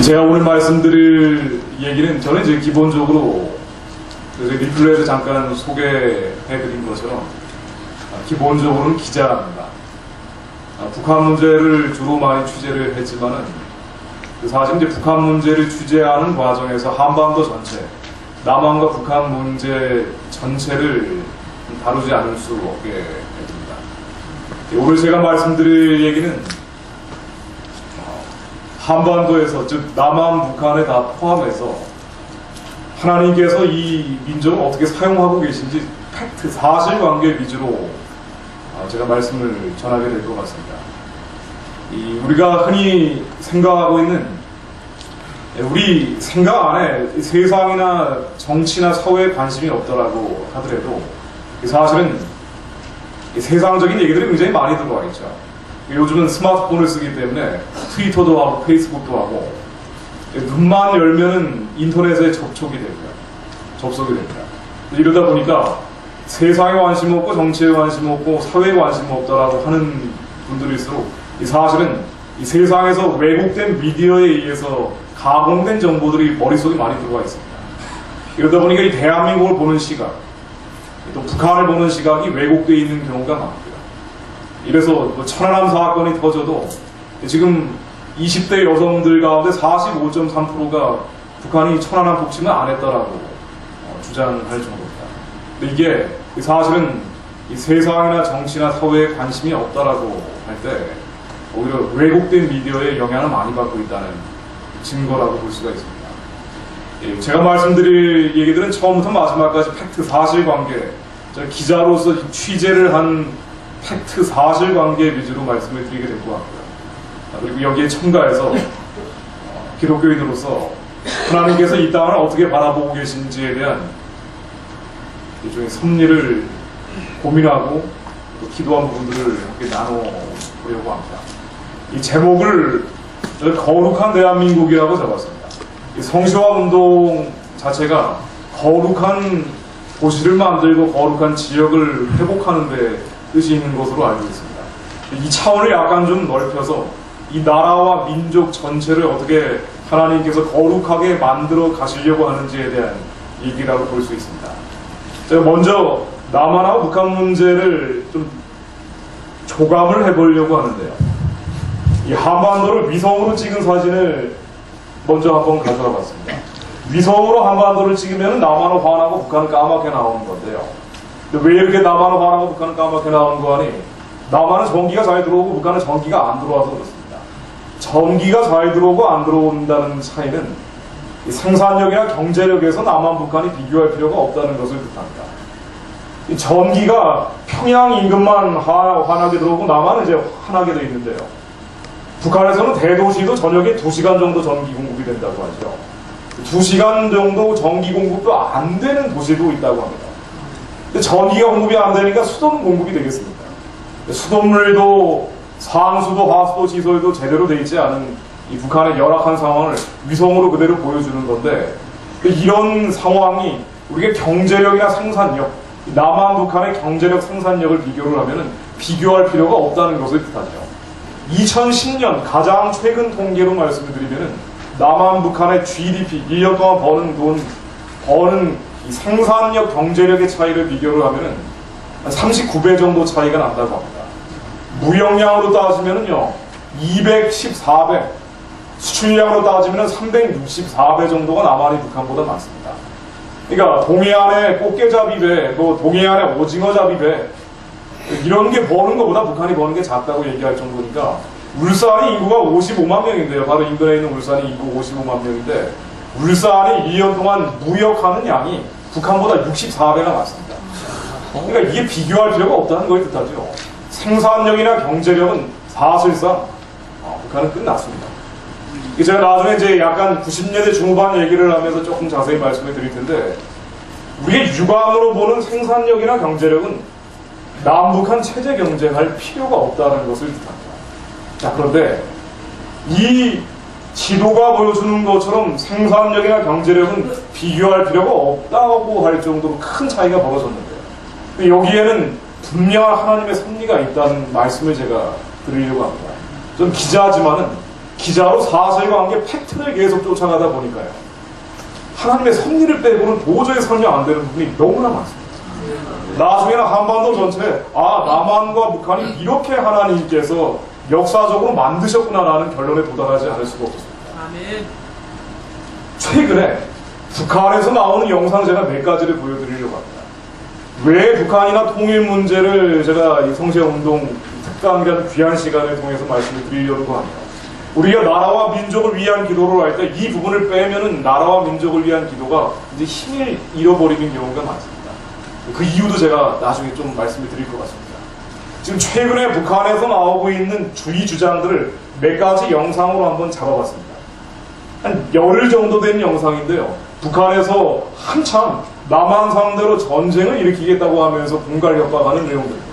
제가 오늘 말씀드릴 얘기는 저는 이제 기본적으로 리플레이에서 잠깐 소개해드린 것처럼 기본적으로는 기자입니다. 북한 문제를 주로 많이 취재를 했지만은 사실 이제 북한 문제를 취재하는 과정에서 한반도 전체, 남한과 북한 문제 전체를 다루지 않을 수 없게 됩니다. 오늘 제가 말씀드릴 얘기는 한반도에서, 즉 남한, 북한에 다 포함해서 하나님께서 이 민족을 어떻게 사용하고 계신지 팩트, 사실관계 위주로 제가 말씀을 전하게 될 것 같습니다. 우리가 흔히 생각하고 있는, 우리 생각 안에 세상이나 정치나 사회에 관심이 없더라고 하더라도 사실은 세상적인 얘기들이 굉장히 많이 들어와 있죠. 요즘은 스마트폰을 쓰기 때문에 트위터도 하고 페이스북도 하고 눈만 열면은 인터넷에 접속이 됩니다. 이러다 보니까 세상에 관심 없고 정치에 관심 없고 사회에 관심 없다라고 하는 분들일수록 사실은 이 세상에서 왜곡된 미디어에 의해서 가공된 정보들이 머릿속에 많이 들어와 있습니다. 이러다 보니까 이 대한민국을 보는 시각, 또 북한을 보는 시각이 왜곡되어 있는 경우가 많습니다. 이래서 뭐 천안함 사건이 터져도 지금 20대 여성들 가운데 45.3%가 북한이 천안함 폭침을 안 했다라고 주장할 정도입니다. 근데 이게 사실은 이 세상이나 정치나 사회에 관심이 없다라고 할 때 오히려 왜곡된 미디어의 영향을 많이 받고 있다는 증거라고 볼 수가 있습니다. 제가 말씀드릴 얘기들은 처음부터 마지막까지 팩트, 사실관계, 제가 기자로서 취재를 한 팩트, 사실관계 위주로 말씀을 드리게 될 것 같고요. 그리고 여기에 첨가해서 기독교인으로서 하나님께서 이 땅을 어떻게 바라보고 계신지에 대한 일종의 섭리를 고민하고 또 기도한 부분들을 함께 나눠보려고 합니다. 이 제목을 거룩한 대한민국이라고 잡았습니다. 이 성시화 운동 자체가 거룩한 도시를 만들고 거룩한 지역을 회복하는 데 뜻이 있는 것으로 알고 있습니다. 이 차원을 약간 좀 넓혀서 이 나라와 민족 전체를 어떻게 하나님께서 거룩하게 만들어 가시려고 하는지에 대한 얘기라고 볼 수 있습니다. 제가 먼저 남한하고 북한 문제를 좀 조감을 해보려고 하는데요. 이 한반도를 위성으로 찍은 사진을 먼저 한번 가져와 봤습니다. 위성으로 한반도를 찍으면 남한은 환하고 북한은 까맣게 나오는 건데요. 근데 왜 이렇게 남한은 환하고 북한은 까맣게 나오는 거 아니? 남한은 전기가 잘 들어오고 북한은 전기가 안 들어와서 그렇습니다. 전기가 잘 들어오고 안 들어온다는 차이는 이 생산력이나 경제력에서 남한, 북한이 비교할 필요가 없다는 것을 뜻합니다. 이 전기가 평양 인근만 환하게 들어오고 남한은 이제 환하게 되어 있는데요. 북한에서는 대도시도 저녁에 2시간 정도 전기 공급이 된다고 하죠. 2시간 정도 전기 공급도 안 되는 도시도 있다고 합니다. 근데 전기가 공급이 안 되니까 수도는 공급이 되겠습니까? 수돗물도 상수도 하수도 시설도 제대로 되어 있지 않은 이 북한의 열악한 상황을 위성으로 그대로 보여주는 건데, 이런 상황이 우리가 경제력이나 생산력, 남한 북한의 경제력 생산력을 비교를 하면은 비교할 필요가 없다는 것을 뜻하죠. 2010년 가장 최근 통계로 말씀을 드리면은 남한 북한의 GDP, 1년 동안 버는 이 생산력, 경제력의 차이를 비교를 하면은 한 39배 정도 차이가 난다고 합니다. 무역량으로 따지면은요, 214배, 수출량으로 따지면은 364배 정도가 남한이 북한보다 많습니다. 그러니까 동해안의 꽃게잡이배, 또 동해안의 오징어잡이배, 이런 게 버는 것보다 북한이 버는 게 작다고 얘기할 정도니까, 울산이 인구가 55만 명인데요. 바로 인근에 있는 울산이 인구 55만 명인데, 울산이 1년 동안 무역하는 양이 북한보다 64배가 많습니다. 그러니까 이게 비교할 필요가 없다는 걸 뜻하죠. 생산력이나 경제력은 사실상 북한은 끝났습니다. 제가 나중에 이제 약간 90년대 중후반 얘기를 하면서 조금 자세히 말씀을 드릴 텐데, 우리의 육안으로 보는 생산력이나 경제력은 남북한 체제 경쟁할 필요가 없다는 것을 뜻합니다. 자, 그런데 이 지도가 보여주는 것처럼 생산력이나 경제력은 비교할 필요가 없다고 할 정도로 큰 차이가 벌어졌는데요. 여기에는 분명한 하나님의 섭리가 있다는 말씀을 제가 드리려고 합니다. 저는 기자지만은 기자로 사실관계 팩트를 계속 쫓아가다 보니까요. 하나님의 섭리를 빼고는 도저히 설명 안 되는 부분이 너무나 많습니다. 나중에는 한반도 전체 남한과 북한이 이렇게 하나님께서 역사적으로 만드셨구나라는 결론에 도달하지 않을 수가 없습니다. 아멘. 최근에 북한에서 나오는 영상 제가 몇 가지를 보여드리려고 합니다. 왜 북한이나 통일 문제를 제가 이 성시운동 특강이라는 귀한 시간을 통해서 말씀을 드리려고 합니다. 우리가 나라와 민족을 위한 기도를 할 때 이 부분을 빼면은 나라와 민족을 위한 기도가 이제 힘을 잃어버리는 경우가 많습니다. 그 이유도 제가 나중에 좀 말씀을 드릴 것 같습니다. 지금 최근에 북한에서 나오고 있는 주의 주장들을 몇 가지 영상으로 한번 잡아봤습니다. 한 열흘 정도 된 영상인데요. 북한에서 한참 남한 상대로 전쟁을 일으키겠다고 하면서 공갈 협박하는 내용들입니다.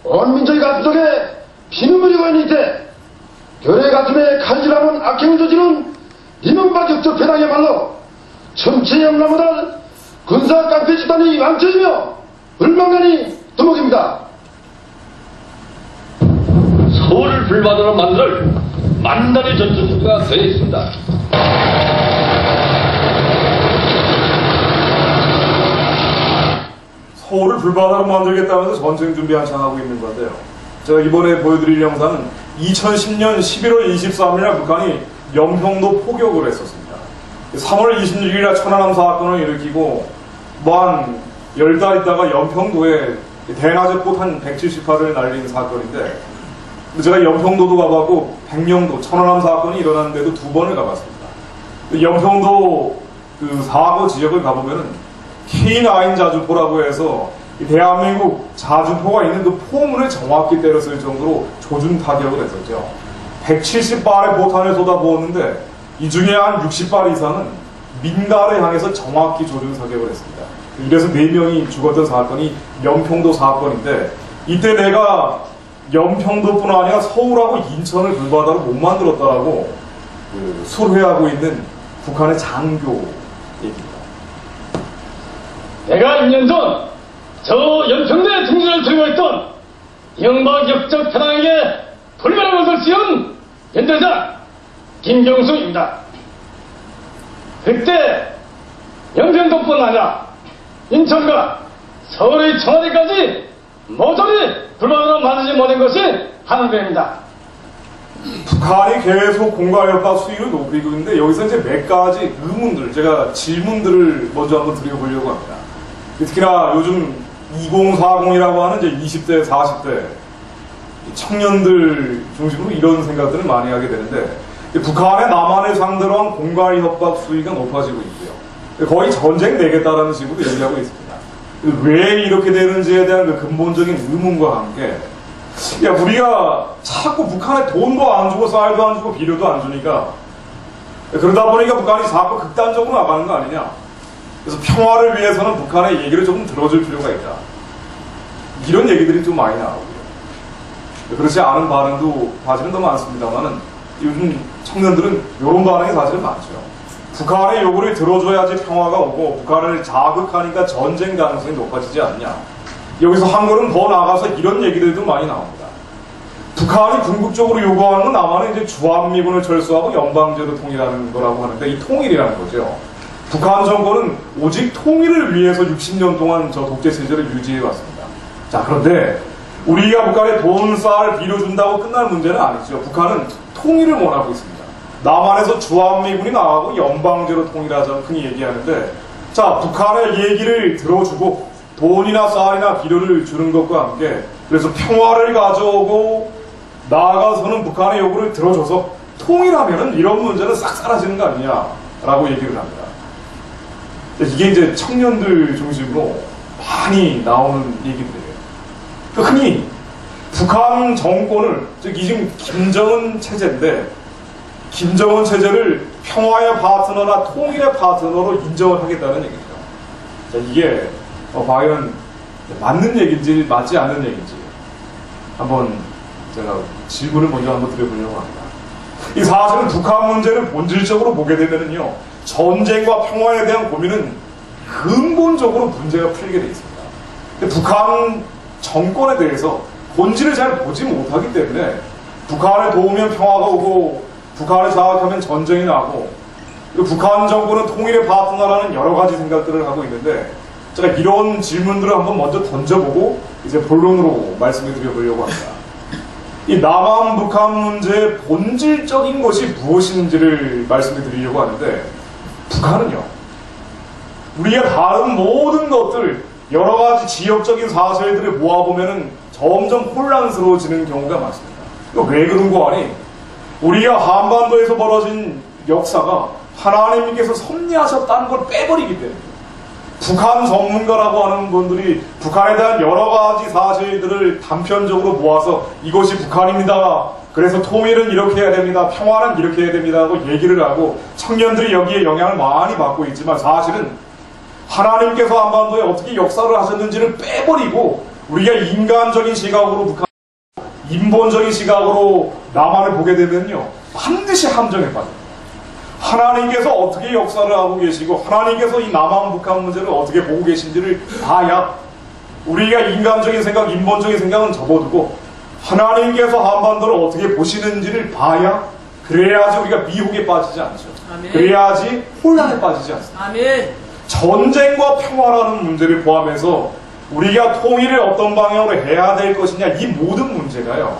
온 민족이 가슴 속에 피눈물이 고이는 이때 교회 가슴에 칼질하는 악행을 저지른 이명박 역적 배당이야말로 천체영남보다 군사 깡패 집단이 왕처이며 불망간이 두목입니다. 서울을 불바다로 만들 만단의 전투수가 되어 있습니다. 서울을 불바다로 만들겠다면서 전쟁 준비 한창 하고 있는 건데요. 제가 이번에 보여드릴 영상은 2010년 11월 23일 날 북한이 연평도 포격을 했었습니다. 3월 26일 날 천안함 사건을 일으키고 한 10달 있다가 연평도에 대낮에꽃 한 178을 날린 사건인데, 제가 연평도도 가봤고 백령도 천안함 사건이 일어났는데도 2번을 가봤습니다. 연평도 그 사고 지역을 가보면은 K9 자주포라고 해서 대한민국 자주포가 있는 그 포문을 정확히 때렸을 정도로 조준 타격을 했었죠. 170발의 포탄을 쏟아부었는데 이 중에 한 60발 이상은 민가를 향해서 정확히 조준 사격을 했습니다. 이래서 4명이 죽었던 사건이 연평도 사건인데, 이때 내가 연평도뿐 아니라 서울하고 인천을 불바다로 못 만들었다라고 술회하고 있는 북한의 장교 얘기입니다. 내가 2년 전 저 연평도에 등전을 들고 있던 이명박 역적 패당에게 불멸의 것을 지은 연대장 김경수입니다. 그때 연평도뿐 아니라 인천과 서울의 청와대까지 모조리 불바다로 만들지 못한 것이 한국입니다. 북한이 계속 공갈 협박 수위를 높이고 있는데, 여기서 이제 몇 가지 의문들, 제가 질문들을 먼저 한번 드려보려고 합니다. 특히나 요즘 2040이라고 하는 이제 20대, 40대 청년들 중심으로 이런 생각들을 많이 하게 되는데, 북한의 남한을 상대로 한 공갈 협박 수위가 높아지고 있고요. 거의 전쟁 내겠다라는 식으로 얘기하고 있습니다. 왜 이렇게 되는지에 대한 그 근본적인 의문과 함께, 우리가 자꾸 북한에 돈도 안 주고 쌀도 안 주고 비료도 안 주니까, 그러다 보니까 북한이 자꾸 극단적으로 나가는 거 아니냐. 그래서 평화를 위해서는 북한의 얘기를 조금 들어줄 필요가 있다. 이런 얘기들이 좀 많이 나오고요. 그렇지 않은 반응도 사실은 더 많습니다만은, 요즘 청년들은 이런 반응이 사실은 많죠. 북한의 요구를 들어줘야지 평화가 오고, 북한을 자극하니까 전쟁 가능성이 높아지지 않냐. 여기서 한 걸음 더 나가서 이런 얘기들도 많이 나옵니다. 북한이 궁극적으로 요구하는 건 남한은 이제 주한미군을 철수하고 연방제로 통일하는 거라고 하는데, 이 통일이라는 거죠. 북한 정권은 오직 통일을 위해서 60년 동안 저 독재 체제를 유지해 왔습니다. 자, 그런데 우리가 북한에 돈, 쌀, 비료 준다고 끝날 문제는 아니죠. 북한은 통일을 원하고 있습니다. 남한에서 주한미군이 나가고 연방제로 통일하자고 흔히 얘기하는데, 자, 북한의 얘기를 들어주고 돈이나 쌀이나 비료를 주는 것과 함께, 그래서 평화를 가져오고 나아가서는 북한의 요구를 들어줘서 통일하면은 이런 문제는 싹 사라지는 거 아니냐라고 얘기를 합니다. 이게 이제 청년들 중심으로 많이 나오는 얘기들이에요. 흔히 북한 정권을, 즉 지금 김정은 체제인데, 김정은 체제를 평화의 파트너나 통일의 파트너로 인정을 하겠다는 얘기죠. 자, 이게 과연 맞는 얘기인지 맞지 않는 얘기인지 한번 제가 질문을 먼저 한번 드려보려고 합니다. 이 사실은 북한 문제를 본질적으로 보게 되면은요, 전쟁과 평화에 대한 고민은 근본적으로 문제가 풀리게 돼 있습니다. 근데 북한 정권에 대해서 본질을 잘 보지 못하기 때문에 북한을 도우면 평화가 오고 북한을 장악하면 전쟁이 나고 북한 정부는 통일의 파트너라는 여러 가지 생각들을 하고 있는데 제가 이런 질문들을 한번 먼저 던져보고 이제 본론으로 말씀을 드려보려고 합니다. 이 남한 북한 문제의 본질적인 것이 무엇인지를 말씀을 드리려고 하는데 북한은요, 우리가 다른 모든 것들 여러 가지 지역적인 사실들을 모아보면은 점점 혼란스러워지는 경우가 많습니다. 왜 그런 거 아니? 우리가 한반도에서 벌어진 역사가 하나님께서 섭리하셨다는 걸 빼버리기 때문에 북한 전문가라고 하는 분들이 북한에 대한 여러 가지 사실들을 단편적으로 모아서 이것이 북한입니다. 그래서 통일은 이렇게 해야 됩니다. 평화는 이렇게 해야 됩니다. 하고 얘기를 하고 청년들이 여기에 영향을 많이 받고 있지만 사실은 하나님께서 한반도에 어떻게 역사를 하셨는지를 빼버리고 우리가 인간적인 시각으로 북한, 인본적인 시각으로 남한을 보게 되면요, 반드시 함정에 빠집니다. 하나님께서 어떻게 역사를 하고 계시고 하나님께서 이 남한 북한 문제를 어떻게 보고 계신지를 봐야 우리가 인간적인 생각, 인본적인 생각은 접어두고 하나님께서 한반도를 어떻게 보시는지를 봐야 그래야지 우리가 미혹에 빠지지 않죠. 아멘. 그래야지 혼란에 빠지지 않습니다. 아멘. 전쟁과 평화라는 문제를 포함해서 우리가 통일을 어떤 방향으로 해야 될 것이냐, 이 모든 문제가요,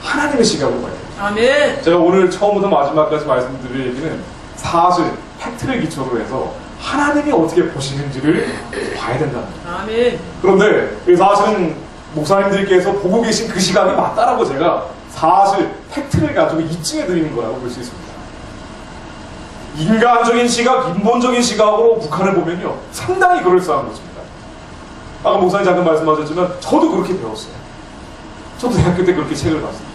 하나님의 시각으로 봐야 돼요. 아멘. 제가 오늘 처음부터 마지막까지 말씀드릴 얘기는 사실, 팩트를 기초로 해서 하나님이 어떻게 보시는지를 봐야 된다는 거예요. 아멘. 그런데 사실은 목사님들께서 보고 계신 그 시각이 맞다라고 제가 사실 팩트를 가지고 입증해 드리는 거라고 볼 수 있습니다. 인간적인 시각, 인본적인 시각으로 북한을 보면요, 상당히 그럴싸한 것입니다. 아까 목사님 잠깐 말씀하셨지만 저도 그렇게 배웠어요. 저도 대학교 때 그렇게 책을 봤습니다.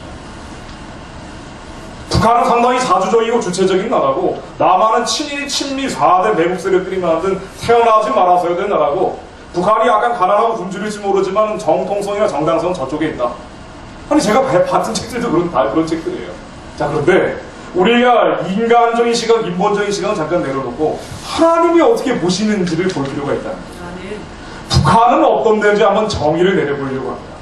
북한은 상당히 자주적이고 주체적인 나라고 남한은 친일, 친미, 4대 내국 세력들이 만든 태어나지 말아서야 될 나라고 북한이 약간 가난하고 굶주릴지 모르지만 정통성이나 정당성은 저쪽에 있다. 아니 제가 봤던 책들도 다 그런 책들이에요. 자, 그런데 우리가 인간적인 시각, 인본적인 시각은 잠깐 내려놓고 하나님이 어떻게 보시는지를 볼 필요가 있다는 거죠. 아멘. 북한은 어떤 데인지 한번 정의를 내려보려고 합니다.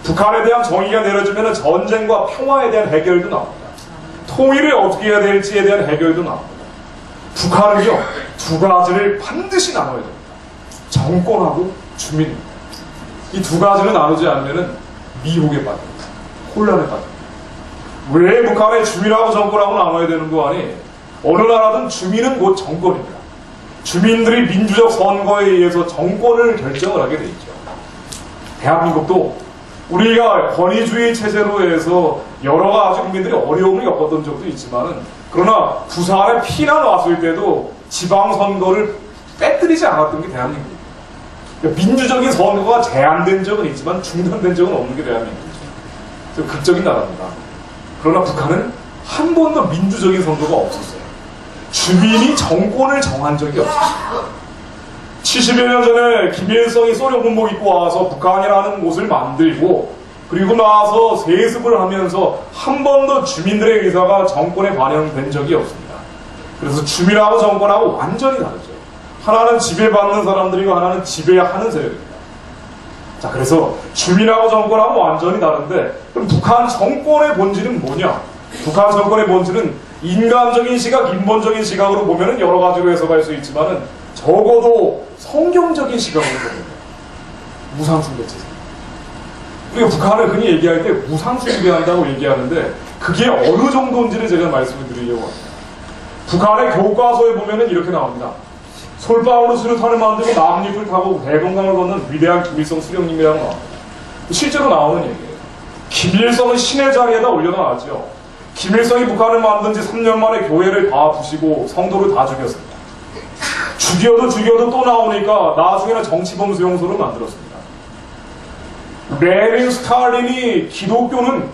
북한에 대한 정의가 내려지면 전쟁과 평화에 대한 해결도 나옵니다. 통일을 어떻게 해야 될지에 대한 해결도 나옵니다. 북한은요, 두 가지를 반드시 나눠야 됩니다. 정권하고 주민입니다. 이 두 가지를 나누지 않으면 미혹에 빠집니다. 혼란에 빠집니다. 왜 북한의 주민하고 정권하고 나눠야 되는 거 아니? 어느 나라든 주민은 곧 정권입니다. 주민들이 민주적 선거에 의해서 정권을 결정을 하게 돼 있죠. 대한민국도 우리가 권위주의 체제로 해서 여러 가지 국민들이 어려움을 겪었던 적도 있지만은, 그러나 부산에 피난 왔을 때도 지방선거를 빼뜨리지 않았던 게 대한민국입니다. 그러니까 민주적인 선거가 제한된 적은 있지만 중단된 적은 없는 게 대한민국이죠. 그래서 극적인 나라입니다. 그러나 북한은 한 번도 민주적인 선거가 없었어요. 주민이 정권을 정한 적이 없었어요. 70여 년 전에 김일성이 소련 군복 입고 와서 북한이라는 곳을 만들고 그리고 나서 세습을 하면서 한 번도 주민들의 의사가 정권에 반영된 적이 없습니다. 그래서 주민하고 정권하고 완전히 다르죠. 하나는 지배받는 사람들이고 하나는 지배하는 세력입니다. 자, 그래서 주민하고 정권하고 완전히 다른데 그럼 북한 정권의 본질은 뭐냐? 북한 정권의 본질은 인간적인 시각, 인본적인 시각으로 보면 여러 가지로 해석할 수 있지만은 적어도 성경적인 시각으로 보면 무상숭배체제입니다. 우리가 북한을 흔히 얘기할 때 무상숭배한다고 얘기하는데 그게 어느 정도인지를 제가 말씀을 드리려고 합니다. 북한의 교과서에 보면은 이렇게 나옵니다. 솔방울로 수류탄을 만들고 나뭇잎을 타고 대동강을 건넌 위대한 김일성 수령님이라고 나옵니다. 실제로 나오는 얘기예요. 김일성은 신의 자리에다 올려놔놨죠. 김일성이 북한을 만든 지 3년 만에 교회를 다 부시고 성도를 다 죽였습니다. 죽여도 또 나오니까 나중에는 정치범 수용소를 만들었습니다. 레닌, 스탈린이 기독교는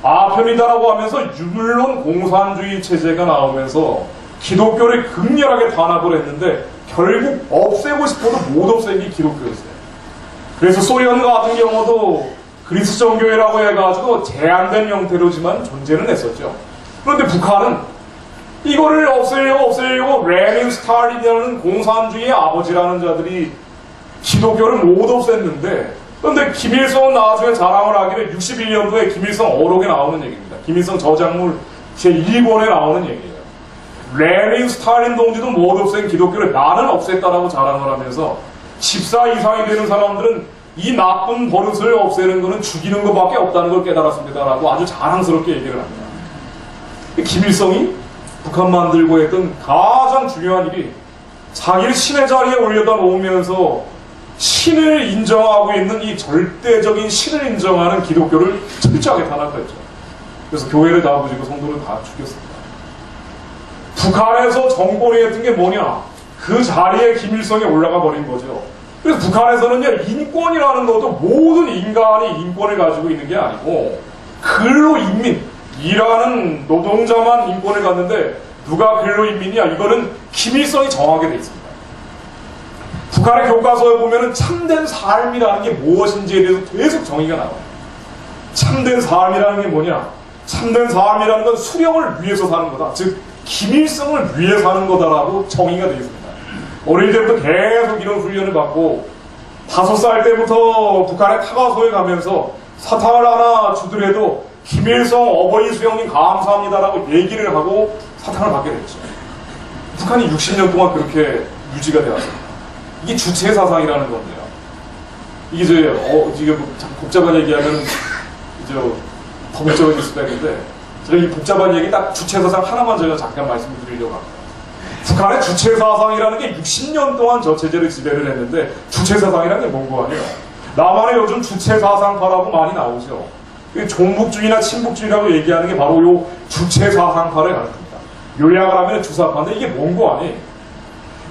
아편이다라고 하면서 유물론 공산주의 체제가 나오면서 기독교를 극렬하게 탄압을 했는데 결국 없애고 싶어도 못 없앤 게 기독교였어요. 그래서 소련 같은 경우도 그리스정교회라고 해가지고 제한된 형태로지만 존재는 했었죠. 그런데 북한은 이거를 없애려고 레닌 스탈린이라는 공산주의의 아버지라는 자들이 기독교를 못 없앴는데, 그런데 김일성은 나중에 자랑을 하기를 61년도에 김일성 어록에 나오는 얘기입니다. 김일성 저작물 제1권에 나오는 얘기예요. 레닌 스탈린 동지도 못 없앤 기독교를 나는 없앴다라고 자랑을 하면서 14 이상이 되는 사람들은 이 나쁜 버릇을 없애는 것은 죽이는 것밖에 없다는 걸 깨달았습니다라고 아주 자랑스럽게 얘기를 합니다. 김일성이 북한 만들고 했던 가장 중요한 일이 자기를 신의 자리에 올려다 놓으면서 신을 인정하고 있는 이 절대적인 신을 인정하는 기독교를 철저하게 탄압했죠. 그래서 교회를 다 부수고 성도를 다 죽였습니다. 북한에서 정권이 했던 게 뭐냐? 그 자리에 김일성이 올라가 버린 거죠. 그래서 북한에서는요, 인권이라는 것도 모든 인간이 인권을 가지고 있는 게 아니고 근로인민, 일하는 노동자만 인권을 갖는데 누가 근로인민이야? 이거는 김일성이 정하게 돼 있습니다. 북한의 교과서에 보면은 참된 삶이라는 게 무엇인지에 대해서 계속 정의가 나와요. 참된 삶이라는 게 뭐냐? 참된 삶이라는 건 수령을 위해서 사는 거다. 즉 김일성을 위해 사는 거다라고 정의가 되어 있습니다. 어릴 때부터 계속 이런 훈련을 받고 5살 때부터 북한의 타가소에 가면서 사탕을 하나 주더라도 김일성 어버이 수령님 감사합니다라고 얘기를 하고 사탕을 받게 됐죠. 북한이 60년 동안 그렇게 유지가 되었습니다. 이게 주체 사상이라는 건데요. 이게 이게 뭐 복잡한 얘기하면 이제 더 복잡해질 수가 있는데, 제가 이 복잡한 얘기 딱 주체 사상 하나만 제가 잠깐 말씀을 드리려고 합니다. 북한의 주체 사상이라는 게 60년 동안 저 체제를 지배를 했는데 주체 사상이라는 게 뭔고 아니에요? 남한에 요즘 주체 사상파라고 많이 나오죠. 종북주의나 친북주의라고 얘기하는 게 바로 요 주체 사상파를 가르칩니다. 요약을 하면 주사파인데 이게 뭔고 아니에요?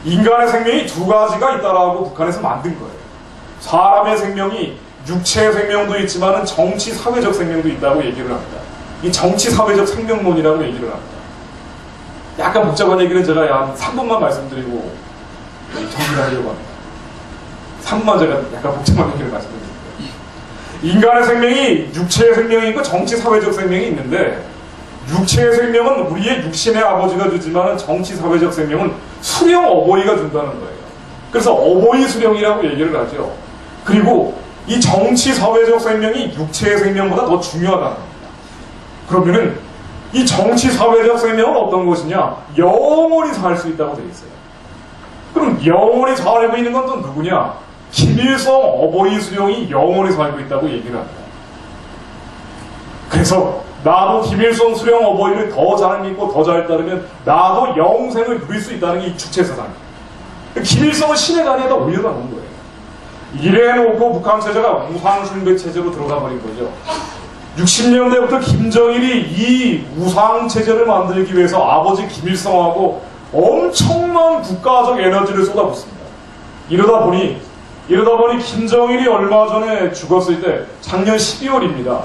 인간의 생명이 두 가지가 있다라고 북한에서 만든 거예요. 사람의 생명이 육체의 생명도 있지만 정치 사회적 생명도 있다고 얘기를 합니다. 이 정치 사회적 생명론이라고 얘기를 합니다. 약간 복잡한 얘기는 제가 한 3분만 말씀드리고 정리하려고 합니다. 3분만 제가 약간 복잡한 얘기를 말씀드릴게요. 인간의 생명이 육체의 생명이 있고 정치 사회적 생명이 있는데, 육체의 생명은 우리의 육신의 아버지가 주지만 정치 사회적 생명은 수령 어버이가 준다는 거예요. 그래서 어버이 수령이라고 얘기를 하죠. 그리고 이 정치 사회적 생명이 육체의 생명보다 더 중요하다는 겁니다. 그러면은 이 정치 사회적 생명은 어떤 것이냐? 영원히 살 수 있다고 되어 있어요. 그럼 영원히 살고 있는 건 또 누구냐? 김일성 어버이 수령이 영원히 살고 있다고 얘기를 합니다. 그래서 나도 김일성 수령 어버이를 더 잘 믿고 더 잘 따르면 나도 영생을 누릴 수 있다는 게 이 주체 사상이에요. 김일성은 신의 자리에다 올려다 놓은 거예요. 이래 놓고 북한 체제가 우상숭배 체제로 들어가 버린 거죠. 60년대부터 김정일이 이 우상체제를 만들기 위해서 아버지 김일성하고 엄청난 국가적 에너지를 쏟아붓습니다. 이러다 보니 김정일이 얼마 전에 죽었을 때 작년 12월입니다.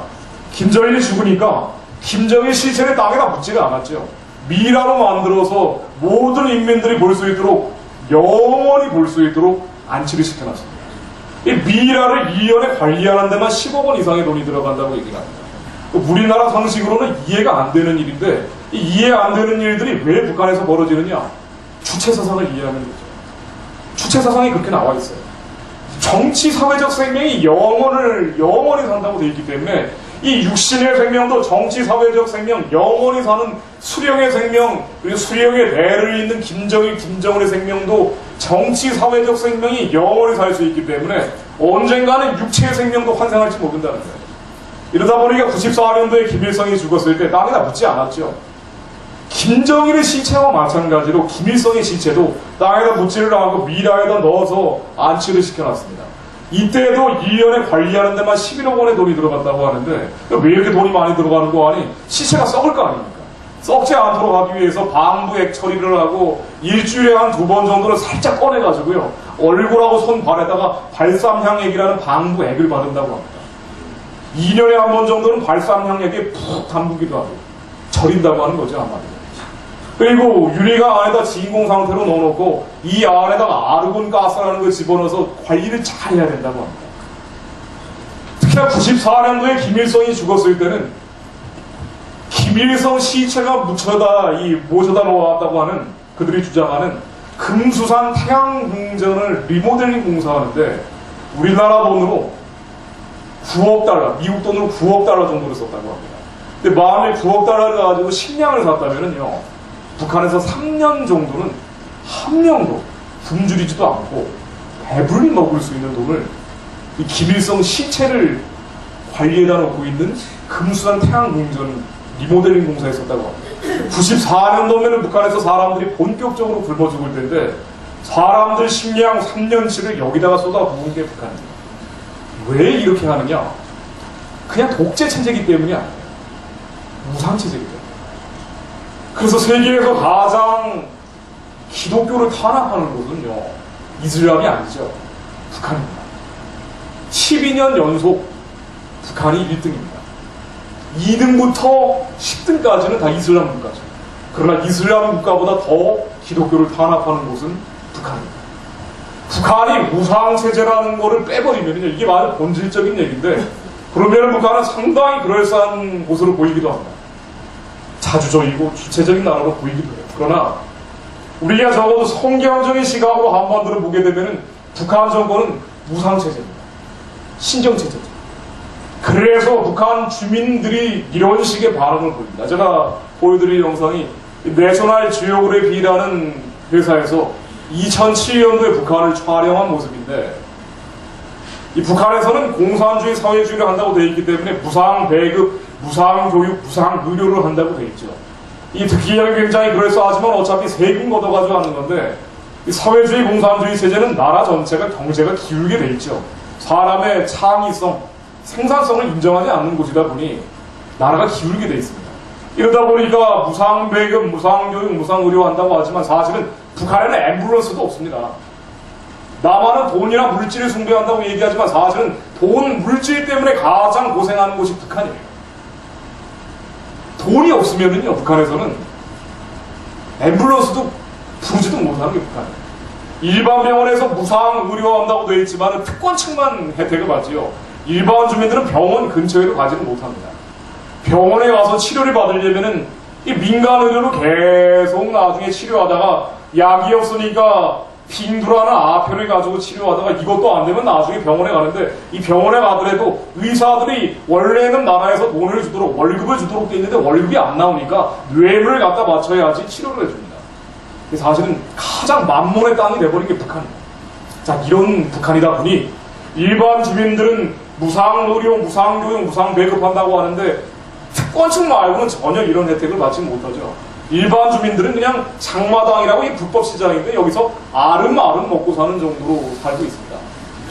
김정일이 죽으니까 김정일 시체를 땅에다 묻지가 않았죠. 미라로 만들어서 모든 인민들이 볼 수 있도록, 영원히 볼 수 있도록 안치를 시켜놨습니다. 이 미라를 2년에 관리하는 데만 10억 원 이상의 돈이 들어간다고 얘기를 합니다. 우리나라 상식으로는 이해가 안 되는 일인데, 이 이해 안 되는 일들이 왜 북한에서 벌어지느냐? 주체 사상을 이해하는 거죠. 주체 사상이 그렇게 나와 있어요. 정치 사회적 생명이 영원히 산다고 되어 있기 때문에 이 육신의 생명도 정치 사회적 생명, 영원히 사는 수령의 생명, 그리고 수령의 대를 잇는 김정은의 생명도 정치 사회적 생명이 영원히 살 수 있기 때문에 언젠가는 육체의 생명도 환생할지 모른다는 거예요. 이러다 보니까 94년도에 김일성이 죽었을 때 땅에다 묻지 않았죠. 김정일의 시체와 마찬가지로 김일성의 시체도 땅에다 묻지를 않고 미라에다 넣어서 안치를 시켜놨습니다. 이때도 2년에 관리하는 데만 11억 원의 돈이 들어갔다고 하는데, 왜 이렇게 돈이 많이 들어가는 거 아니? 시체가 썩을 거 아닙니까? 썩지 않도록 하기 위해서 방부액 처리를 하고 일주일에 한 2번 정도를 살짝 꺼내가지고요, 얼굴하고 손 발에다가 발삼향액이라는 방부액을 바른다고 합니다. 2년에 한 번 정도는 발삼향액에 푹 담그기도 하고 절인다고 하는 거죠, 한마디로. 그리고 유리강 안에다 진공 상태로 넣어놓고 이 안에다가 아르곤 가스라는 걸 집어넣어서 관리를 잘 해야 된다고 합니다. 특히나 94년도에 김일성이 죽었을 때는 김일성 시체가 모셔다 놓았다고 하는 그들이 주장하는 금수산 태양궁전을 리모델링 공사하는데 우리나라 돈으로 9억 달러, 미국 돈으로 9억 달러 정도를 썼다고 합니다. 근데 만일 9억 달러를 가지고 식량을 샀다면은요, 북한에서 3년 정도는 한 명도 굶주리지도 않고 배불리 먹을 수 있는 돈을 이 김일성 시체를 관리에다 놓고 있는 금수산 태양궁전 리모델링 공사에 썼다고 합니다. 94년도면은 북한에서 사람들이 본격적으로 굶어 죽을 텐데 사람들 식량 3년치를 여기다가 쏟아부은 게 북한입니다. 왜 이렇게 하느냐? 그냥 독재 체제이기 때문이 아니에요. 무상 체제이기 때문에. 그래서 세계에서 가장 기독교를 탄압하는 곳은요, 이슬람이 아니죠. 북한입니다. 12년 연속 북한이 1등입니다. 2등부터 10등까지는 다 이슬람 국가죠. 그러나 이슬람 국가보다 더 기독교를 탄압하는 곳은 북한입니다. 북한이 무상체제라는 거를 빼버리면요, 이게 아주 본질적인 얘기인데, 그러면 북한은 상당히 그럴싸한 곳으로 보이기도 합니다. 자주적이고 주체적인 나라로 보이기도 해요. 그러나 우리가 적어도 성경적인 시각으로 한반도를 보게 되면 북한 정권은 무상체제입니다. 신정체제죠. 그래서 북한 주민들이 이런 식의 반응을 보입니다. 제가 보여드릴 영상이 내셔널 지오그래피라는 회사에서 2007년도에 북한을 촬영한 모습인데, 이 북한에서는 공산주의 사회주의를 한다고 되어 있기 때문에 무상 배급, 무상 교육, 무상 의료를 한다고 되어 있죠. 이 듣기에는 굉장히 그럴싸하지만 어차피 세금 걷어가지고 하는 건데, 이 사회주의 공산주의 체제는 나라 전체가 경제가 기울게 되어 있죠. 사람의 창의성, 생산성을 인정하지 않는 곳이다 보니 나라가 기울게 되어 있습니다. 이러다 보니까 무상 배급, 무상 교육, 무상 의료 한다고 하지만 사실은 북한에는 앰뷸런스도 없습니다. 남한은 돈이나 물질을 숭배한다고 얘기하지만 사실은 돈, 물질 때문에 가장 고생하는 곳이 북한이에요. 돈이 없으면은요, 북한에서는 앰뷸런스도 부르지도 못하는 게 북한이에요. 일반 병원에서 무상 의료한다고 되어 있지만 특권층만 혜택을 받지요. 일반 주민들은 병원 근처에도 가지는 못합니다. 병원에 가서 치료를 받으려면은 이 민간 의료로 계속 나중에 치료하다가 약이 없으니까 빈두라는 아편을 가지고 치료하다가 이것도 안 되면 나중에 병원에 가는데, 이 병원에 가더라도 의사들이 원래는 나라에서 돈을 주도록, 월급을 주도록 돼 있는데 월급이 안 나오니까 뇌물을 갖다 맞춰야지 치료를 해줍니다. 사실은 가장 만몬의 땅이 돼버린 게 북한입니다. 자, 이런 북한이다 보니 일반 주민들은 무상 의료, 무상 교육, 무상 배급한다고 하는데 특권층 말고는 전혀 이런 혜택을 받지 못하죠. 일반 주민들은 그냥 장마당이라고 이 불법 시장인데 여기서 아름아름 먹고 사는 정도로 살고 있습니다.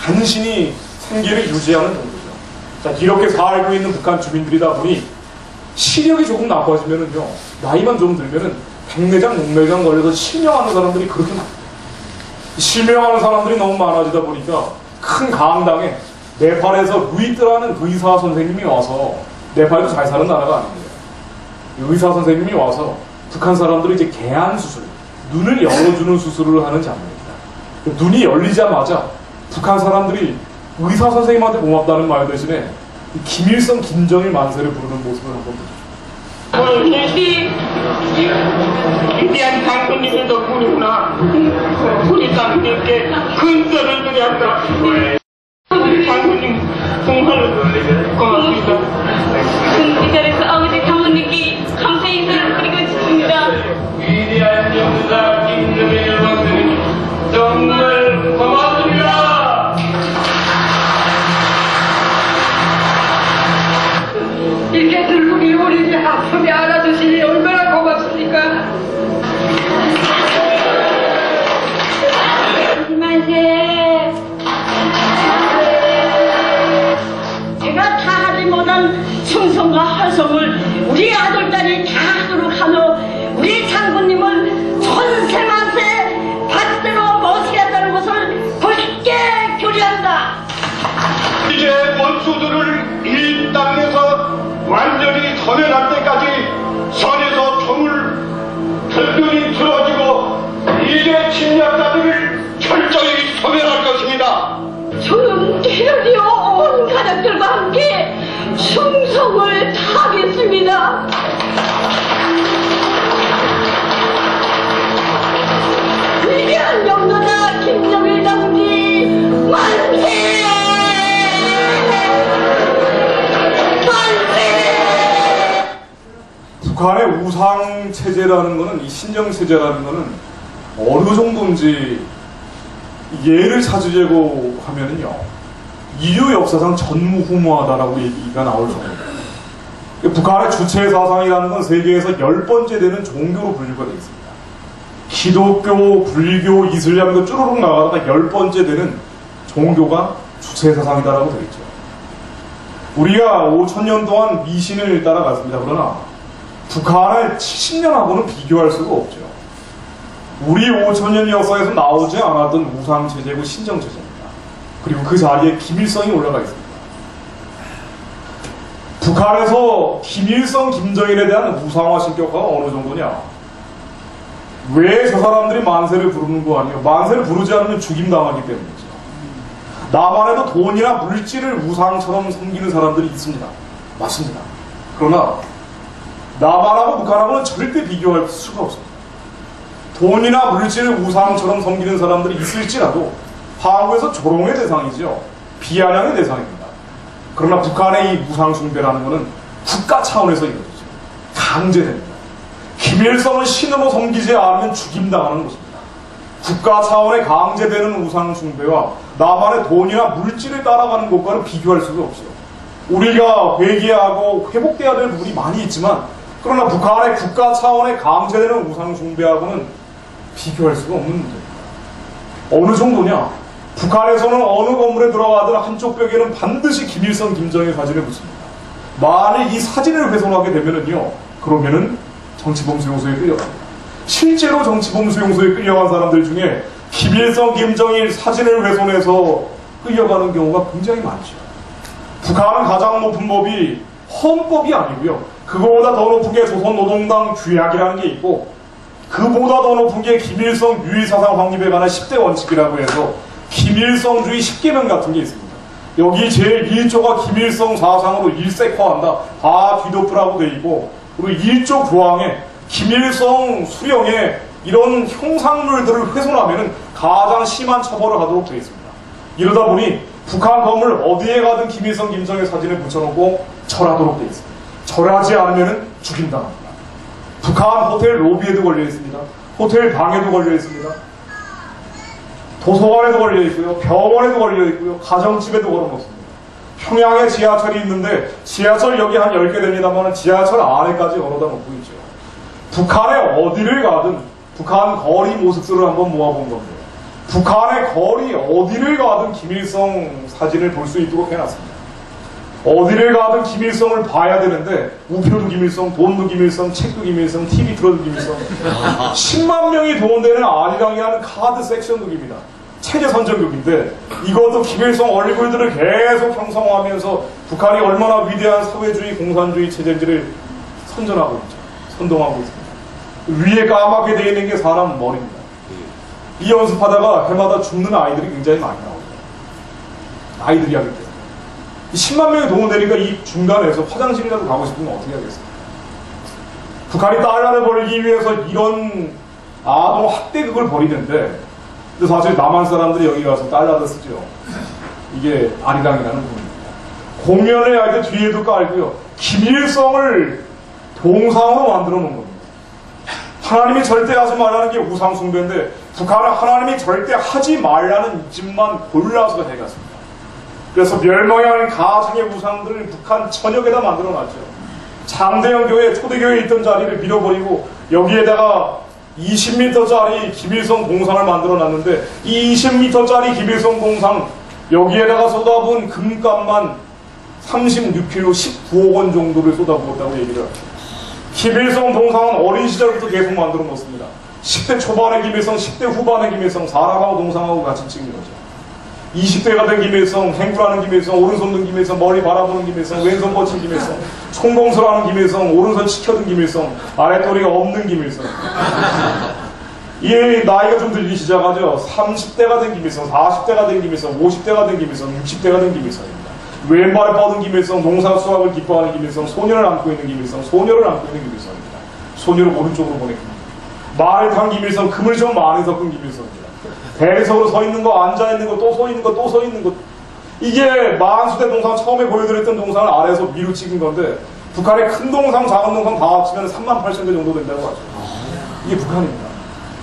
간신히 생계를 유지하는 정도죠. 자, 이렇게 살고 있는 북한 주민들이다 보니 시력이 조금 나빠지면은요, 나이만 좀 들면은 백내장, 녹내장 걸려서 실명하는 사람들이 그렇게 많아요. 실명하는 사람들이 너무 많아지다 보니까 큰 강당에 네팔에서 루이트라는 의사 선생님이 와서, 네팔도 잘 사는 나라가 아닙니다. 의사 선생님이 와서 북한 사람들이 이제 개안 수술, 눈을 열어주는 수술을 하는 장면입니다. 눈이 열리자마자 북한 사람들이 의사 선생님한테 고맙다는 말 대신에 김일성, 김정일 만세를 부르는 모습을 한번 보죠. 위대한 장군님의 덕분이구나. 우리 장군님께 근서를 드렸다. 장군님 정말 고맙습니다. 이 자리에서 아버지 장군님께 감사 인사를 드리고 싶습니다. 위대한 영사 김정일 여러분들 정말 고맙습니다. 이렇게 들국이 우리 아픔에 안아주시니 얼마나 고맙습니까? 만세. 제가 다 하지 못한 충성과 활성을 우리 아들딸이 다 하도록 하며 우리 장군님을 천세만세 받들어 모시겠다는 것을 굳게 교리한다. 이제 원수들을 이 땅에서 완전히 소멸할 때까지 선에서 총을 철저히 틀어지고 이제 침략자들을 철저히 소멸할 것입니다. 저는 태연이요 온 가족들과 함께 충성을 다하겠습니다. 북한의 우상 체제라는 것은, 이 신정 체제라는 것은 어느 정도인지 예를 찾으려고 하면은요, 인류 역사상 전무후무하다라고 얘기가 나올 정도입니다. 북한의 주체 사상이라는 건 세계에서 10번째 되는 종교로 분류가 되어 있습니다. 기독교, 불교, 이슬람 그 쭈루룩 나가다가 10번째 되는 종교가 주체 사상이다라고 되어 있죠. 우리가 5,000년 동안 미신을 따라갔습니다. 그러나 북한을 70년하고는 비교할 수가 없죠. 우리 5,000년 역사에서 나오지 않았던 우상체제고 신정체제입니다. 그리고 그 자리에 김일성이 올라가 있습니다. 북한에서 김일성, 김정일에 대한 우상화 신격화가 어느 정도냐? 왜 저 사람들이 만세를 부르는 거 아니에요? 만세를 부르지 않으면 죽임당하기 때문이죠. 남한에도 돈이나 물질을 우상처럼 섬기는 사람들이 있습니다. 맞습니다. 그러나 남한하고 북한하고는 절대 비교할 수가 없습니다. 돈이나 물질을 우상처럼 섬기는 사람들이 있을지라도 한국에서 조롱의 대상이죠. 비아냥의 대상입니다. 그러나 북한의 이 우상 숭배라는 것은 국가 차원에서 이루어지죠. 강제됩니다. 김일성을 신으로 섬기지 않으면 죽임당하는 것입니다. 국가 차원의 강제되는 우상 숭배와 남한의 돈이나 물질을 따라가는 것과는 비교할 수가 없어요. 우리가 회개하고 회복돼야 될 부분이 많이 있지만, 그러나 북한의 국가 차원의 강제되는 우상 숭배하고는 비교할 수가 없는 문제입니다. 어느 정도냐? 북한에서는 어느 건물에 들어가든 한쪽 벽에는 반드시 김일성, 김정일 사진을 붙입니다. 만일 이 사진을 훼손하게 되면은요, 그러면은 정치범 수용소에 끌려갑니다. 실제로 정치범 수용소에 끌려간 사람들 중에 김일성, 김정일 사진을 훼손해서 끌려가는 경우가 굉장히 많죠. 북한은 가장 높은 법이 헌법이 아니고요, 그거보다 더 높은 게 조선노동당 규약이라는 게 있고, 그보다 더 높은 게 김일성 유일사상 확립에 관한 10대 원칙이라고 해서 김일성주의 10계명 같은 게 있습니다. 여기 제1조가 김일성 사상으로 일색화한다, 다 뒤덮으라고 돼 있고, 그리고 1조 조항에 김일성 수령에 이런 형상물들을 훼손하면 가장 심한 처벌을 하도록 되어 있습니다. 이러다 보니 북한 건물 어디에 가든 김일성, 김정일 사진을 붙여놓고 절하도록 되어 있습니다. 절하지 않으면 죽임당합니다. 북한 호텔 로비에도 걸려 있습니다. 호텔 방에도 걸려 있습니다. 도서관에도 걸려 있고요, 병원에도 걸려 있고요, 가정집에도 걸어놓습니다. 평양에 지하철이 있는데 지하철역이 한 10개 됩니다만 지하철 안에까지 걸어다 놓고 있죠. 북한에 어디를 가든 북한 거리 모습들을 한번 모아본 건데요, 북한의 거리 어디를 가든 김일성 사진을 볼 수 있도록 해놨습니다. 어디를 가든 김일성을 봐야 되는데 우표도 김일성, 돈도 김일성, 책도 김일성, TV 틀어도 김일성, 10만 명이 동원되는 아리랑이라는 카드 섹션도 깁니다. 체제 선전국인데 이것도 김일성 얼굴들을 계속 형성하면서 북한이 얼마나 위대한 사회주의, 공산주의 체제인지를 선전하고 있죠. 선동하고 있습니다. 위에 까맣게 되어 있는 게 사람 머리입니다. 이 연습하다가 해마다 죽는 아이들이 굉장히 많이 나옵니다. 아이들이 하기 때문에. 10만 명이 동원되니까 이 중간에서 화장실이라도 가고 싶으면 어떻게 하겠습니까? 북한이 달러를 벌기 위해서 이런 아동 학대극을 벌이는데, 근데 사실 남한 사람들이 여기 가서 달러도 쓰죠. 이게 아리랑이라는 부분입니다. 공연을 할 때 뒤에도 깔고요, 김일성을 동상으로 만들어 놓은 겁니다. 하나님이 절대 하지 말라는 게 우상숭배인데 북한은 하나님이 절대 하지 말라는 집만 골라서 해갔습니다. 그래서 멸망하는 가상의 우상들을 북한 전역에다 만들어놨죠. 장대영 교회, 초대교회에 있던 자리를 밀어버리고 여기에다가 20m짜리 김일성 동상을 만들어놨는데 이 20m짜리 김일성 동상 여기에다가 쏟아부은 금값만 36kg 19억 원 정도를 쏟아부었다고 얘기를 합니다. 김일성 동상은 어린 시절부터 계속 만들어 놓습니다. 10대 초반의 김일성, 10대 후반의 김일성, 사람하고 동상하고 같이 찍는 거죠. 20대가 된 김일성, 행구라는 김일성, 오른손 든 김일성, 머리 바라보는 김일성, 왼손 뻗친 김일성, 총공수라는 김일성, 오른손 치켜든 김일성, 아랫도리가 없는 김일성. 이 나이가 좀 들기 시작하죠. 30대가 된 김일성, 40대가 된 김일성, 50대가 된 김일성, 60대가 된 김일성입니다. 왼발에 뻗은 김일성, 농사 수확을 기뻐하는 김일성, 소녀를 안고 있는 김일성, 소녀를 안고 있는 김일성입니다. 소녀를 오른쪽으로 보냈습니다. 말을 탄 김일성, 금을 좀 많이 섞은 김일성입니다. 대리석으로 서 있는 거, 앉아 있는 거, 또 서 있는 거, 또 서 있는 거. 이게 만수대 동상 처음에 보여드렸던 동상을 아래에서 위로 찍은 건데 북한의 큰 동상, 작은 동상 다 합치면 38,000개 정도 된다고 하죠. 이게 북한입니다.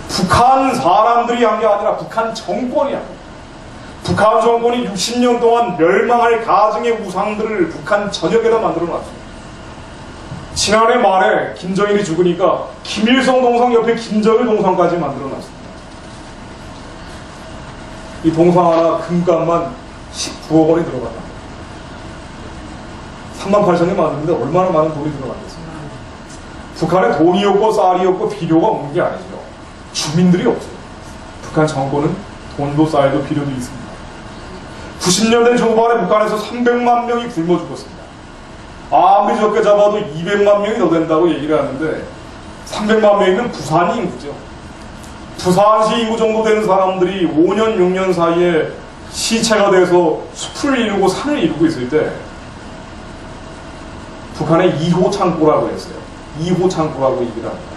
북한 사람들이 한 게 아니라 북한 정권이 한 겁니다. 북한 정권이 60년 동안 멸망할 가정의 우상들을 북한 전역에다 만들어 놨습니다. 지난해 말에 김정일이 죽으니까 김일성 동상 옆에 김정일 동상까지 만들어 놨습니다. 이 동상 하나 금값만 19억 원이 들어갔다. 38,000개 만드는데 얼마나 많은 돈이 들어갔겠습니까? 북한에 돈이 없고 쌀이 없고 비료가 없는 게 아니죠. 주민들이 없어요. 북한 정권은 돈도 쌀도 비료도 있습니다. 90년대 초반에 북한에서 300만 명이 굶어 죽었습니다. 아무리 적게 잡아도 200만 명이 더 된다고 얘기를 하는데 300만 명이면 부산이 인구죠. 부산시 인구 정도 되는 사람들이 5년, 6년 사이에 시체가 돼서 숲을 이루고 산을 이루고 있을 때 북한의 2호 창고라고 했어요. 2호 창고라고 얘기를 합니다.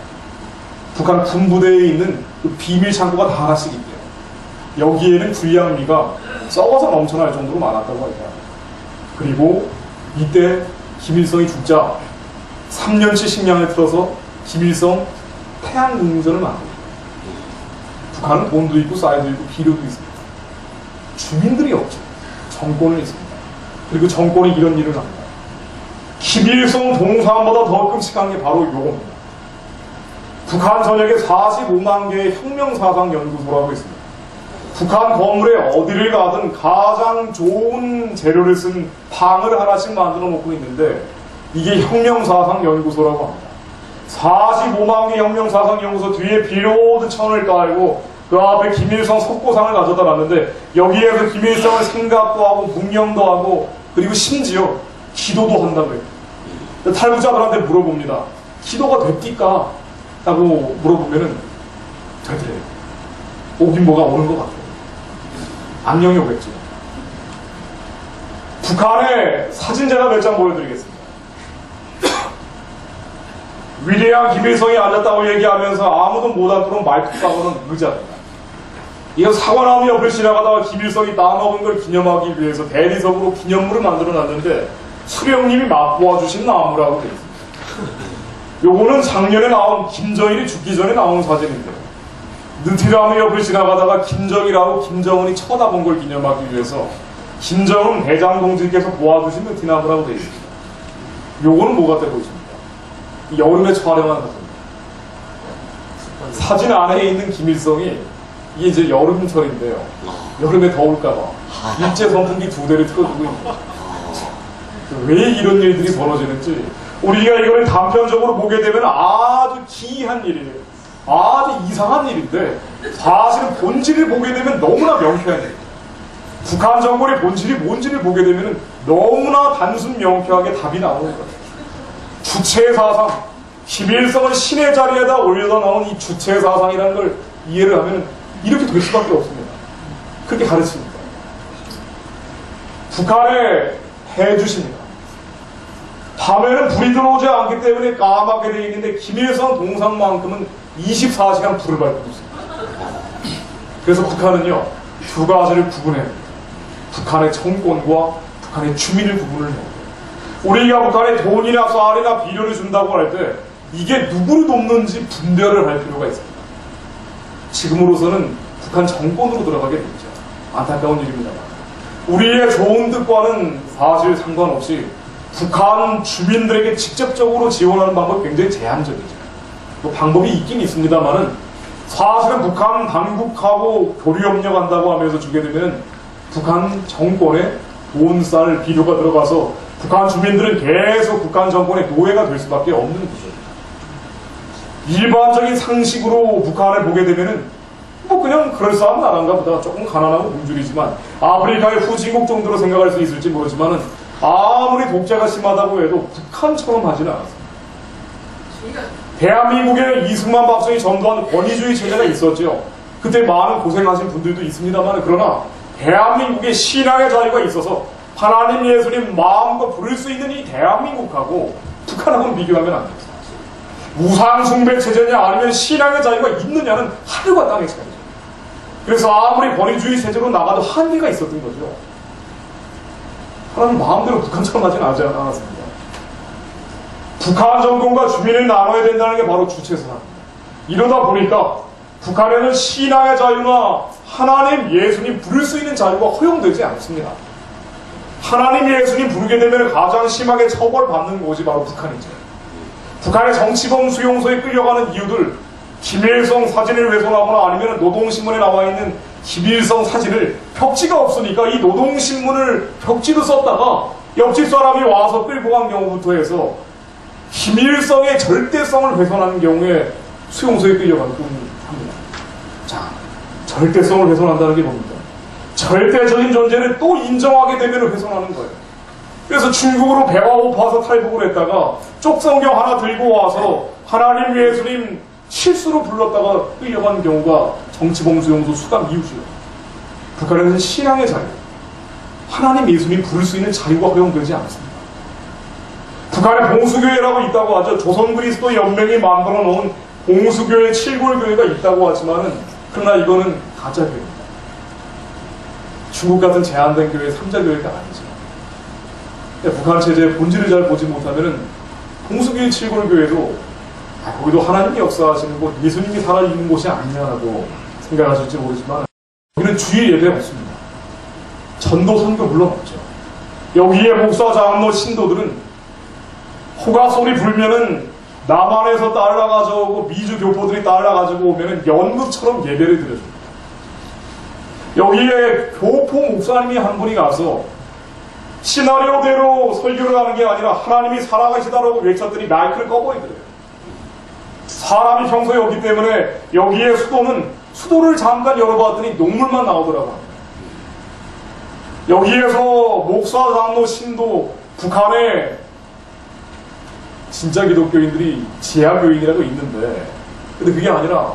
북한 군부대에 있는 그 비밀 창고가 다 하나씩 있대요. 여기에는 불량미가 썩어서 넘쳐날 정도로 많았다고 합니다. 그리고 이때 김일성이 죽자 3년치 식량을 틀어서 김일성 태양궁전을 만듭니다. 북한은 돈도 있고 쌀도 있고 비료도 있습니다. 주민들이 없죠. 정권은 있습니다. 그리고 정권이 이런 일을 합니다. 김일성 동상보다 더 끔찍한 게 바로 요겁니다. 북한 전역에 45만 개의 혁명사상연구소라고 있습니다. 북한 건물에 어디를 가든 가장 좋은 재료를 쓴 방을 하나씩 만들어 놓고 있는데 이게 혁명사상연구소라고 합니다. 45만 개 혁명사상연구소 뒤에 빌보드 천을 깔고 그 앞에 김일성 석고상을 가져다 놨는데 여기에서 김일성을 생각도 하고 묵념도 하고 그리고 심지어 기도도 한다고 해요. 탈북자들한테 물어봅니다. 기도가 됩니까? 라고 물어보면은 되더래요. 오긴 뭐가 오는 것 같아요. 안녕이 오겠죠. 북한의 사진 제가 몇 장 보여드리겠습니다. 위대한 김일성이 앉았다고 얘기하면서 아무도 못 앉도록 마이크 사고는 의자입니다. 이거 사과나무 옆을 지나가다가 김일성이 따먹은 걸 기념하기 위해서 대리석으로 기념물을 만들어 놨는데 수령님이 맛보아 주신 나무라고 되어 있습니다. 요거는 작년에 나온 김정일이 죽기 전에 나온 사진인데요. 느티나무 옆을 지나가다가 김정일하고 김정은이 쳐다본 걸 기념하기 위해서 김정은 대장동지께서 보아주신 느티나무라고 되어 있습니다. 요거는 뭐가 되고 있습니까? 여름에 촬영한 사진입니다. 사진 안에 있는 김일성이 이게 이제 여름철인데요. 여름에 더울까봐 일제 선풍기 2대를 틀어주고 있습니다. 왜 이런 일들이 벌어지는지 우리가 이거를 단편적으로 보게 되면 아주 기이한 일이에요. 아주 이상한 일인데 사실은 본질을 보게 되면 너무나 명쾌한 일이에요. 북한 정권의 본질이 뭔지를 보게 되면 너무나 단순 명쾌하게 답이 나오는 거예요. 주체사상, 김일성을 신의 자리에다 올려다 나온 이 주체사상이라는 걸 이해를 하면 이렇게 될 수밖에 없습니다. 그렇게 가르칩니다. 북한에 해주십니다. 밤에는 불이 들어오지 않기 때문에 까맣게 되어 있는데 김일성 동상만큼은 24시간 불을 밝히고 있습니다. 그래서 북한은요 두 가지를 구분해야 합니다. 북한의 정권과 북한의 주민을 구분을 해야 돼요. 우리가 북한에 돈이나 쌀이나 비료를 준다고 할 때 이게 누구를 돕는지 분별을 할 필요가 있습니다. 지금으로서는 북한 정권으로 들어가게 됐죠. 안타까운 일입니다만 우리의 좋은 뜻과는 사실 상관없이 북한 주민들에게 직접적으로 지원하는 방법이 굉장히 제한적이죠. 뭐 방법이 있긴 있습니다만은 사실은 북한 당국하고 교류협력한다고 하면서 주게 되면 북한 정권에 돈, 쌀, 비료가 들어가서 북한 주민들은 계속 북한 정권의 노예가 될 수밖에 없는 구조입니다. 일반적인 상식으로 북한을 보게 되면은 뭐 그냥 그럴싸한 나라인가 보다 조금 가난하고 굶주리지만 아프리카의 후진국 정도로 생각할 수 있을지 모르지만은 아무리 독재가 심하다고 해도 북한처럼 하지는 않았습니다. 대한민국에 이승만 박정희 전두환 권위주의 체제가 있었죠. 그때 많은 고생하신 분들도 있습니다만 그러나 대한민국에 신앙의 자유가 있어서 하나님 예수님 마음껏 부를 수 있는 이 대한민국하고 북한하고는 비교하면 안 됩니다. 우상숭배 체제냐 아니면 신앙의 자유가 있느냐는 하늘과 땅의 차이죠. 그래서 아무리 권위주의 체제로 나가도 한계가 있었던 거죠. 하나님 마음대로 북한처럼 하진 않았습니다. 북한 정권과 주민을 나눠야 된다는 게 바로 주체선언입니다. 이러다 보니까 북한에는 신앙의 자유나 하나님, 예수님 부를 수 있는 자유가 허용되지 않습니다. 하나님, 예수님 부르게 되면 가장 심하게 처벌받는 곳이 바로 북한이죠. 북한의 정치범 수용소에 끌려가는 이유들, 김일성 사진을 훼손하거나 아니면 노동신문에 나와 있는 김일성 사진을 벽지가 없으니까 이 노동신문을 벽지도 썼다가 옆집 사람이 와서 끌고 간 경우부터 해서 김일성의 절대성을 훼손하는 경우에 수용소에 끌려가는 합니다. 자, 절대성을 훼손한다는 게 뭡니까? 절대적인 존재를 또 인정하게 되면 훼손하는 거예요. 그래서 중국으로 배가 고파서 탈북을 했다가 쪽성경 하나 들고 와서 하나님, 예수님 실수로 불렀다가 끌려간 경우가 정치범 수용소 수감 이유죠. 북한에는 신앙의 자유, 하나님, 예수님 부를 수 있는 자유가 허용되지 않습니다. 북한에 봉수교회라고 있다고 하죠. 조선그리스도 연맹이 만들어 놓은 봉수교회, 칠골교회가 있다고 하지만은 그러나 이거는 가짜교회입니다. 중국 같은 제한된 교회, 삼자교회가 아니죠. 북한 체제의 본질을 잘 보지 못하면은 봉수교회, 칠골교회도 거기도 하나님이 역사하시는 곳, 예수님이 살아있는 곳이 아니냐라고 생각하실지 모르지만 여기는 주일 예배 없습니다. 전도 선교 물론 없죠. 여기에 목사, 장로, 신도들은 호가 소리 불면은 남한에서 달러 가져오고 미주 교포들이 달러 가지고 오면은 연극처럼 예배를 드려줍니다. 여기에 교포 목사님이 한 분이 가서 시나리오대로 설교를 하는 게 아니라 하나님이 살아가시다라고 외쳤더니 마이크를 꺼버리더래요. 사람이 평소에 없기 때문에 여기에 수도를 잠깐 열어봤더니 녹물만 나오더라고요. 여기에서 목사, 장로, 신도, 북한에 진짜 기독교인들이 지하교인이라고 있는데, 근데 그게 아니라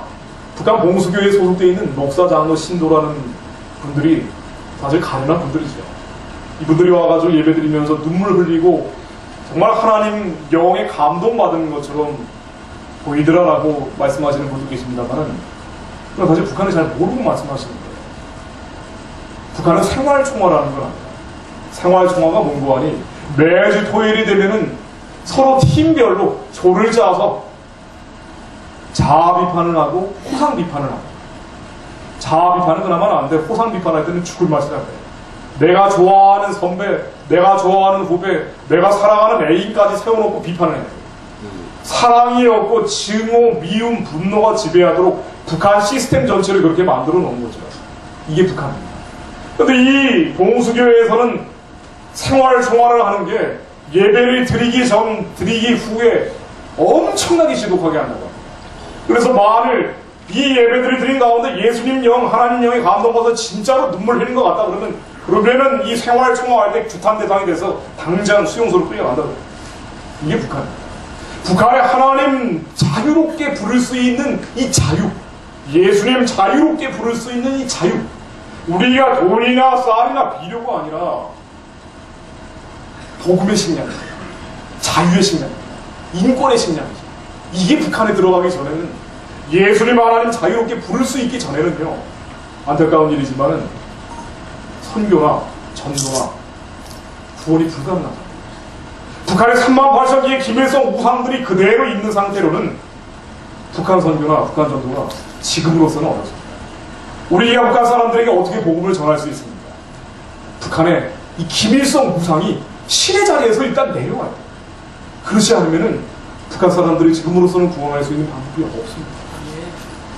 북한 봉수교회에 소속되어 있는 목사, 장로, 신도라는 분들이 사실 가련한 분들이죠. 이분들이 와가지고 예배드리면서 눈물 흘리고 정말 하나님 영에 감동받은 것처럼 보이더라라고 말씀하시는 분도 계십니다만은 그건 사실 북한을 잘 모르고 말씀하시는 거예요. 북한은 생활총화라는 건 아니에요. 생활총화가 뭔고 하니 매주 토요일이 되면은 서로 팀별로 조를 짜서 자아 비판을 하고 호상 비판을 하고, 자아 비판은 그나마 안 돼. 호상 비판할 때는 죽을 맛이라 그래. 내가 좋아하는 선배, 내가 좋아하는 후배, 내가 사랑하는 애인까지 세워놓고 비판을 해요. 사랑이 없고 증오, 미움, 분노가 지배하도록 북한 시스템 전체를 그렇게 만들어 놓은 거죠. 이게 북한입니다. 근데 이 봉수교회에서는 생활 총화를 하는 게 예배를 드리기 전, 드리기 후에 엄청나게 지독하게 한다고 합니다. 그래서 만일 이 예배들을 드린 가운데 예수님 영, 하나님 영에 감동받아서 진짜로 눈물 흘린 것 같다 그러면은 이 생활 총화할 때 규탄 대상이 돼서 당장 수용소로 끌려간다고 해요. 이게 북한입니다. 북한의 하나님 자유롭게 부를 수 있는 이 자유, 예수님 자유롭게 부를 수 있는 이 자유, 우리가 돈이나 쌀이나 비료가 아니라 복음의 식량입니다. 자유의 식량입니다. 인권의 식량이죠. 이게 북한에 들어가기 전에는, 예수님 하나님 자유롭게 부를 수 있기 전에는요, 안타까운 일이지만은 선교나 전도나 구원이 불가능하다. 북한의 38,000개의 김일성 우상들이 그대로 있는 상태로는 북한 선교나 북한 전도가 지금으로서는 어렵습니다. 우리가 북한 사람들에게 어떻게 복음을 전할 수 있습니까? 북한의 이 김일성 우상이 신의 자리에서 일단 내려와야 돼요. 그렇지 않으면은 북한 사람들이 지금으로서는 구원할 수 있는 방법이 없습니다.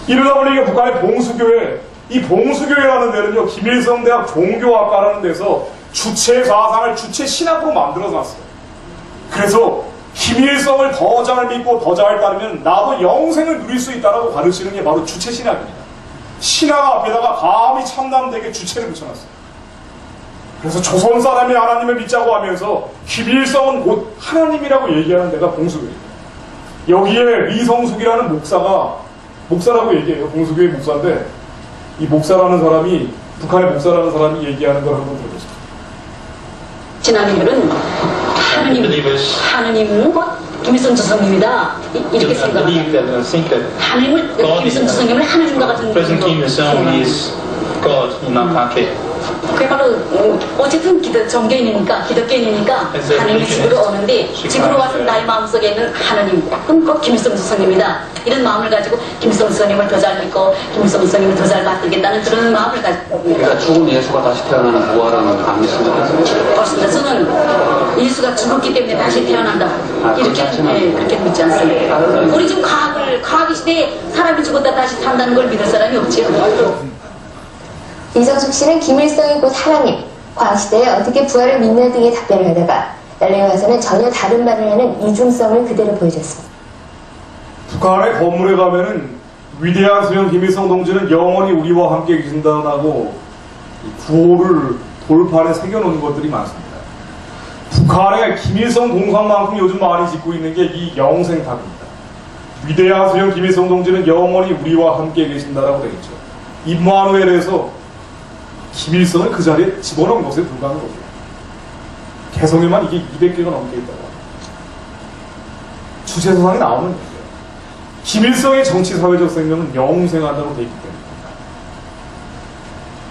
이러다 보니까 북한의 봉수교회, 이 봉수교회라는 데는요, 김일성 대학 종교학과라는 데서 주체 사상을 주체 신학으로 만들어 놨어요. 그래서 김일성을 더 잘 믿고 더 잘 따르면 나도 영생을 누릴 수 있다라고 가르치는 게 바로 주체 신학입니다. 신학 앞에다가 감히 참남되게 주체를 붙여놨어요. 그래서 조선 사람이 하나님을 믿자고 하면서 김일성은 곧 하나님이라고 얘기하는 데가 봉수교회예요. 여기에 리성숙이라는 목사라고 얘기해요. 봉수교회 목사인데, 이 목사라는 사람이, 북한의 목사라는 사람이 얘기하는 걸 한번 들어보세요. 지난주는 하느님은 김일성 주성님이다 이렇게 생각합니다. 하느님을 김일성 주성님을 하느님과 같은 President Kim Il-sung is God in our country. 그야말로 어쨌든 정교인이니까 기독교인이니까 하나님의 집으로 오는데 집으로 와서 나의 마음속에 있는 하나님 그럼 꼭 김일성 스승입니다. 이런 마음을 가지고 김일성 스승님을 더 잘 믿고 김일성 스승님을 더 잘 받들겠다는 그런 마음을 가지고 그러니까 죽은 예수가 다시 태어나는 부활은 안 믿습니다. 그렇습니다. 저는 예수가 죽었기 때문에 다시 태어난다 이렇게 그렇게 믿지 않습니다. 우리 지금 과학 시대에 사람이 죽었다 다시 산다는 걸 믿을 사람이 없지요. 이정숙 씨는 김일성이 곧 하나님, 과학시대에 어떻게 부활을 믿는 등의 답변을 하다가 나중에 와서는 전혀 다른 말을 하는 이중성을 그대로 보여줬습니다. 북한의 건물에 가면은 위대한 수령 김일성 동지는 영원히 우리와 함께 계신다고 구호를 돌판에 새겨놓은 것들이 많습니다. 북한의 김일성 동상만큼 요즘 많이 짓고 있는 게 이 영생탑입니다. 위대한 수령 김일성 동지는 영원히 우리와 함께 계신다라고 되어 있죠. 임마누엘에서 김일성을 그 자리에 집어넣은 것에 불과한 거죠. 개성에만 이게 200개가 넘게 있다고 합니다. 주제서상에 나오는 거예요. 김일성의 정치-사회적 생명은 영생한다고 되어 있기 때문입니다.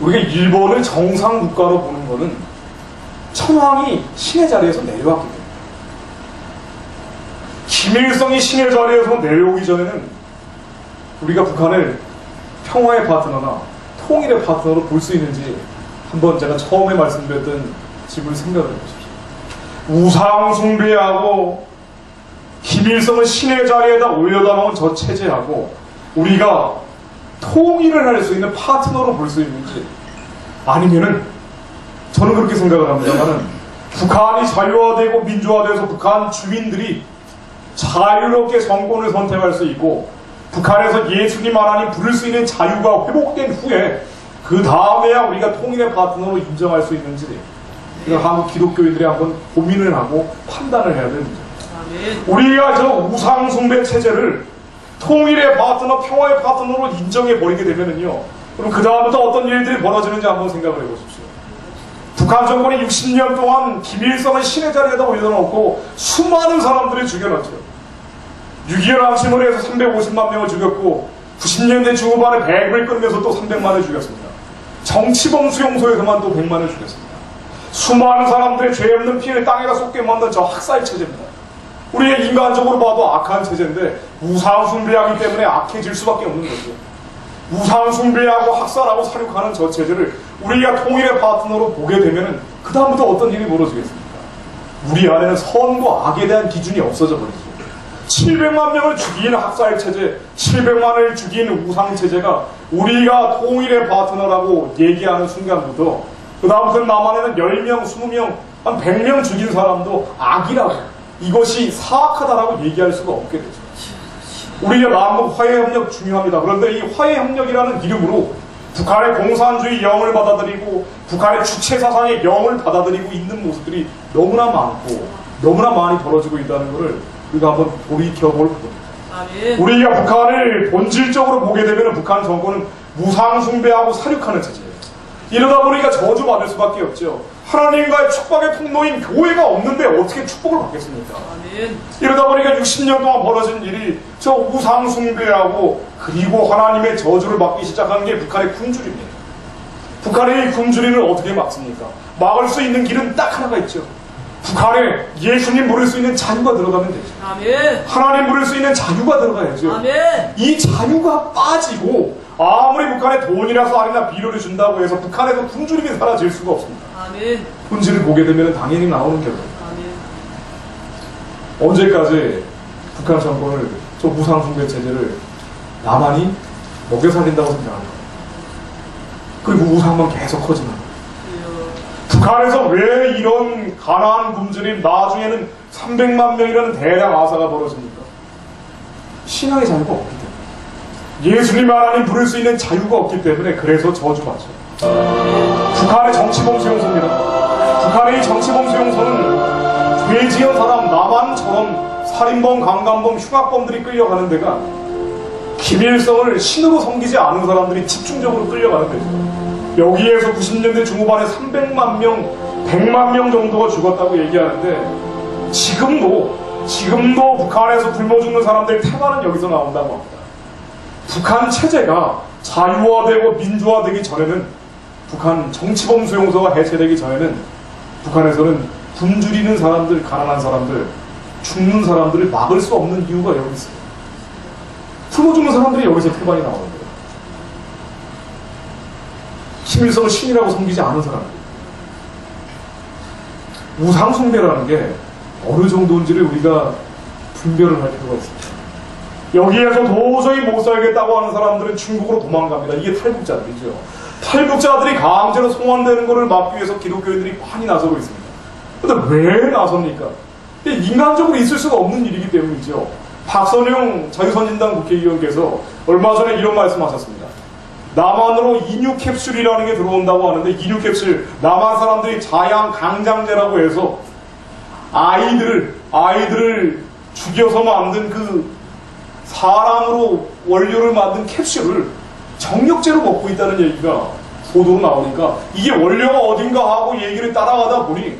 우리가 일본을 정상국가로 보는 것은 천황이 신의 자리에서 내려왔기 때문입니다. 김일성이 신의 자리에서 내려오기 전에는 우리가 북한을 평화의 파트너나 통일의 파트너로 볼 수 있는지 한번 제가 처음에 말씀드렸던 집을 생각해 보십시오. 우상 숭배하고 김일성을 신의 자리에다 올려다 놓은 저 체제하고 우리가 통일을 할 수 있는 파트너로 볼 수 있는지 아니면은 저는 그렇게 생각을 합니다만은 북한이 자유화되고 민주화돼서 북한 주민들이 자유롭게 정권을 선택할 수 있고 북한에서 예수님 하나님 부를 수 있는 자유가 회복된 후에 그 다음에야 우리가 통일의 파트너로 인정할 수 있는지 이건 한국 기독교인들이 한번 고민을 하고 판단을 해야 되는 문제입니다. 우리가 저 우상숭배 체제를 통일의 파트너, 평화의 파트너로 인정해버리게 되면은요, 그럼 그 다음부터 어떤 일들이 벌어지는지 한번 생각을 해보십시오. 북한 정권이 60년 동안 김일성을 신의 자리에다 올려놓고 수많은 사람들을 죽여놨죠. 6.25 항침을 해서 350만 명을 죽였고 90년대 중후반에 배를 끊으면서 또 300만을 죽였습니다. 정치범 수용소에서만 또 100만을 죽였습니다. 수많은 사람들의 죄 없는 피를 땅에다 쏟게 만든 저 학살 체제입니다. 우리의 인간적으로 봐도 악한 체제인데 우상 숭배하기 때문에 악해질 수밖에 없는 거죠. 우상 숭배하고 학살하고 사륙하는 저 체제를 우리가 통일의 파트너로 보게 되면 그 다음부터 어떤 일이 벌어지겠습니까? 우리 안에는 선과 악에 대한 기준이 없어져 버리죠. 700만 명을 죽인 학살체제, 700만을 죽인 우상체제가 우리가 통일의 파트너라고 얘기하는 순간부터 그 다음부터 남한에는 10명, 20명, 한 100명 죽인 사람도 악이라고 이것이 사악하다라고 얘기할 수가 없게 되죠. 우리가 남북 화해협력 중요합니다. 그런데 이 화해협력이라는 이름으로 북한의 공산주의 영을 받아들이고 북한의 주체사상의 영을 받아들이고 있는 모습들이 너무나 많고 너무나 많이 벌어지고 있다는 것을 우리가 한번 돌이켜볼 겁니다. 우리가 북한을 본질적으로 보게 되면 북한 정권은 무상숭배하고 사륙하는 체제예요. 이러다 보니까 저주받을 수밖에 없죠. 하나님과의 축복의 통로인 교회가 없는데 어떻게 축복을 받겠습니까? 이러다 보니까 60년 동안 벌어진 일이 저 우상숭배하고 그리고 하나님의 저주를 받기 시작한 게 북한의 굶주림이에요. 북한의 이 굶주림을 어떻게 막습니까? 막을 수 있는 길은 딱 하나가 있죠. 북한에 예수님 부를 수 있는 자유가 들어가면 되죠. 아멘. 하나님 부를 수 있는 자유가 들어가야죠. 아멘. 이 자유가 빠지고 아무리 북한에 돈이나 쌀이나 비료를 준다고 해서 북한에서 굶주림이 사라질 수가 없습니다. 아멘. 본질을 보게 되면 당연히 나오는 결과입니다. 아멘. 언제까지 북한 정권을 저 무상숭배 체제를 남한이 먹여 살린다고 생각합니다. 그리고 우상만 계속 커지는 북한에서 왜 이런 가난한 굶주림 나중에는 300만 명이라는 대량 아사가 벌어집니까? 신앙의 자유가 없기 때문에 예수님 하나님 부를 수 있는 자유가 없기 때문에 그래서 저주받죠. 북한의 정치범 수용소입니다. 북한의 이 정치범 수용소는 죄 지은 사람 남한처럼 살인범, 강간범, 흉악범들이 끌려가는 데가 김일성을 신으로 섬기지 않은 사람들이 집중적으로 끌려가는 데죠. 여기에서 90년대 중후반에 300만 명, 100만 명 정도가 죽었다고 얘기하는데 지금도 북한에서 굶어 죽는 사람들의 태반은 여기서 나온다고 합니다. 북한 체제가 자유화되고 민주화되기 전에는 북한 정치범 수용소가 해체되기 전에는 북한에서는 굶주리는 사람들, 가난한 사람들, 죽는 사람들을 막을 수 없는 이유가 여기 있어요. 굶어 죽는 사람들이 여기서 태반이 나오는 거예요. 김일성을 신이라고 섬기지 않은 사람들. 우상숭배라는 게 어느 정도인지를 우리가 분별을 할 필요가 있습니다. 여기에서 도저히 못 살겠다고 하는 사람들은 중국으로 도망갑니다. 이게 탈북자들이죠. 탈북자들이 강제로 송환되는 것을 막기 위해서 기독교인들이 많이 나서고 있습니다. 근데 왜 나섭니까? 인간적으로 있을 수가 없는 일이기 때문이죠. 박선용 자유선진당 국회의원께서 얼마 전에 이런 말씀하셨습니다. 남한으로 인유 캡슐이라는 게 들어온다고 하는데, 인유 캡슐, 남한 사람들이 자양 강장제라고 해서 아이들을 죽여서 만든 그 사람으로 원료를 만든 캡슐을 정력제로 먹고 있다는 얘기가 보도로 나오니까 이게 원료가 어딘가 하고 얘기를 따라가다 보니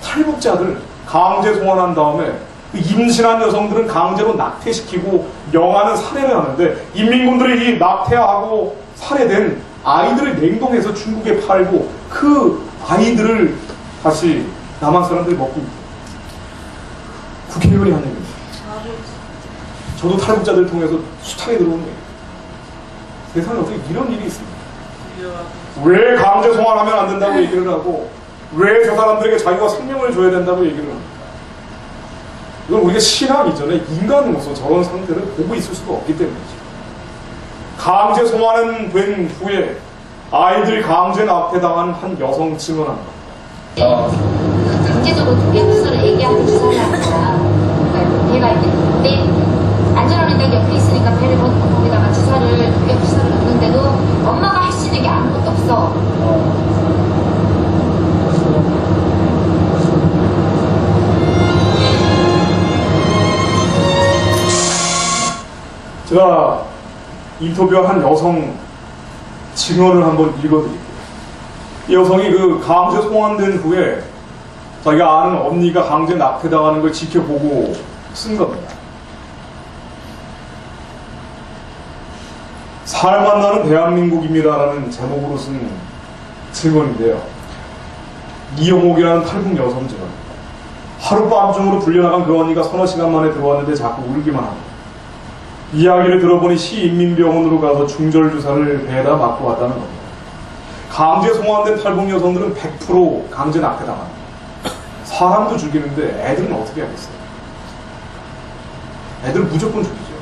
탈북자들 강제 송환한 다음에 임신한 여성들은 강제로 낙태시키고 영아는 살해를 하는데, 인민군들이 이 낙태하고 살해된 아이들을 냉동해서 중국에 팔고 그 아이들을 다시 남한 사람들이 먹고 있다. 국회의원이 한 얘기입니다. 저도 탈북자들 통해서 수차게 들어온 얘기예요. 세상에 어떻게 이런 일이 있습니까? 왜 강제 송환하면 안 된다고 얘기를 하고, 왜 저 사람들에게 자기가 생명을 줘야 된다고 얘기를 합니까? 이건 우리가 신앙 이전에 인간으로서 저런 상태를 보고 있을 수가 없기 때문이죠. 강제 송환은 된 후에 아이들이 강제 낙태당한 한 여성 증언한 겁니다. 강제적으로 독약수를 애기한테 주사를 하니까 배가 이렇게 근데 안전원인데 옆에 있으니까 배를 걷고 거기다가 독약주사를 넣는데도 엄마가 할 수 있는 게 아무것도 없어. 제가 인터뷰한 한 여성 증언을 한번 읽어드릴게요. 이 여성이 그 강제 송환된 후에 자기가 아는 언니가 강제 낙태당하는 걸 지켜보고 쓴 겁니다. 살만 나는 대한민국입니다라는 제목으로 쓴 증언인데요. 이영옥이라는 탈북 여성 증언입니다. 하룻밤중으로 불려나간 그 언니가 서너 시간 만에 들어왔는데 자꾸 울기만 합니다. 이야기를 들어보니 시인민병원으로 가서 중절주사를 배에다 맞고 왔다는 겁니다. 강제 송환된 탈북 여성들은 100% 강제 낙태당합니다. 사람도 죽이는데 애들은 어떻게 하겠어요? 애들은 무조건 죽이죠.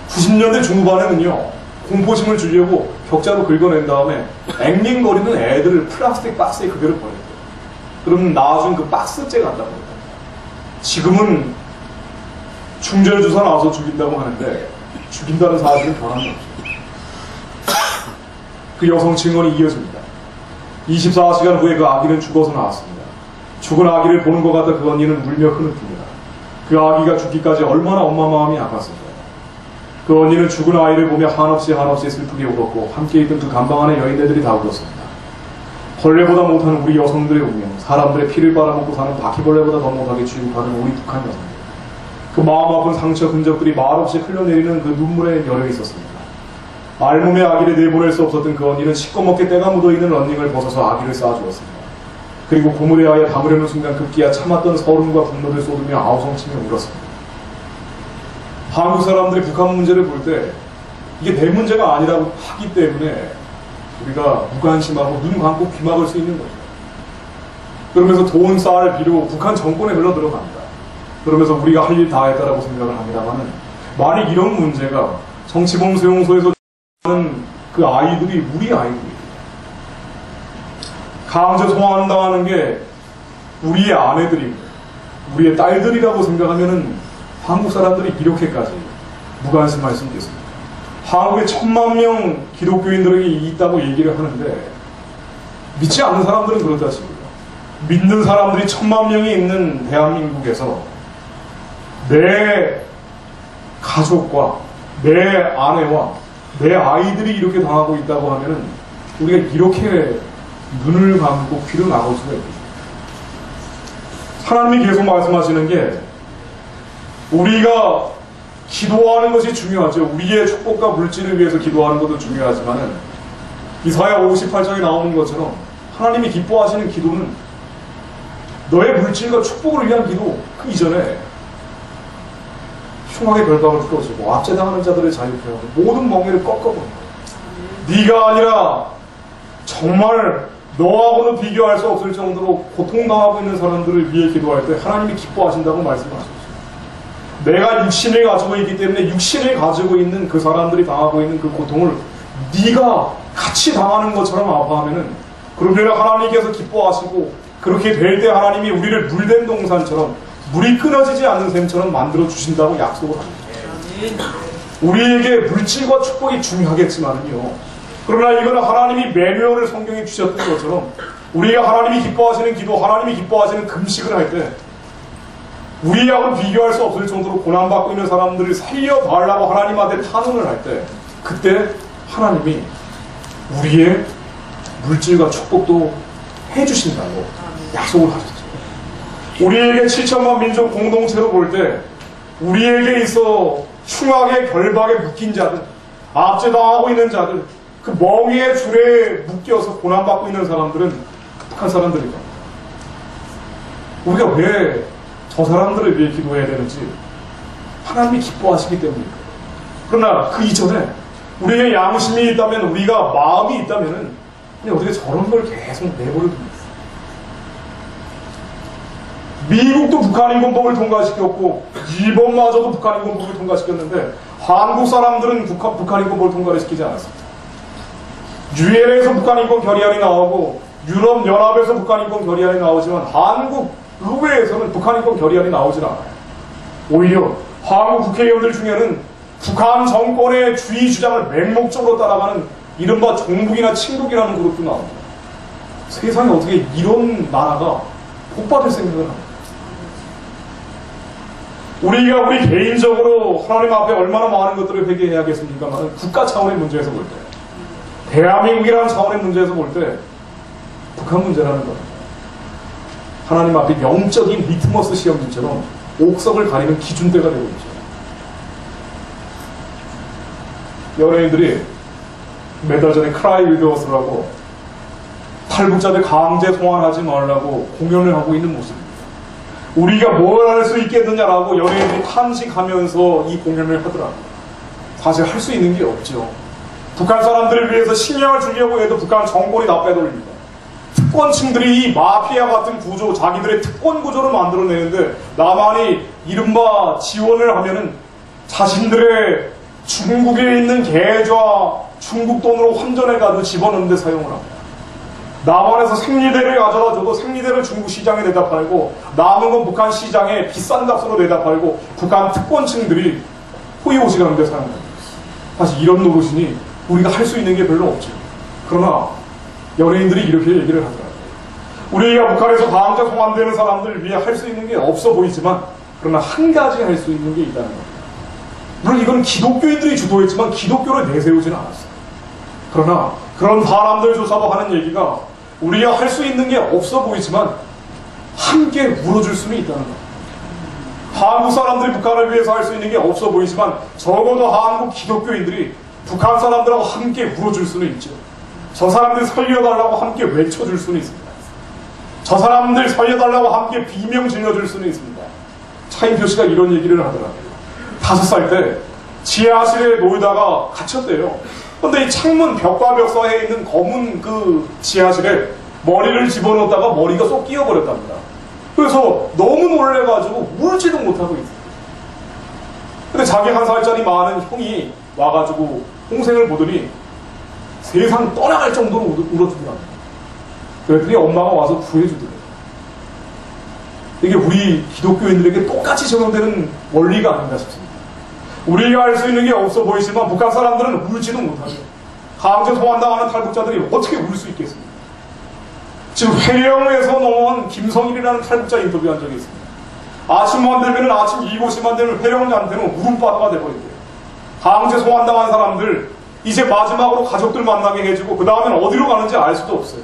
90년대 중후반에는요, 공포심을 주려고 격자로 긁어낸 다음에 앵앵거리는 애들을 플라스틱 박스에 그대로 버렸대요. 그러면 나중 그 박스째 간다고 합니다. 지금은 중절주사 나와서 죽인다고 하는데 죽인다는 사실은 변함이 없죠. 그 여성 증언이 이어집니다. 24시간 후에 그 아기는 죽어서 나왔습니다. 죽은 아기를 보는 것 같다 그 언니는 울며 흐느낍니다. 그 아기가 죽기까지 얼마나 엄마 마음이 아팠을까요? 그 언니는 죽은 아이를 보며 한없이 슬프게 울었고 함께 있던 그 감방 안의 여인네들이 다 울었습니다. 벌레보다 못한 우리 여성들의 운명, 사람들의 피를 빨아먹고 사는 바퀴벌레보다 더 못하게 취급하는 우리 북한 여성들. 그 마음 아픈 상처 흔적들이 말없이 흘러내리는 그 눈물에 열려 있었습니다. 알몸에 아기를 내보낼 수 없었던 그 언니는 시꺼멓게 때가 묻어있는 런닝을 벗어서 아기를 쌓아주었습니다. 그리고 고물에 하여 담으려는 순간 급기야 참았던 서름과 분노를 쏟으며 아우성치며 울었습니다. 한국 사람들이 북한 문제를 볼 때 이게 내 문제가 아니라고 하기 때문에 우리가 무관심하고 눈 감고 귀 막을 수 있는 거죠. 그러면서 돈, 쌀, 비료 북한 정권에 흘러 들어갑니다. 그러면서 우리가 할 일 다 했다라고 생각을 합니다만은, 만약 이런 문제가 정치범 수용소에서 하는 그 아이들이 우리 아이들이에요. 강제 송환당하는 게 우리의 아내들이고 우리의 딸들이라고 생각하면은 한국 사람들이 이렇게까지 무관심할 수 있겠습니까? 한국에 1000만 명 기독교인들이 있다고 얘기를 하는데 믿지 않는 사람들은 그렇다 치고요. 믿는 사람들이 1000만 명이 있는 대한민국에서 내 가족과 내 아내와 내 아이들이 이렇게 당하고 있다고 하면은 우리가 이렇게 눈을 감고 귀를 막을 수가 있겠습니다. 하나님이 계속 말씀하시는 게 우리가 기도하는 것이 중요하죠. 우리의 축복과 물질을 위해서 기도하는 것도 중요하지만은 이사야 58장에 나오는 것처럼 하나님이 기뻐하시는 기도는 너의 물질과 축복을 위한 기도 그 이전에 흉악의 별박을 풀어주고 압제당하는 자들을 자유케 하고 모든 멍에를 꺾어버린 거예요. 네가 아니라 정말 너하고는 비교할 수 없을 정도로 고통당하고 있는 사람들을 위해 기도할 때 하나님이 기뻐하신다고 말씀하셨어요. 내가 육신을 가지고 있기 때문에 육신을 가지고 있는 그 사람들이 당하고 있는 그 고통을 네가 같이 당하는 것처럼 아파하면은 그러면 하나님께서 기뻐하시고 그렇게 될 때 하나님이 우리를 물된 동산처럼 물이 끊어지지 않는 샘처럼 만들어 주신다고 약속을 합니다. 우리에게 물질과 축복이 중요하겠지만요. 그러나 이거는 하나님이 매뉴얼을 성경에 주셨던 것처럼 우리가 하나님이 기뻐하시는 기도, 하나님이 기뻐하시는 금식을 할 때 우리하고 비교할 수 없을 정도로 고난받고 있는 사람들을 살려달라고 하나님한테 탄원을 할 때 그때 하나님이 우리의 물질과 축복도 해주신다고 약속을 하셨죠. 우리에게 7천만 민족 공동체로 볼 때 우리에게 있어 흉악의 결박에 묶인 자들, 압제당하고 있는 자들, 그 멍에의 줄에 묶여서 고난받고 있는 사람들은 북한 사람들입니다. 우리가 왜 저 사람들을 위해 기도해야 되는지 하나님이 기뻐하시기 때문입니다. 그러나 그 이전에 우리의 양심이 있다면, 우리가 마음이 있다면 그냥 어떻게 저런 걸 계속 내버려둡니까? 미국도 북한인권법을 통과시켰고 일본마저도 북한인권법을 통과시켰는데 한국 사람들은 북한인권법을 통과를 시키지 않았습니다. 유엔에서 북한인권 결의안이 나오고 유럽연합에서 북한인권 결의안이 나오지만 한국 의회에서는 북한인권 결의안이 나오질 않아요. 오히려 한국 국회의원들 중에는 북한 정권의 주의 주장을 맹목적으로 따라가는 이른바 종북이나 친북이라는 그룹도 나옵니다. 세상에 어떻게 이런 나라가 복받을 생각을 합니까? 우리가 우리 개인적으로 하나님 앞에 얼마나 많은 것들을 회개해야겠습니까만 국가 차원의 문제에서 볼 때, 대한민국이라는 차원의 문제에서 볼 때 북한 문제라는 겁니다. 하나님 앞에 영적인 리트머스 시험지처럼 옥석을 가리는 기준대가 되고 있죠. 연예인들이 몇 달 전에 크라이 위드워스라고 탈북자들 강제 송환하지 말라고 공연을 하고 있는 모습입니다. 우리가 뭘 할 수 있겠느냐라고 연예인들이 탄식하면서 이 공연을 하더라고요. 사실 할 수 있는 게 없죠. 북한 사람들을 위해서 신경을 주려고 해도 북한 정권이 다 빼돌립니다. 특권층들이 이 마피아 같은 구조, 자기들의 특권 구조를 만들어내는데 남한이 이른바 지원을 하면은 자신들의 중국에 있는 계좌 중국 돈으로 환전해가지고 집어넣는 데 사용을 합니다. 남한에서 생리대를 가져다 줘도 생리대를 중국 시장에 내다 팔고 남은 건 북한 시장에 비싼 값으로 내다 팔고 북한 특권층들이 호의호식하는 데 사용합니다. 사실 이런 노릇이니 우리가 할 수 있는 게 별로 없죠. 그러나 연예인들이 이렇게 얘기를 하더라고요. 우리가 북한에서 강제 송환되는 사람들 위해 할 수 있는 게 없어 보이지만 그러나 한 가지 할 수 있는 게 있다는 겁니다. 물론 이건 기독교인들이 주도했지만 기독교를 내세우지는 않았어요. 그러나 그런 사람들조차도 하는 얘기가 우리가 할 수 있는 게 없어 보이지만 함께 울어줄 수는 있다는 겁니다. 한국 사람들이 북한을 위해서 할 수 있는 게 없어 보이지만 적어도 한국 기독교인들이 북한 사람들하고 함께 울어줄 수는 있죠. 저 사람들 살려달라고 함께 외쳐줄 수는 있습니다. 저 사람들 살려달라고 함께 비명 질러줄 수는 있습니다. 차인표 씨가 이런 얘기를 하더라고요. 5살 때 지하실에 놀다가 갇혔대요. 근데 이 창문 벽과 벽 사이에 있는 검은 그 지하실에 머리를 집어넣었다가 머리가 쏙 끼어버렸답니다. 그래서 너무 놀래가지고 울지도 못하고 있어요. 근데 자기 1살짜리 많은 형이 와가지고 동생을 보더니 세상 떠나갈 정도로 울어주더랍니다. 그랬더니 엄마가 와서 구해주더래요. 이게 우리 기독교인들에게 똑같이 적용되는 원리가 아닌가 싶습니다. 우리가 할 수 있는 게 없어 보이지만 북한 사람들은 울지도 못하죠. 강제 송환당하는 탈북자들이 어떻게 울 수 있겠습니까? 지금 회령에서 나온 김성일이라는 탈북자 인터뷰한 적이 있습니다. 아침만 되면 아침 7시만 되면 회령한테는 울음바다가 돼버린대요. 강제 송환당한 사람들 이제 마지막으로 가족들 만나게 해주고 그 다음엔 어디로 가는지 알 수도 없어요.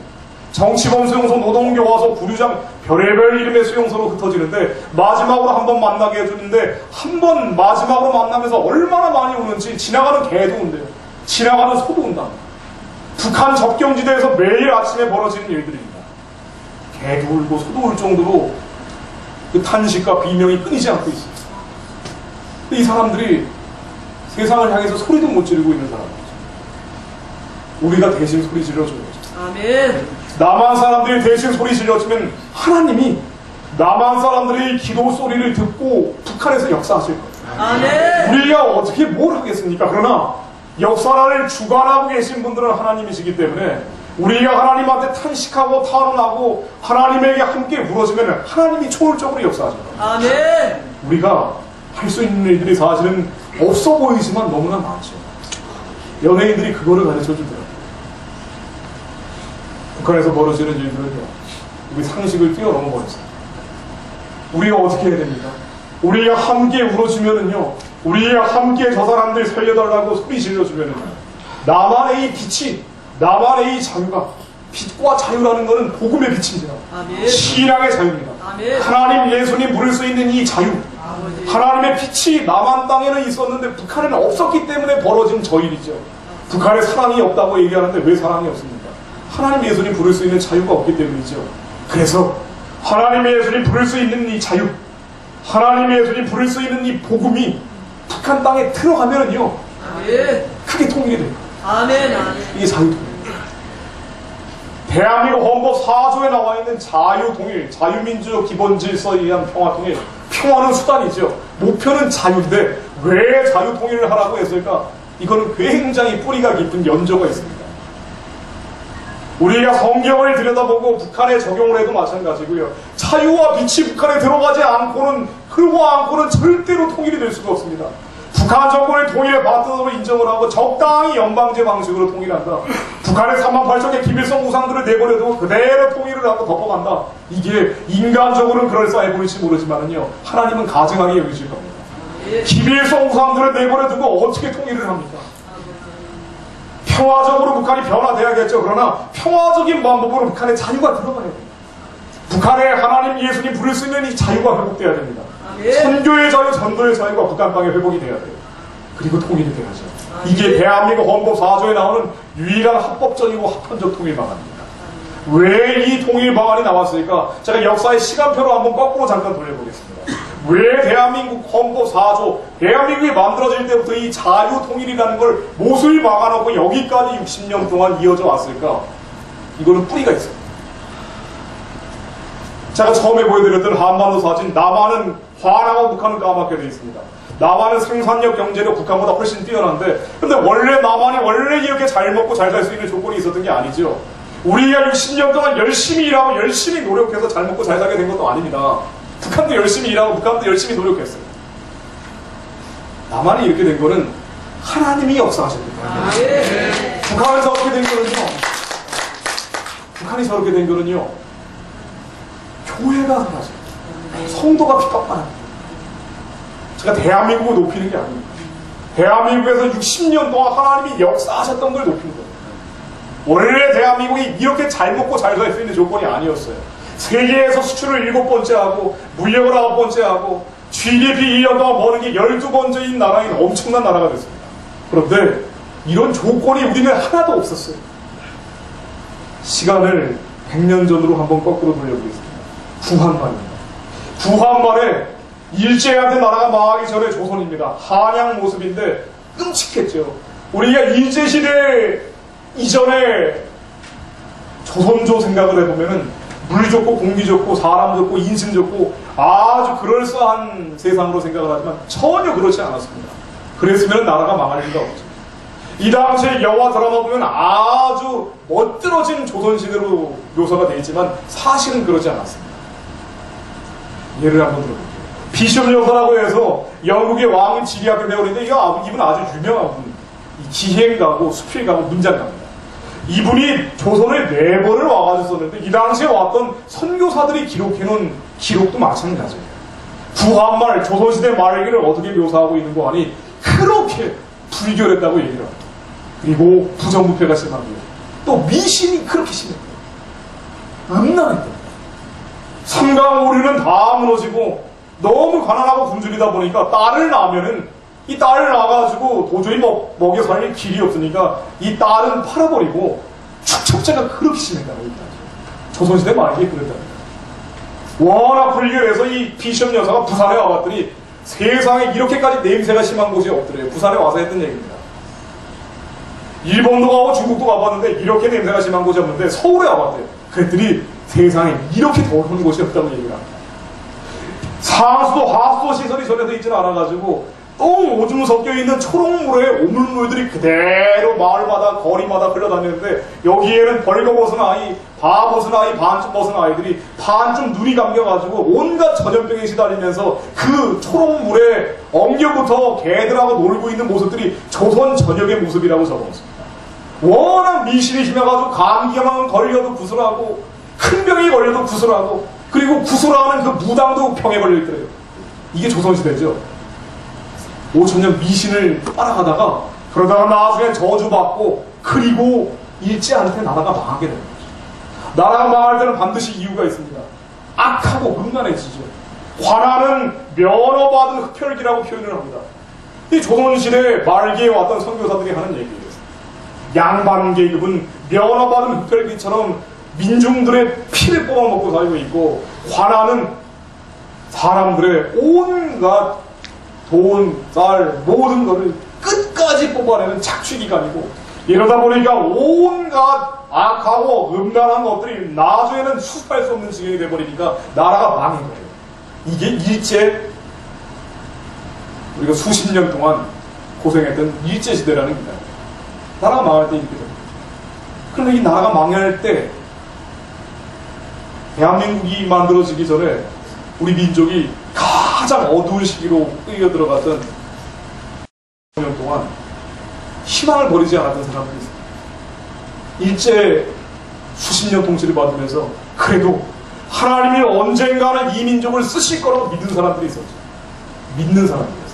정치범 수용소, 노동교화소, 부류장 별의별 이름의 수용소로 흩어지는데 마지막으로 한번 만나게 해주는데 한 번 마지막으로 만나면서 얼마나 많이 우는지 지나가는 개도 운대요. 지나가는 소도 운답니다. 북한 접경지대에서 매일 아침에 벌어지는 일들입니다. 개도 울고 소도 울 정도로 그 탄식과 비명이 끊이지 않고 있습니다. 이 사람들이 세상을 향해서 소리도 못 지르고 있는 사람들이죠. 우리가 대신 소리 질러주는 거죠. 아멘. 남한 사람들이 대신 소리 질러주면 하나님이 남한 사람들의 기도 소리를 듣고 북한에서 역사하실 거예요. 아멘. 우리가 어떻게 뭘 하겠습니까? 그러나 역사를 주관하고 계신 분들은 하나님이시기 때문에 우리가 하나님한테 탄식하고 탄원하고 하나님에게 함께 물어주면 하나님이 초월적으로 역사하실 거예요. 아멘. 우리가 할 수 있는 일들이 사실은 없어 보이지만 너무나 많죠. 연예인들이 그거를 가르쳐 주더라고요. 북한에서 벌어지는 일들은요, 우리 상식을 뛰어넘어 버렸어요. 우리가 어떻게 해야 됩니까? 우리가 함께 울어주면은요, 우리가 함께 저 사람들 살려달라고 소리 질러주면은요, 나만의 이 빛이, 나만의 이 자유가, 빛과 자유라는 것은 복음의 빛입니다. 아멘. 신앙의 자유입니다. 아멘. 하나님, 예수님 부를 수 있는 이 자유, 아버지. 하나님의 빛이 남한 땅에는 있었는데 북한에는 없었기 때문에 벌어진 저 일이죠. 북한에 사랑이 없다고 얘기하는데 왜 사랑이 없습니까? 하나님, 예수님 부를 수 있는 자유가 없기 때문이죠. 그래서 하나님, 예수님 부를 수 있는 이 자유, 하나님, 예수님 부를 수 있는 이 복음이 북한 땅에 들어가면은요, 아멘. 크게 통일이 됩니다. 아멘. 아멘. 이게 자유통일. 대한민국 헌법 4조에 나와 있는 자유통일, 자유민주적 기본질서에 의한 평화통일. 평화는 수단이죠. 목표는 자유인데 왜 자유통일을 하라고 했을까? 이거는 굉장히 뿌리가 깊은 연조가 있습니다. 우리가 성경을 들여다보고 북한에 적용을 해도 마찬가지고요. 자유와 빛이 북한에 들어가지 않고는, 흐르고 않고는 절대로 통일이 될 수가 없습니다. 북한 정권의 통일의 바탕으로 인정을 하고 적당히 연방제 방식으로 통일한다. 북한의 38,000개 김일성 우상들을 내버려두고 그대로 통일을 하고 덮어간다. 이게 인간적으로는 그럴싸해 보일지 모르지만은요, 하나님은 가증하게 여기실 겁니다. 김일성 우상들을 내버려두고 어떻게 통일을 합니까? 평화적으로 북한이 변화돼야겠죠. 그러나 평화적인 방법으로 북한의 자유가 들어가야 됩니다. 북한에 하나님, 예수님 부를 수 있는 이 자유가 회복돼야 됩니다. 선교의 자유, 전도의 자유가 북한 땅에 회복이 돼야 돼요. 그리고 통일이 돼야죠. 이게 대한민국 헌법 4조에 나오는 유일한 합법적이고 합헌적 통일 방안입니다. 왜 이 통일 방안이 나왔을까? 제가 역사의 시간표로 한번 거꾸로 잠깐 돌려보겠습니다. 왜 대한민국 헌법 4조, 대한민국이 만들어질 때부터 이 자유 통일이라는 걸 못을 막아놓고 여기까지 60년 동안 이어져 왔을까? 이거는 뿌리가 있어요. 제가 처음에 보여드렸던 한반도 사진, 남한은 화나고 북한은 까맣게 되어 있습니다. 남한은 생산력 경제력 북한보다 훨씬 뛰어난데, 근데 원래 남한이 원래 이렇게 잘 먹고 잘 살 수 있는 조건이 있었던 게 아니죠. 우리가 60년 동안 열심히 일하고 열심히 노력해서 잘 먹고 잘 살게 된 것도 아닙니다. 북한도 열심히 일하고 북한도 열심히 노력했어요. 남한이 이렇게 된 거는 하나님이 역사하십니다. 북한이 저렇게 된 거는요, 북한이 저렇게 된 거는요, 교회가 사라져요. 성도가 핍박받아요. 제가 대한민국을 높이는 게 아닙니다. 대한민국에서 60년 동안 하나님이 역사하셨던 걸 높이는 거예요. 원래 대한민국이 이렇게 잘 먹고 잘 살 수 있는 조건이 아니었어요. 세계에서 수출을 7번째 하고 무역을 9번째 하고 GDP 1년 동안 버는 게 12번째인 나라인 엄청난 나라가 됐습니다. 그런데 이런 조건이 우리는 하나도 없었어요. 시간을 100년 전으로 한번 거꾸로 돌려보겠습니다. 구한말입니다. 구한말에 일제한테 나라가 망하기 전에 조선입니다. 한양 모습인데 끔찍했죠. 우리가 일제시대 이전에 조선조 생각을 해보면은 물 좋고 공기 좋고 사람 좋고 인심 좋고 아주 그럴싸한 세상으로 생각을 하지만 전혀 그렇지 않았습니다. 그랬으면 나라가 망할 리가 없죠. 이 당시에 영화 드라마 보면 아주 멋들어진 조선시대로 묘사가 되어 있지만 사실은 그러지 않았습니다. 예를 한번 들어볼게요. 비숍 여사라고 해서 영국의 왕은 지리학교 배우는데 이분 아주 유명한 분, 기행가고 수필가고 문장가입니다. 이분이 조선에 4번을 와가지고 썼는데 이 당시에 왔던 선교사들이 기록해놓은 기록도 마찬가지예요. 구한말, 조선시대 말기를 어떻게 묘사하고 있는 거 아니 그렇게 불결했다고 얘기를 합니다. 그리고 부정부패가 심하고요. 또 미신이 그렇게 심했고요. 음란했다. 삼강오류는 다 무너지고 너무 가난하고 굶주리다 보니까 딸을 낳으면은 이 딸을 낳아가지고 도저히 먹여 살릴 길이 없으니까 이 딸은 팔아버리고 축척제가 그렇게 심했다고 얘기하죠. 조선시대 말기에 그랬답니다. 워낙 불교에서 이 비숍 여사가 부산에 와봤더니 세상에 이렇게까지 냄새가 심한 곳이 없더래요. 부산에 와서 했던 얘기입니다. 일본도 가고 중국도 가봤는데 이렇게 냄새가 심한 곳이 없는데 서울에 와봤대요. 그랬더니 세상에 이렇게 더러운 곳이 없다고 얘기를 합니다. 상수도 하수도 시설이 전혀 돼 있지는 않아가지고 똥 오줌 섞여있는 초록물에 오물물들이 그대로 마을마다 거리마다 흘러다니는데 여기에는 벌거벗은 아이, 바벗은 아이, 반쯤 벗은 아이들이 반쯤 눈이 감겨가지고 온갖 전염병에 시달리면서 그 초록물에 엉겨부터 개들하고 놀고 있는 모습들이 조선 전역의 모습이라고 적어놓습니다. 워낙 미신이 심해가지고 감기만 걸려도 구슬하고 큰 병이 걸려도 구슬하고 그리고 구슬하는 그 무당도 병에 걸려있더래요. 이게 조선시대죠. 5000년 미신을 따라가다가 그러다가 나중에 저주받고 그리고 일제한테 나라가 망하게 됩니다. 나라가 망할 때는 반드시 이유가 있습니다. 악하고 음란해지죠. 관하는 면허받은 흡혈귀라고 표현을 합니다. 이 조선시대 말기에 왔던 선교사들이 하는 얘기예요. 양반계급은 면허받은 흡혈귀처럼 민중들의 피를 뽑아먹고 살고 있고 관하는 사람들의 온갖 돈, 쌀, 모든 것을 끝까지 뽑아내는 착취기관이고 이러다 보니까 온갖 악하고 음란한 것들이 나중에는 수습할 수 없는 지경이 돼버리니까 나라가 망한 거예요. 이게 일제 우리가 수십 년 동안 고생했던 일제시대라는 겁니다. 나라가 망할 때 이렇게 됩니다. 그런데 이 나라가 망할 때 대한민국이 만들어지기 전에 우리 민족이 가장 어두운 시기로 끌려들어갔던 5년 동안 희망을 버리지 않았던 사람들이 있습니다. 일제 수십 년 통치를 받으면서 그래도 하나님이 언젠가는 이 민족을 쓰실 거라고 믿는 사람들이 있었죠. 믿는 사람들이었어요.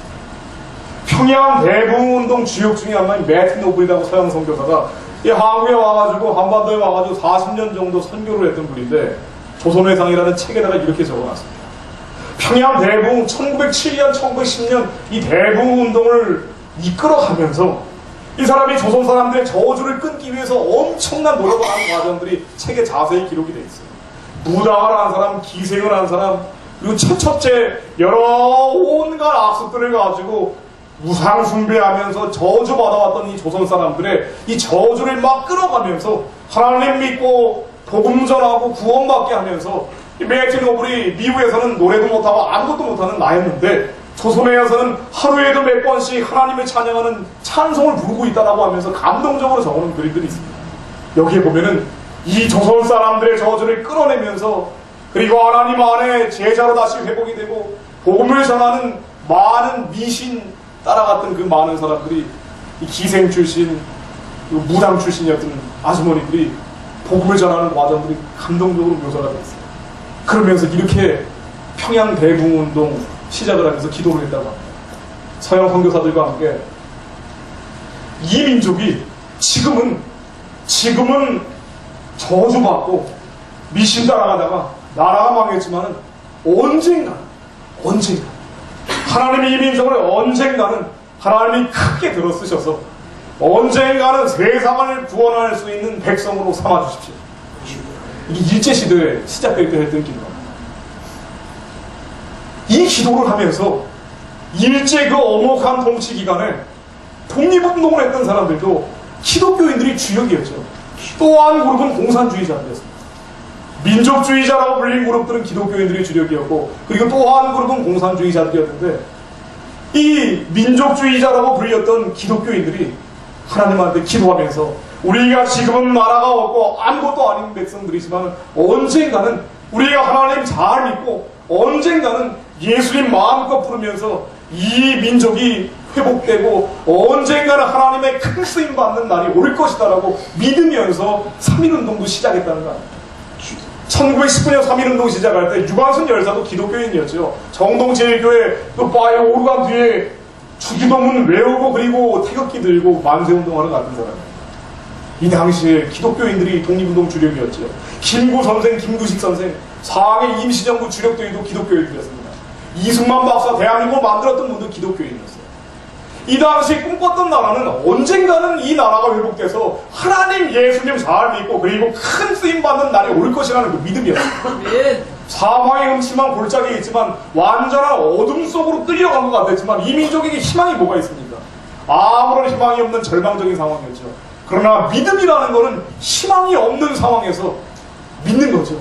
평양 대붕운동 주역 중에 한 명이 매튼 노블이라고 서양 선교사가 이 한국에 와가지고 한반도에 와가지고 40년 정도 선교를 했던 분인데 조선회상이라는 책에다가 이렇게 적어놨습니다. 평양 대붕 1907년, 1910년 이 대붕운동을 이끌어가면서 이 사람이 조선 사람들의 저주를 끊기 위해서 엄청난 노력을 하는 과정들이 책에 자세히 기록이 되어 있어요. 무당을 한 사람, 기생을 한 사람, 그리고 첫째 여러 온갖 악습들을 가지고 우상 숭배하면서 저주받아왔던 이 조선 사람들의 이 저주를 막 끌어가면서 하나님 믿고 복음 전하고 구원받게 하면서 이 매튼 노블이 미국에서는 노래도 못하고 아무것도 못하는 나였는데 조선에 와서는 하루에도 몇 번씩 하나님을 찬양하는 찬송을 부르고 있다라고 하면서 감동적으로 적어놓은 글들이 있습니다. 여기에 보면은 이 조선 사람들의 저주를 끌어내면서 그리고 하나님 안에 제자로 다시 회복이 되고 복음을 전하는 많은 미신 따라갔던 그 많은 사람들이 이 기생 출신, 무당 출신이었던 아주머니들이 복음을 전하는 과정들이 감동적으로 묘사가 되어 있어요. 그러면서 이렇게 평양 대붕운동 시작을 하면서 기도를 했다고 합니다. 서양 선교사들과 함께 이 민족이 지금은 저주받고 미신 따라가다가 나라가 망했지만은 언젠가 하나님이 이 민족을 언젠가는 하나님이 크게 들어쓰셔서 언젠가는 세상을 구원할 수 있는 백성으로 삼아주십시오. 이게 일제시대에 시작될 때 했던 기도입니다. 이 기도를 하면서 일제 그 엄혹한 통치 기간에 독립운동을 했던 사람들도 기독교인들이 주역이었죠. 또 한 그룹은 공산주의자들이었습니다. 민족주의자라고 불린 그룹들은 기독교인들이 주력이었고 그리고 또 한 그룹은 공산주의자들이었는데 이 민족주의자라고 불렸던 기독교인들이 하나님한테 기도하면서 우리가 지금은 나라가 없고 아무것도 아닌 백성들이지만 언젠가는 우리가 하나님 잘 믿고 언젠가는 예수님 마음껏 부르면서 이 민족이 회복되고 언젠가는 하나님의 큰 쓰임 받는 날이 올 것이다라고 믿으면서 3.1운동도 시작했다는 거 아닙니까? 1919년 3.1운동 시작할 때 유관순 열사도 기독교인이었죠. 정동제일교회 또 바에 오르간 뒤에 주기도문 외우고 그리고 태극기 들고 만세운동하는 같은 사람입니다. 이 당시에 기독교인들이 독립운동 주력이었죠. 김구 선생, 김구식 선생, 상해 임시정부 주력들도 기독교인들이었습니다. 이승만 박사 대한민국을 만들었던 분도 기독교인이었어요. 이 당시 꿈꿨던 나라는 언젠가는 이 나라가 회복돼서 하나님 예수님 잘 믿고 그리고 큰 쓰임받는 날이 올 것이라는 그 믿음이었어요. 사망의 음침한 골짜기에 있지만 완전한 어둠 속으로 끌려간 것 같았지만 이 민족에게 희망이 뭐가 있습니까? 아무런 희망이 없는 절망적인 상황이었죠. 그러나 믿음이라는 것은 희망이 없는 상황에서 믿는 거죠.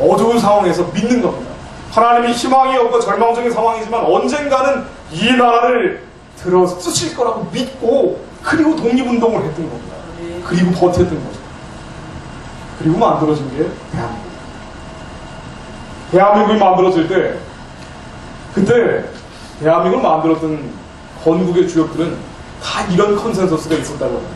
어두운 상황에서 믿는 겁니다. 하나님이 희망이 없고 절망적인 상황이지만 언젠가는 이 나라를 들어 쓰실 거라고 믿고 그리고 독립운동을 했던 겁니다. 그리고 버텼던 거죠. 그리고 만들어진 게 대한민국. 대한민국이 만들어질 때 그때 대한민국을 만들었던 건국의 주역들은 다 이런 컨센서스가 있었다고 합니다.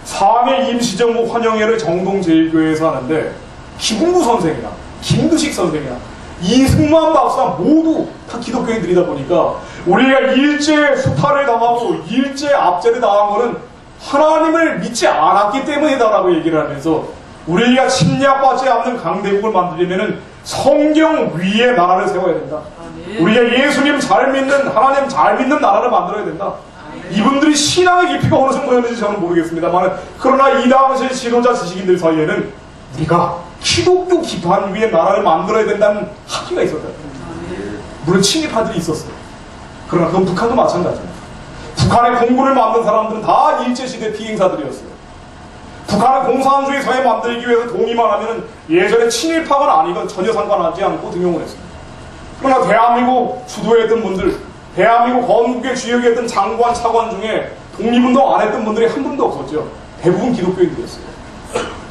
상해 임시정부 환영회를 정동제일교회에서 하는데 김웅구 선생이나 김두식 선생이나 이승만 박사 모두 다 기독교인들이다 보니까 우리가 일제 수탈을 당하고 일제 압제를 당한 것은 하나님을 믿지 않았기 때문이다라고 얘기를 하면서 우리가 침략받지 않는 강대국을 만들려면 성경 위에 나라를 세워야 된다. 우리가 예수님 잘 믿는 하나님 잘 믿는 나라를 만들어야 된다. 이분들이 신앙의 깊이가 어느 정도였는지 저는 모르겠습니다만 그러나 이 당시 지도자 지식인들 사이에는 우리가 기독교 기반 위에 나라를 만들어야 된다는 합의가 있었다. 물론 친일파들이 있었어요. 그러나 그건 북한도 마찬가지입니다. 북한의 공군을 만든 사람들은 다 일제시대 비행사들이었어요. 북한의 공산주의 사회 만들기 위해서 동의만 하면 예전에 친일파건 아니건 전혀 상관하지 않고 등용을 했습니다. 그러나 대한민국 수도에 있던 분들, 대한민국 건국의 주역이 했던 장관, 차관 중에 독립운동 안 했던 분들이 한 분도 없었죠. 대부분 기독교인들이었어요.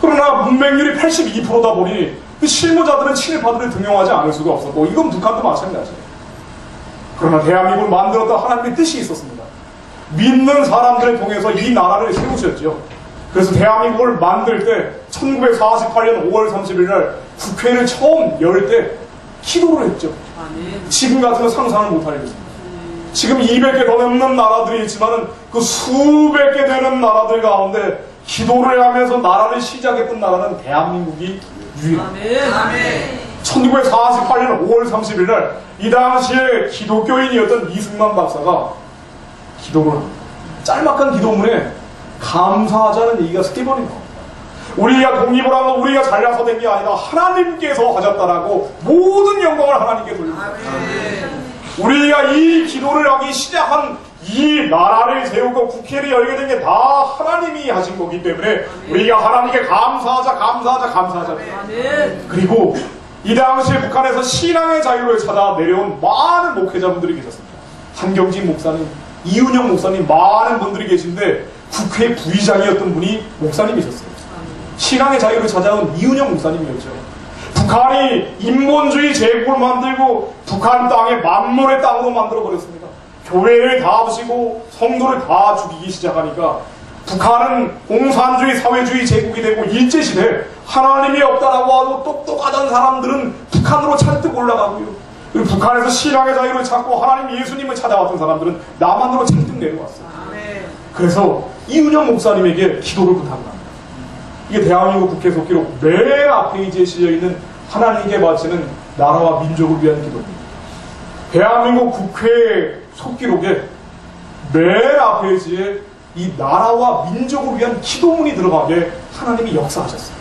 그러나 문맹률이 82%다 보니 그 실무자들은 친일파들을 등용하지 않을 수가 없었고 이건 북한도 마찬가지예요. 그러나 대한민국을 만들었던 하나님의 뜻이 있었습니다. 믿는 사람들을 통해서 이 나라를 세우셨죠. 그래서 대한민국을 만들 때 1948년 5월 30일 날 국회를 처음 열 때 기도를 했죠. 지금 같은 건 상상을 못할 일입니다. 지금 200개 더 넘는 나라들이 있지만 그 수백 개 되는 나라들 가운데 기도를 하면서 나라를 시작했던 나라는 대한민국이 유일합니다. 1948년 5월 30일 날 이 당시에 기독교인이었던 이승만 박사가 기도를 합니다. 짤막한 기도문에 감사하자는 얘기가 3번이 나옵니다. 우리가 독립을 한 건 우리가 잘나서 된 게 아니라 하나님께서 하셨다라고 모든 영광을 하나님께 돌립니다. 우리가 이 기도를 하기 시작한 이 나라를 세우고 국회를 열게 된 게 다 하나님이 하신 거기 때문에 우리가 하나님께 감사하자. 그리고 이 당시에 북한에서 신앙의 자유를 찾아 내려온 많은 목회자분들이 계셨습니다. 한경진 목사님, 이은영 목사님 많은 분들이 계신데 국회 부의장이었던 분이 목사님이셨어요. 신앙의 자유를 찾아온 이은영 목사님이었죠. 북한이 인본주의 제국을 만들고 북한 땅에 만물의 땅으로 만들어버렸습니다. 교회를 다 부시고 성도를 다 죽이기 시작하니까 북한은 공산주의 사회주의 제국이 되고 일제시대 하나님이 없다라고 하고 똑똑하던 사람들은 북한으로 잔뜩 올라가고요. 그리고 북한에서 신앙의 자유를 찾고 하나님 예수님을 찾아왔던 사람들은 남한으로 잔뜩 내려왔어요. 그래서 이은영 목사님에게 기도를 부탁합니다. 이게 대한민국 국회 속기록 맨 앞페이지에 실려있는 하나님께 바치는 나라와 민족을 위한 기도입니다. 대한민국 국회 속기록에 맨 앞페이지에 이 나라와 민족을 위한 기도문이 들어가게 하나님이 역사하셨어요.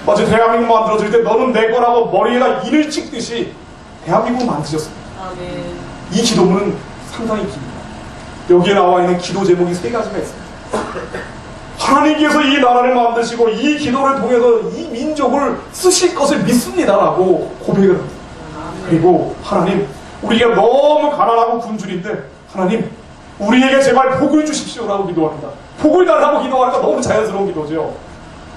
어제 대한민국 만들어질 때 너는 내 거라고 머리에다 인을 찍듯이 대한민국을 만드셨습니다. 이 기도문은 상당히 깁니다. 여기에 나와 있는 기도 제목이 3가지가 있습니다. 하나님께서 이 나라를 만드시고 이 기도를 통해서 이 민족을 쓰실 것을 믿습니다라고 고백을 합니다. 그리고 하나님, 우리가 너무 가난하고 굶주린데 하나님, 우리에게 제발 복을 주십시오라고 기도합니다. 복을 달라고 기도하니까 너무 자연스러운 기도죠.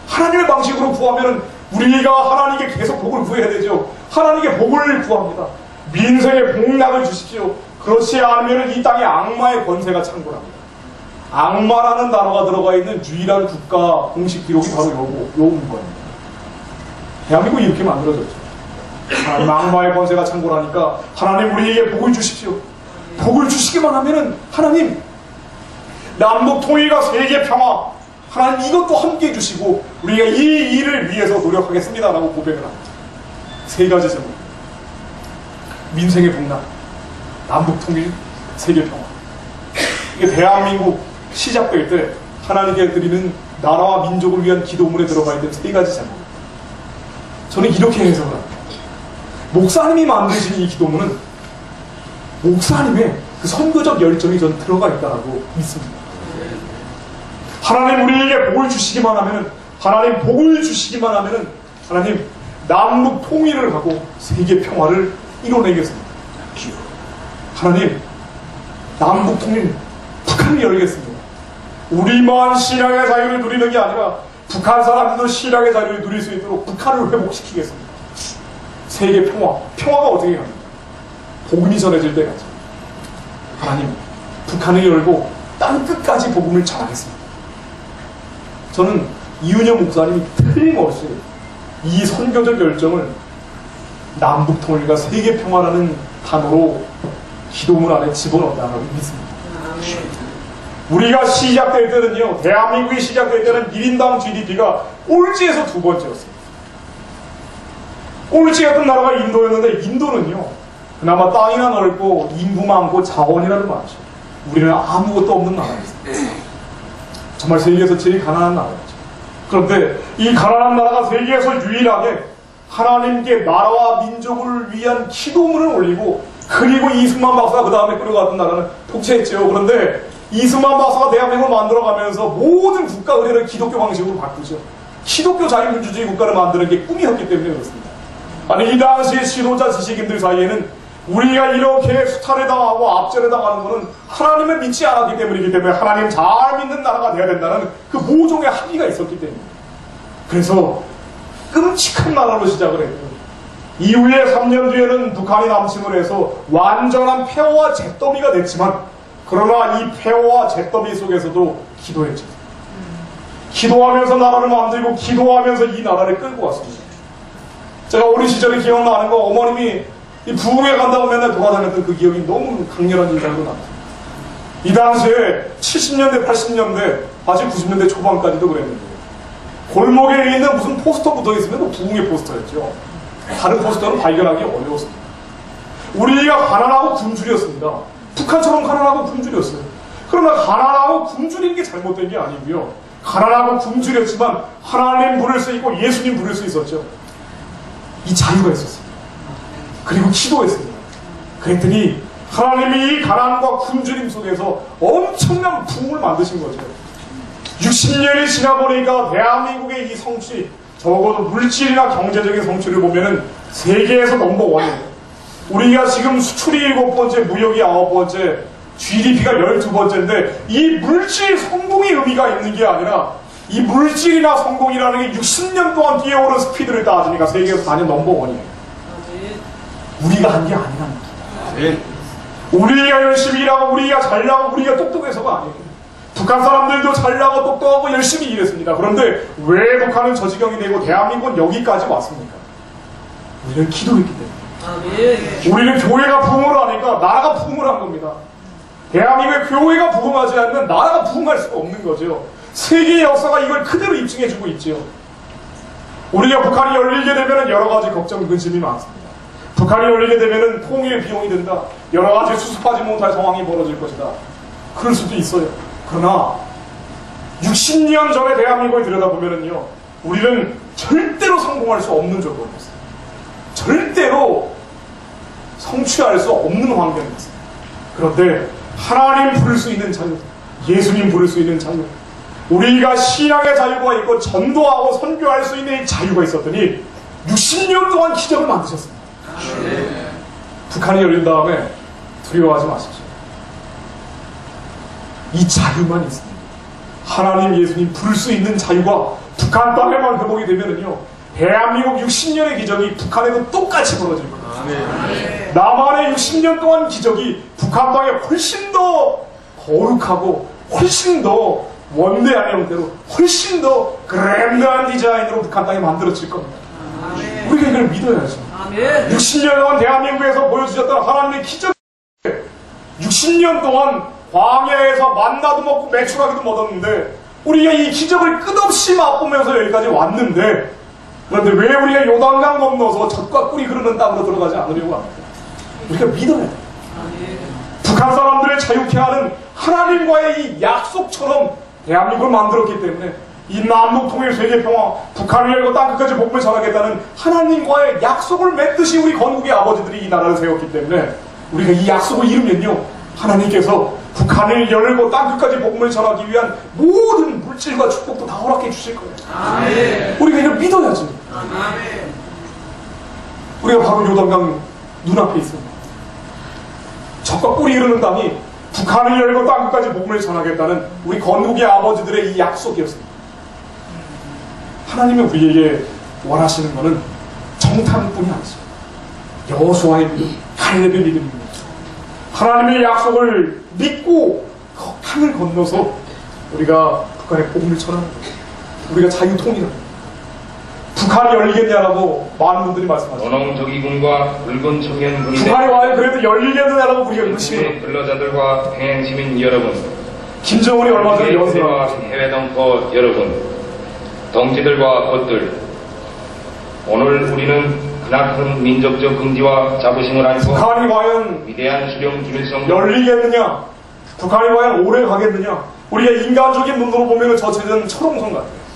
하나님의 방식으로 구하면 우리가 하나님께 계속 복을 구해야 되죠. 하나님께 복을 구합니다. 민생에 복락을 주십시오. 그렇지 않으면 이 땅에 악마의 권세가 창궐합니다. 악마라는 단어가 들어가 있는 유일한 국가 공식 기록이 바로 요 문건입니다. 대한민국이 이렇게 만들어졌죠. 하나님 악마의 권세가 창궐하니까 하나님 우리에게 복을 주십시오. 복을 주시기만 하면은 하나님 남북 통일과 세계 평화 하나님 이것도 함께 해주시고 우리가 이 일을 위해서 노력하겠습니다라고 고백을 합니다. 3가지 제목. 민생의 복락, 남북 통일, 세계 평화. 이게 대한민국 시작될 때 하나님께 드리는 나라와 민족을 위한 기도문에 들어가 있는 세 가지 제목. 저는 이렇게 해석을 합니다. 목사님이 만드신 이 기도문은 목사님의 그 선교적 열정이 전 들어가 있다고 믿습니다. 하나님 우리에게 복을 주시기만 하면은, 하나님 복을 주시기만 하면은 하나님 남북 통일을 하고 세계 평화를 이뤄내겠습니다. 하나님 남북 통일, 북한을 열겠습니다. 우리만 신앙의 자유를 누리는 게 아니라 북한 사람들도 신앙의 자유를 누릴 수 있도록 북한을 회복시키겠습니다. 세계 평화, 평화가 어떻게 합니까? 복음이 전해질 때까지 하나님 북한을 열고 땅 끝까지 복음을 전하겠습니다. 저는 이은영 목사님이 틀림없이 이 선교적 열정을 남북 통일과 세계 평화라는 단어로 기도문 안에 집어넣었다고 믿습니다. 우리가 시작될 때는요, 대한민국이 시작될 때는 1인당 GDP가 꼴찌에서 2번째였습니다. 꼴찌였던 나라가 인도였는데, 인도는요 그나마 땅이나 넓고 인구 많고 자원이라도 많죠. 우리는 아무것도 없는 나라였습니다. 정말 세계에서 제일 가난한 나라였죠. 그런데 이 가난한 나라가 세계에서 유일하게 하나님께 나라와 민족을 위한 기도문을 올리고, 그리고 이승만 박사가 그 다음에 끌어갔던 나라는 독재했죠. 그런데 이승만 박사가 대한민국을 만들어가면서 모든 국가 의례를 기독교 방식으로 바꾸죠. 기독교 자유민주주의 국가를 만드는 게 꿈이었기 때문에 그렇습니다. 아니 이 당시의 지도자 지식인들 사이에는 우리가 이렇게 수탈을 당하고 압제를 당하는 것은 하나님을 믿지 않았기 때문이기 때문에 하나님 잘 믿는 나라가 돼야 된다는 그 모종의 합의가 있었기 때문입니다. 그래서 끔찍한 나라로 시작을 했고, 이후에 3년 뒤에는 북한이 남침을 해서 완전한 폐허와 잿더미가 됐지만, 그러나 이 폐허와 잿더미 속에서도 기도했죠. 기도하면서 나라를 만들고 기도하면서 이 나라를 끌고 왔습니다. 제가 어린 시절에 기억나는 거, 어머님이 이 부흥회 간다고 맨날 돌아다녔던 그 기억이 너무 강렬한 인상으로 남습니다. 이 당시에 70년대, 80년대, 아직 90년대 초반까지도 그랬는데, 골목에 있는 무슨 포스터 붙어 있으면 부흥회 포스터였죠. 다른 포스터는 발견하기 어려웠습니다. 우리가 가난하고 굶주렸습니다. 북한처럼 가난하고 굶주렸어요. 그러나 가난하고 굶주리는 게 잘못된 게 아니고요. 가난하고 굶주렸지만 하나님 부를 수 있고 예수님 부를 수 있었죠. 이 자유가 있었습니다. 그리고 기도했습니다. 그랬더니 하나님이 이 가난과 굶주림 속에서 엄청난 부흥을 만드신 거죠. 60년이 지나보니까 대한민국의 이 성취, 적어도 물질이나 경제적인 성취를 보면은 세계에서 넘버원이에요. 우리가 지금 수출이 7번째, 무역이 9번째, GDP가 12번째인데 이 물질 성공의 의미가 있는 게 아니라 이 물질이나 성공이라는 게 60년 동안 뛰어오른 스피드를 따지니까 세계에서 단연 넘버원이에요. 우리가 한 게 아니랍니다. 우리가 열심히 일하고 우리가 잘나고 우리가 똑똑해서가 아니에요. 북한 사람들도 잘나고 똑똑하고 열심히 일했습니다. 그런데 왜 북한은 저 지경이 되고 대한민국은 여기까지 왔습니까? 우리는 기도했기 때문에. 우리는 교회가 부흥을 하니까 나라가 부흥을 한 겁니다. 대한민국의 교회가 부흥하지 않으면 나라가 부흥할 수가 없는 거죠. 세계의 역사가 이걸 그대로 입증해주고 있지요. 우리가 북한이 열리게 되면 여러 가지 걱정, 근심이 많습니다. 북한이 열리게 되면 통일 비용이 든다. 여러 가지 수습하지 못할 상황이 벌어질 것이다. 그럴 수도 있어요. 그러나 60년 전에 대한민국을 들여다보면요, 우리는 절대로 성공할 수 없는 조건이었어요. 절대로 성취할 수 없는 환경이었어요. 그런데 하나님 부를 수 있는 자유, 예수님 부를 수 있는 자유, 우리가 신앙의 자유가 있고 전도하고 선교할 수 있는 이 자유가 있었더니 60년 동안 기적을 만드셨습니다. 북한이 열린 다음에 두려워하지 마십시오. 이 자유만 있습니다. 하나님, 예수님 부를 수 있는 자유가 북한 땅에만 회복이 되면은요, 대한민국 60년의 기적이 북한에도 똑같이 벌어질 겁니다. 남한의 60년 동안 기적이 북한 땅에 훨씬 더 거룩하고 훨씬 더 원대한 형태로 훨씬 더 그랜드한 디자인으로 북한 땅에 만들어질 겁니다. 우리가 이걸 믿어야죠. 60년 동안 대한민국에서 보여주셨던 하나님의 기적, 60년 동안 광야에서 만나도 먹고 메추라기도 먹었는데 우리가 이 기적을 끝없이 맛보면서 여기까지 왔는데, 그런데 왜 우리가 요단강 건너서 젖과 꿀이 흐르는 땅으로 들어가지 않으려고 합니까? 우리가 믿어야 돼요. 북한 사람들을 자유케 하는 하나님과의 이 약속처럼 대한민국을 만들었기 때문에 이 남북 통일 세계 평화, 북한을 열고 땅끝까지 복음을 전하겠다는 하나님과의 약속을 맺듯이 우리 건국의 아버지들이 이 나라를 세웠기 때문에 우리가 이 약속을 이루면요, 하나님께서 북한을 열고 땅끝까지 복음을 전하기 위한 모든 물질과 축복도 다 허락해 주실 거예요. 아멘. 우리가 이걸 믿어야지. 아멘. 우리가 바로 요단강 눈앞에 있습니다. 적과 꿀이 흐르는 땅이 북한을 열고 땅끝까지 복음을 전하겠다는 우리 건국의 아버지들의 이 약속이었습니다. 하나님이 우리에게 원하시는 것은 정탐뿐이 아니죠. 여호수아의 믿음, 갈렙의 믿음입니다. 하나님의 약속을 믿고 강을 건너서 우리가 북한에 복음을 전하는 거예요. 우리가 자유통일합니다. 북한이 열리겠냐라고 많은 분들이 말씀하시죠. 원홍저기군과 붉은 청년군이 북한이 와요. 그래도 열리겠느냐라고 우리가 의심을. 근로자들과 평행시민 여러분, 김정은이 얼마 전에 연설과 해외 동포 여러분, 동지들과 벗들, 오늘 우리는 그나큰 민족적 긍지와 자부심을 안고 북한이 과연 위대한 수령 김일성 열리겠느냐, 북한이 과연 오래 가겠느냐, 우리가 인간적인 눈으로 보면 저 체제는 철옹성 같아요.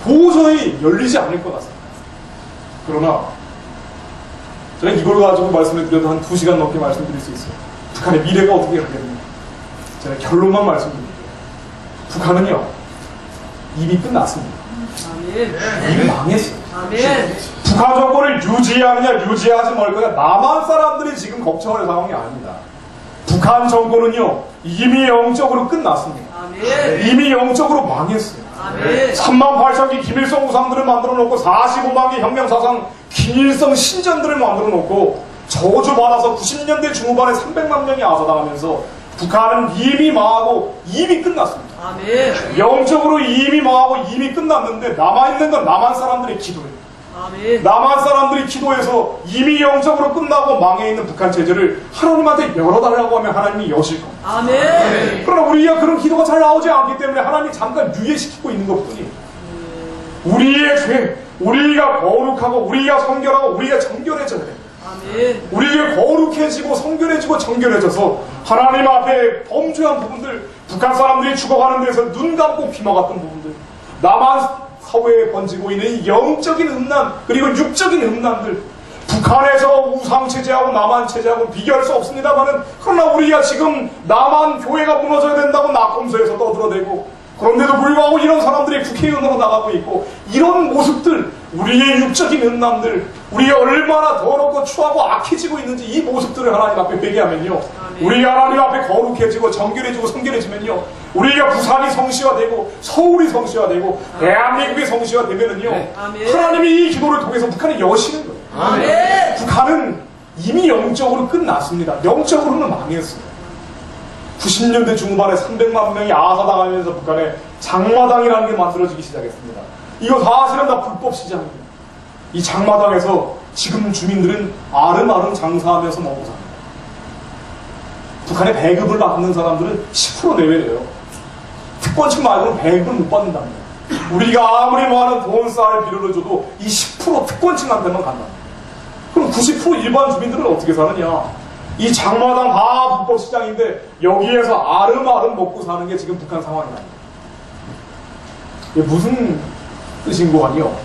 도저히 열리지 않을 것 같습니다. 그러나 제가 이걸 가지고 말씀을 드려도 한 2시간 넘게 말씀드릴 수 있어요. 북한의 미래가 어떻게 가겠느냐. 제가 결론만 말씀드릴게요. 북한은요, 이미 끝났습니다. 이미 망했어요. 북한 정권을 유지하느냐 유지하지 말 거냐, 남한 사람들이 지금 걱정할 상황이 아닙니다. 북한 정권은요, 이미 영적으로 끝났습니다. 이미 영적으로 망했어요. 38,000기 김일성 우상들을 만들어 놓고 45만 개 혁명사상 김일성 신전들을 만들어 놓고 저주받아서 90년대 중후반에 300만 명이 아사당하면서 북한은 이미 망하고 이미 끝났습니다. 영적으로 이미 망하고 이미 끝났는데 남아있는 건 남한 사람들의 기도예요. 남한 사람들이 기도해서 이미 영적으로 끝나고 망해있는 북한 체제를 하나님한테 열어달라고 하면 하나님이 여실 겁니다. 그러나 우리가 그런 기도가 잘 나오지 않기 때문에 하나님이 잠깐 유예시키고 있는 것뿐이에요. 우리의 죄, 우리가 거룩하고 우리가 성결하고 우리가 정결해져야 돼요. 우리가 거룩해지고 성결해지고 정결해져서 하나님 앞에 범죄한 부분들, 북한 사람들이 죽어가는 데서 눈 감고 귀 막았던 부분들, 남한 사회에 번지고 있는 영적인 음란 그리고 육적인 음란들, 북한에서 우상체제하고 남한체제하고 비교할 수 없습니다만은, 그러나 우리가 지금 남한 교회가 무너져야 된다고 낙검소에서 떠들어대고, 그런데도 불구하고 이런 사람들이 국회의원으로 나가고 있고, 이런 모습들, 우리의 육적인 음란들, 우리가 얼마나 더럽고 추하고 악해지고 있는지 이 모습들을 하나님 앞에 회개하면요, 우리가 하나님 앞에 거룩해지고 정결해지고 성결해지면요, 우리가 부산이 성시화되고 서울이 성시화되고 대한민국이 성시화되면은요, 하나님이 이 기도를 통해서 북한을 여시는 거예요. 북한은 이미 영적으로 끝났습니다. 영적으로는 망했어요. 90년대 중반에 300만 명이 아사당하면서 북한에 장마당이라는 게 만들어지기 시작했습니다. 이거 사실은 다 불법 시장입니다. 이 장마당에서 지금 주민들은 아름아름 장사하면서 먹고 삽니다. 북한에 배급을 받는 사람들은 10% 내외래요. 특권층 말고는 배급을 못 받는답니다. 우리가 아무리 많은 돈 쌀 비료를 줘도 이 10% 특권층한테만 간답니다. 그럼 90% 일반 주민들은 어떻게 사느냐? 이 장마당 다 불법 시장인데 여기에서 아름아름 먹고 사는 게 지금 북한 상황이랍니다. 이게 무슨 뜻인 거 아니요?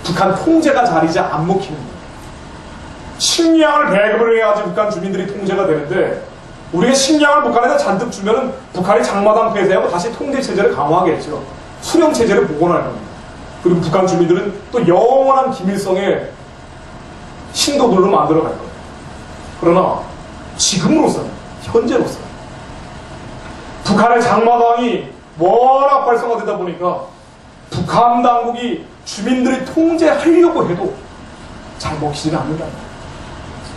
북한 통제가 자리지 안 먹히는 거예요. 식량을 배급을 해야지 북한 주민들이 통제가 되는데, 우리가 식량을 북한에다 잔뜩 주면은 북한이 장마당 폐쇄하고 다시 통제 체제를 강화하겠죠. 수령 체제를 복원할 겁니다. 그리고 북한 주민들은 또 영원한 김일성의 신도들로 만들어 갈 거예요. 그러나 지금으로서는, 현재로서는 북한의 장마당이 워낙 활성화되다 보니까 북한 당국이 주민들이 통제하려고 해도 잘 먹히지는 않는다.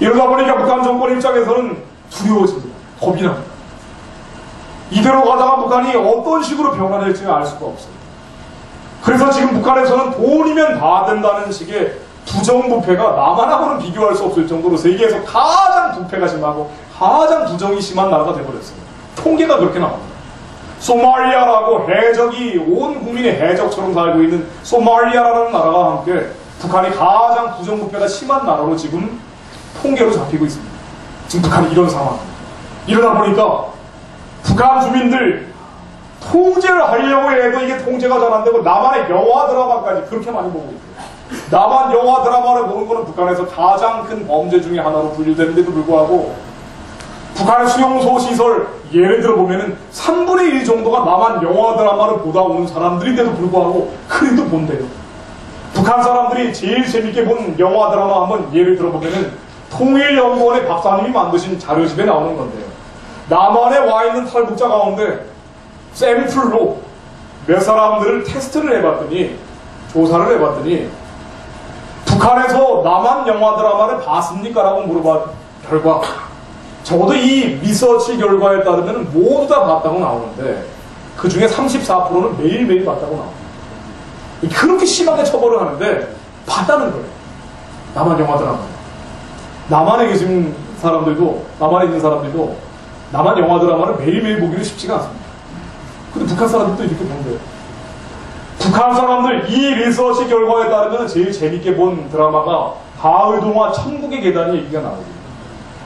이러다 보니까 북한 정권 입장에서는 두려워집니다. 겁이 납니다. 이대로 가다가 북한이 어떤 식으로 변화될지는 알 수가 없어요. 그래서 지금 북한에서는 돈이면 다 된다는 식의 부정부패가 남한하고는 비교할 수 없을 정도로 세계에서 가장 부패가 심하고 가장 부정이 심한 나라가 되어버렸습니다. 통계가 그렇게 나옵니다. 소말리아라고 해적이 온 국민이 해적처럼 살고 있는 소말리아라는 나라와 함께 북한이 가장 부정부패가 심한 나라로 지금 통계로 잡히고 있습니다. 지금 북한이 이런 상황입니다. 이러다 보니까 북한 주민들 통제를 하려고 해도 이게 통제가 잘 안 되고 남한의 영화 드라마까지 그렇게 많이 보고 있어요. 남한 영화 드라마를 보는 거는 북한에서 가장 큰 범죄 중에 하나로 분류되는데도 불구하고 북한의 수용소 시설 예를 들어 보면은 3분의 1 정도가 남한 영화 드라마를 보다 온 사람들인데도 불구하고 그래도 본대요. 북한 사람들이 제일 재밌게 본 영화 드라마 한번 예를 들어 보면은 통일연구원의 박사님이 만드신 자료집에 나오는 건데요. 남한에 와 있는 탈북자 가운데 샘플로 몇 사람들을 테스트를 해봤더니 조사를 해봤더니 북한에서 남한 영화 드라마를 봤습니까? 라고 물어본 결과 적어도 이 리서치 결과에 따르면 모두 다 봤다고 나오는데 그 중에 34%는 매일매일 봤다고 나옵니다. 그렇게 심하게 처벌을 하는데 봤다는 거예요. 남한 영화 드라마. 남한에 계신 사람들도 남한에 있는 사람들도 남한 영화 드라마를 매일매일 보기는 쉽지가 않습니다. 근데 북한 사람들도 이렇게 본대요. 북한 사람들 이 리서치 결과에 따르면 제일 재밌게 본 드라마가 가을동화 천국의 계단이 얘기가 나오거든요.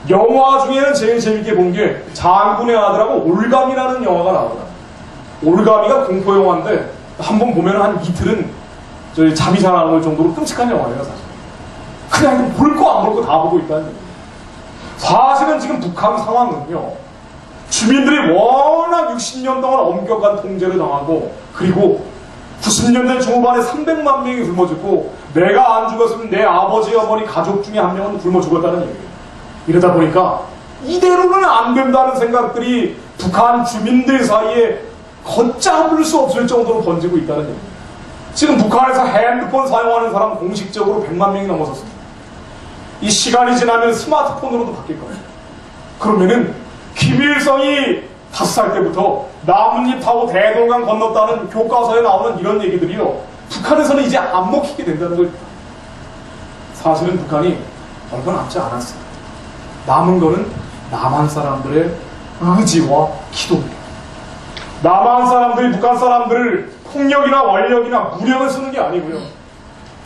영화 중에는 제일 재밌게 본 게 장군의 아들하고 올감이라는 영화가 나오거든요. 올감이가 공포 영화인데 한번 보면 한 이틀은 저희 잠이 잘 안 올 정도로 끔찍한 영화예요, 사실. 그냥 볼 거 안 볼 거 다 보고 있다는 얘기예요. 사실은 지금 북한 상황은요, 주민들이 워낙 60년 동안 엄격한 통제를 당하고, 그리고 90년대 중후반에 300만 명이 굶어 죽고, 내가 안 죽었으면 내 아버지, 어머니, 가족 중에 한 명은 굶어 죽었다는 얘기예요. 이러다 보니까 이대로는 안 된다는 생각들이 북한 주민들 사이에 걷잡을 수 없을 정도로 번지고 있다는 얘기예요. 지금 북한에서 핸드폰 사용하는 사람 공식적으로 100만 명이 넘어섰습니다. 이 시간이 지나면 스마트폰으로도 바뀔 거예요. 그러면은 김일성이 5살 때부터 나뭇잎 타고 대동강 건넜다는 교과서에 나오는 이런 얘기들이요, 북한에서는 이제 안 먹히게 된다는 거예요. 사실은 북한이 얼마 남지 않았어요. 남은 거는 남한 사람들의 의지와 기도입니다. 남한 사람들이 북한 사람들을 폭력이나 원력이나 무력을 쓰는 게 아니고요.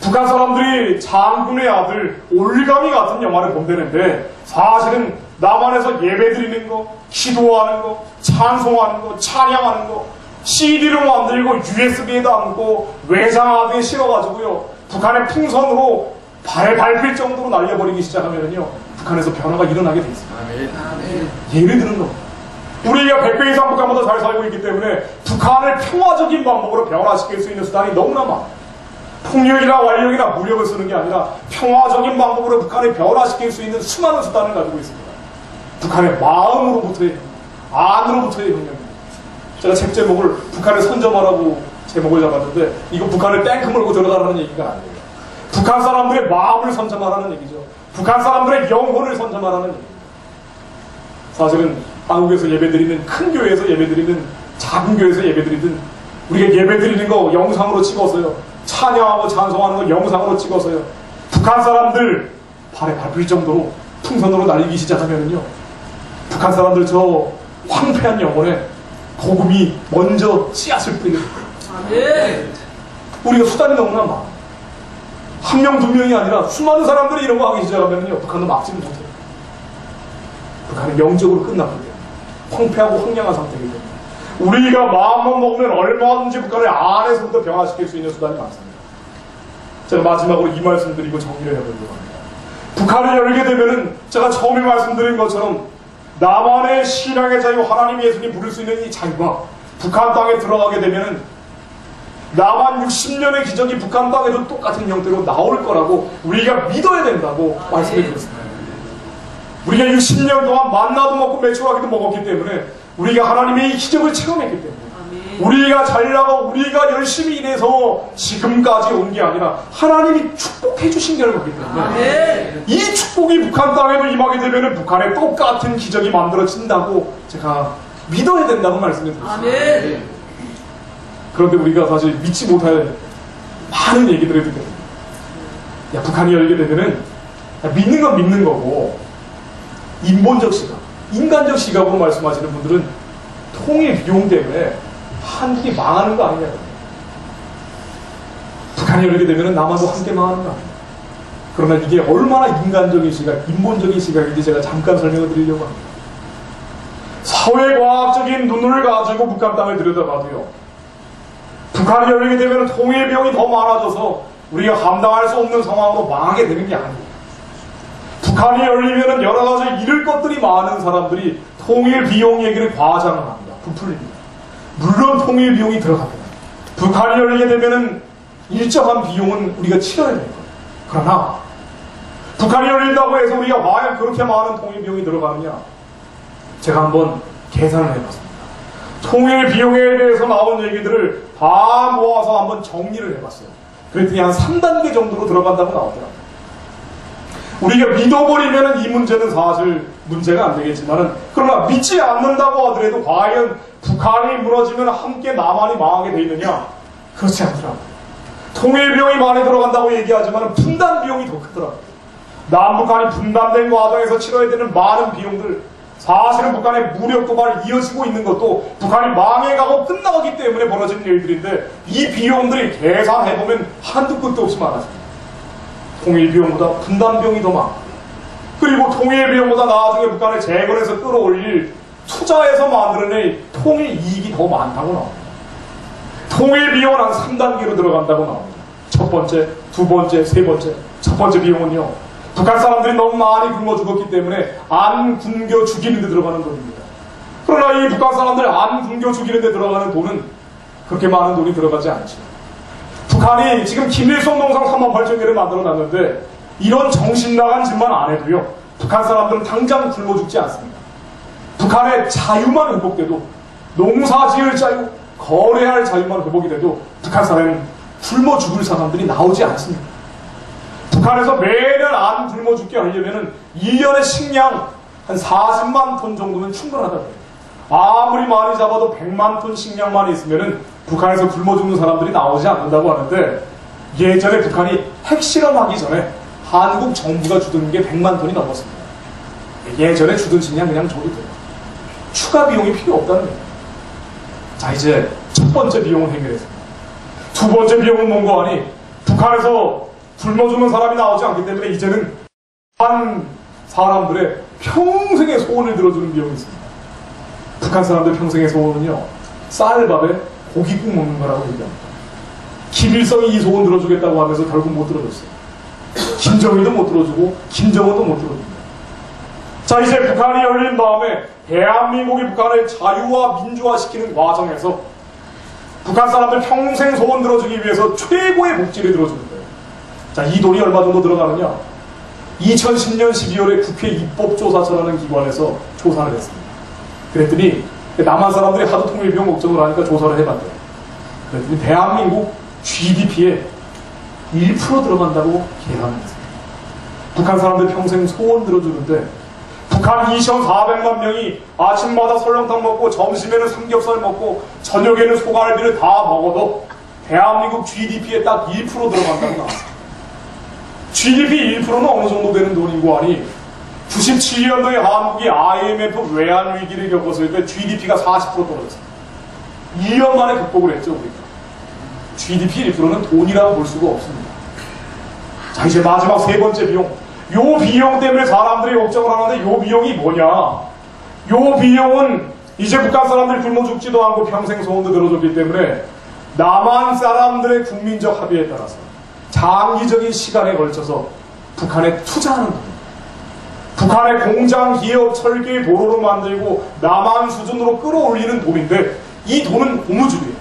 북한 사람들이 장군의 아들 올감이 같은 영화를 본다는데 사실은 남한에서 예배드리는 거, 기도하는 거, 찬송하는 거, 찬양하는 거, CD로 만들고 USB에 담고 외장하드에 실어가지고요, 북한의 풍선으로 발에 밟힐 정도로 날려버리기 시작하면요, 북한에서 변화가 일어나게 돼 있습니다. 예를 드는 겁니다. 우리가 100배 이상 북한보다 잘 살고 있기 때문에 북한을 평화적인 방법으로 변화시킬 수 있는 수단이 너무나 많아요. 폭력이나 완력이나 무력을 쓰는 게 아니라 평화적인 방법으로 북한을 변화시킬 수 있는 수많은 수단을 가지고 있습니다. 북한의 마음으로부터의, 안으로부터의 능력입니다. 제가 책 제목을 북한을 선점하라고 제목을 잡았는데 이거 북한을 탱크 몰고 들어가라는 얘기가 아니에요. 북한 사람들의 마음을 선점하라는 얘기죠. 북한 사람들의 영혼을 선점하라는 얘기입니다. 사실은 한국에서 예배드리는, 큰 교회에서 예배드리는, 작은 교회에서 예배드리든 우리가 예배드리는 거 영상으로 찍어서요, 찬양하고 찬송하는 거 영상으로 찍어서요, 북한 사람들 발에 밟힐 정도로 풍선으로 날리기 시작하면요, 북한 사람들 저 황폐한 영혼에 복음이 먼저 씨앗을 뿌리게 됩니다. 우리가 수단이 너무나 많아. 한 명, 두 명이 아니라 수많은 사람들이 이런 거 하기 시작하면요, 북한도 막지는 못해요. 북한은 영적으로 끝났기 때문에, 황폐하고 황량한 상태이기 때문에 우리가 마음만 먹으면 얼마든지 북한을 안에서부터 변화시킬 수 있는 수단이 많습니다. 제가 마지막으로 이 말씀 드리고 정리를 해보려고 합니다. 북한을 열게 되면은 제가 처음에 말씀드린 것처럼 남한의 신앙의 자유, 하나님 예수님 부를 수 있는 이 자유가 북한 땅에 들어가게 되면은 남한 60년의 기적이 북한 땅에도 똑같은 형태로 나올 거라고 우리가 믿어야 된다고 말씀해 드렸습니다. 우리가 60년 동안 만나도 먹고 메추라기도 먹었기 때문에, 우리가 하나님의 이 기적을 체험했기 때문에, 우리가 잘나고 우리가 열심히 일해서 지금까지 온 게 아니라 하나님이 축복해 주신 결과이기 때문에, 이 축복이 북한 땅에도 임하게 되면 북한에 똑같은 기적이 만들어진다고 제가 믿어야 된다고 말씀을 드렸습니다. 그런데 우리가 사실 믿지 못할 많은 얘기들을 듣게 됩니다. 야, 북한이 열게 되면은 믿는 건 믿는 거고, 인본적 시각, 인간적 시각으로 말씀하시는 분들은 통일 비용 때문에 한국이 망하는 거 아니냐고. 북한이 열게 되면 남한도 함께 망하는 거 아니냐. 그러면 이게 얼마나 인간적인 시각, 인본적인 시각인지 제가 잠깐 설명을 드리려고 합니다. 사회과학적인 눈을 가지고 북한 땅을 들여다봐도요, 북한이 열리게 되면 통일 비용이 더 많아져서 우리가 감당할 수 없는 상황으로 망하게 되는 게 아니고, 북한이 열리면 여러 가지 잃을 것들이 많은 사람들이 통일 비용 얘기를 과장을 합니다. 부풀립니다. 물론 통일 비용이 들어갑니다. 북한이 열리게 되면 일정한 비용은 우리가 치러야 될 거예요. 그러나 북한이 열린다고 해서 우리가 과연 그렇게 많은 통일 비용이 들어가느냐? 제가 한번 계산을 해봤습니다. 통일 비용에 대해서 나온 얘기들을 다 모아서 한번 정리를 해봤어요. 그랬더니 한 3단계 정도로 들어간다고 나오더라고요. 우리가 믿어버리면 이 문제는 사실 문제가 안 되겠지만은, 그러나 믿지 않는다고 하더라도 과연 북한이 무너지면 함께 남한이 망하게 돼 있느냐? 그렇지 않더라고요. 통일 비용이 많이 들어간다고 얘기하지만 분단 비용이 더 크더라고요. 남북한이 분단된 과정에서 치러야 되는 많은 비용들, 사실은 북한의 무력 도발이 이어지고 있는 것도 북한이 망해가고 끝나가기 때문에 벌어진 일들인데, 이 비용들이 계산해보면 한두 끝도 없이 많아집니다. 통일 비용보다 분단 비용이 더 많고, 그리고 통일 비용보다 나중에 북한을 재건해서 끌어올릴 투자해서 만들어낼 통일 이익이 더 많다고 나옵니다. 통일 비용은 한 3단계로 들어간다고 나옵니다. 첫 번째, 두 번째, 세 번째. 첫 번째 비용은요, 북한 사람들이 너무 많이 굶어 죽었기 때문에 안 굶겨 죽이는 데 들어가는 돈입니다. 그러나 이 북한 사람들 안 굶겨 죽이는 데 들어가는 돈은 그렇게 많은 돈이 들어가지 않죠. 북한이 지금 김일성 농상 38,000개를 만들어 놨는데, 이런 정신 나간 짓만 안 해도요, 북한 사람들은 당장 굶어 죽지 않습니다. 북한의 자유만 회복돼도, 농사 지을 자유, 거래할 자유만 회복이 돼도 북한 사람은 굶어 죽을 사람들이 나오지 않습니다. 북한에서 매년 안 굶어 죽게 하려면 1년의 식량 한 40만 톤 정도면 충분하다고 해요. 아무리 많이 잡아도 100만 톤 식량만 있으면 북한에서 굶어 죽는 사람들이 나오지 않는다고 하는데, 예전에 북한이 핵실험하기 전에 한국 정부가 주던 게 100만 톤이 넘었습니다. 예전에 주던 식량 그냥 줘도 돼요. 추가 비용이 필요 없다는 거예요. 자, 이제 첫 번째 비용은 해결했습니다. 두 번째 비용은 뭔가 하니, 북한에서 굶어 죽는 사람이 나오지 않기 때문에 이제는 한 사람들의 평생의 소원을 들어주는 비용이 있습니다. 북한 사람들 평생의 소원은요, 쌀밥에 고기국 먹는 거라고 얘기합니다. 김일성이 이 소원 들어주겠다고 하면서 결국 못 들어줬어요. 김정일도 못 들어주고 김정은도 못 들어줍니다. 자, 이제 북한이 열린 다음에 대한민국이 북한을 자유화 민주화시키는 과정에서 북한 사람들 평생 소원 들어주기 위해서 최고의 복지를 들어주는 거예요. 자, 이 돈이 얼마 정도 들어가느냐? 2010년 12월에 국회 입법조사처라는 기관에서 조사를 했습니다. 그랬더니 남한 사람들이 하도 통일 비용 걱정을 하니까 조사를 해봤대요. 그랬더니 대한민국 GDP에 1% 들어간다고 계산을 했습니다. 북한 사람들 평생 소원 들어주는데, 북한 2,400만 명이 아침마다 설렁탕 먹고 점심에는 삼겹살 먹고 저녁에는 소갈비를 다 먹어도 대한민국 GDP에 딱 1% 들어간다고 나왔습니다. GDP 1%는 어느 정도 되는 돈이고 하니, 97년도에 한국이 IMF 외환 위기를 겪었을 때 GDP가 40% 떨어졌습니다. 2년 만에 극복을 했죠, 우리가. GDP 1%는 돈이라고 볼 수가 없습니다. 자, 이제 마지막 세 번째 비용. 요 비용 때문에 사람들이 걱정을 하는데, 요 비용이 뭐냐? 요 비용은 이제 북한 사람들이 굶어 죽지도 않고 평생 소원도 들어줬기 때문에 남한 사람들의 국민적 합의에 따라서 장기적인 시간에 걸쳐서 북한에 투자하는 겁니다. 북한의 공장, 기업, 철기, 도로를 만들고 남한 수준으로 끌어올리는 돈인데, 이 돈은 고무줄이에요.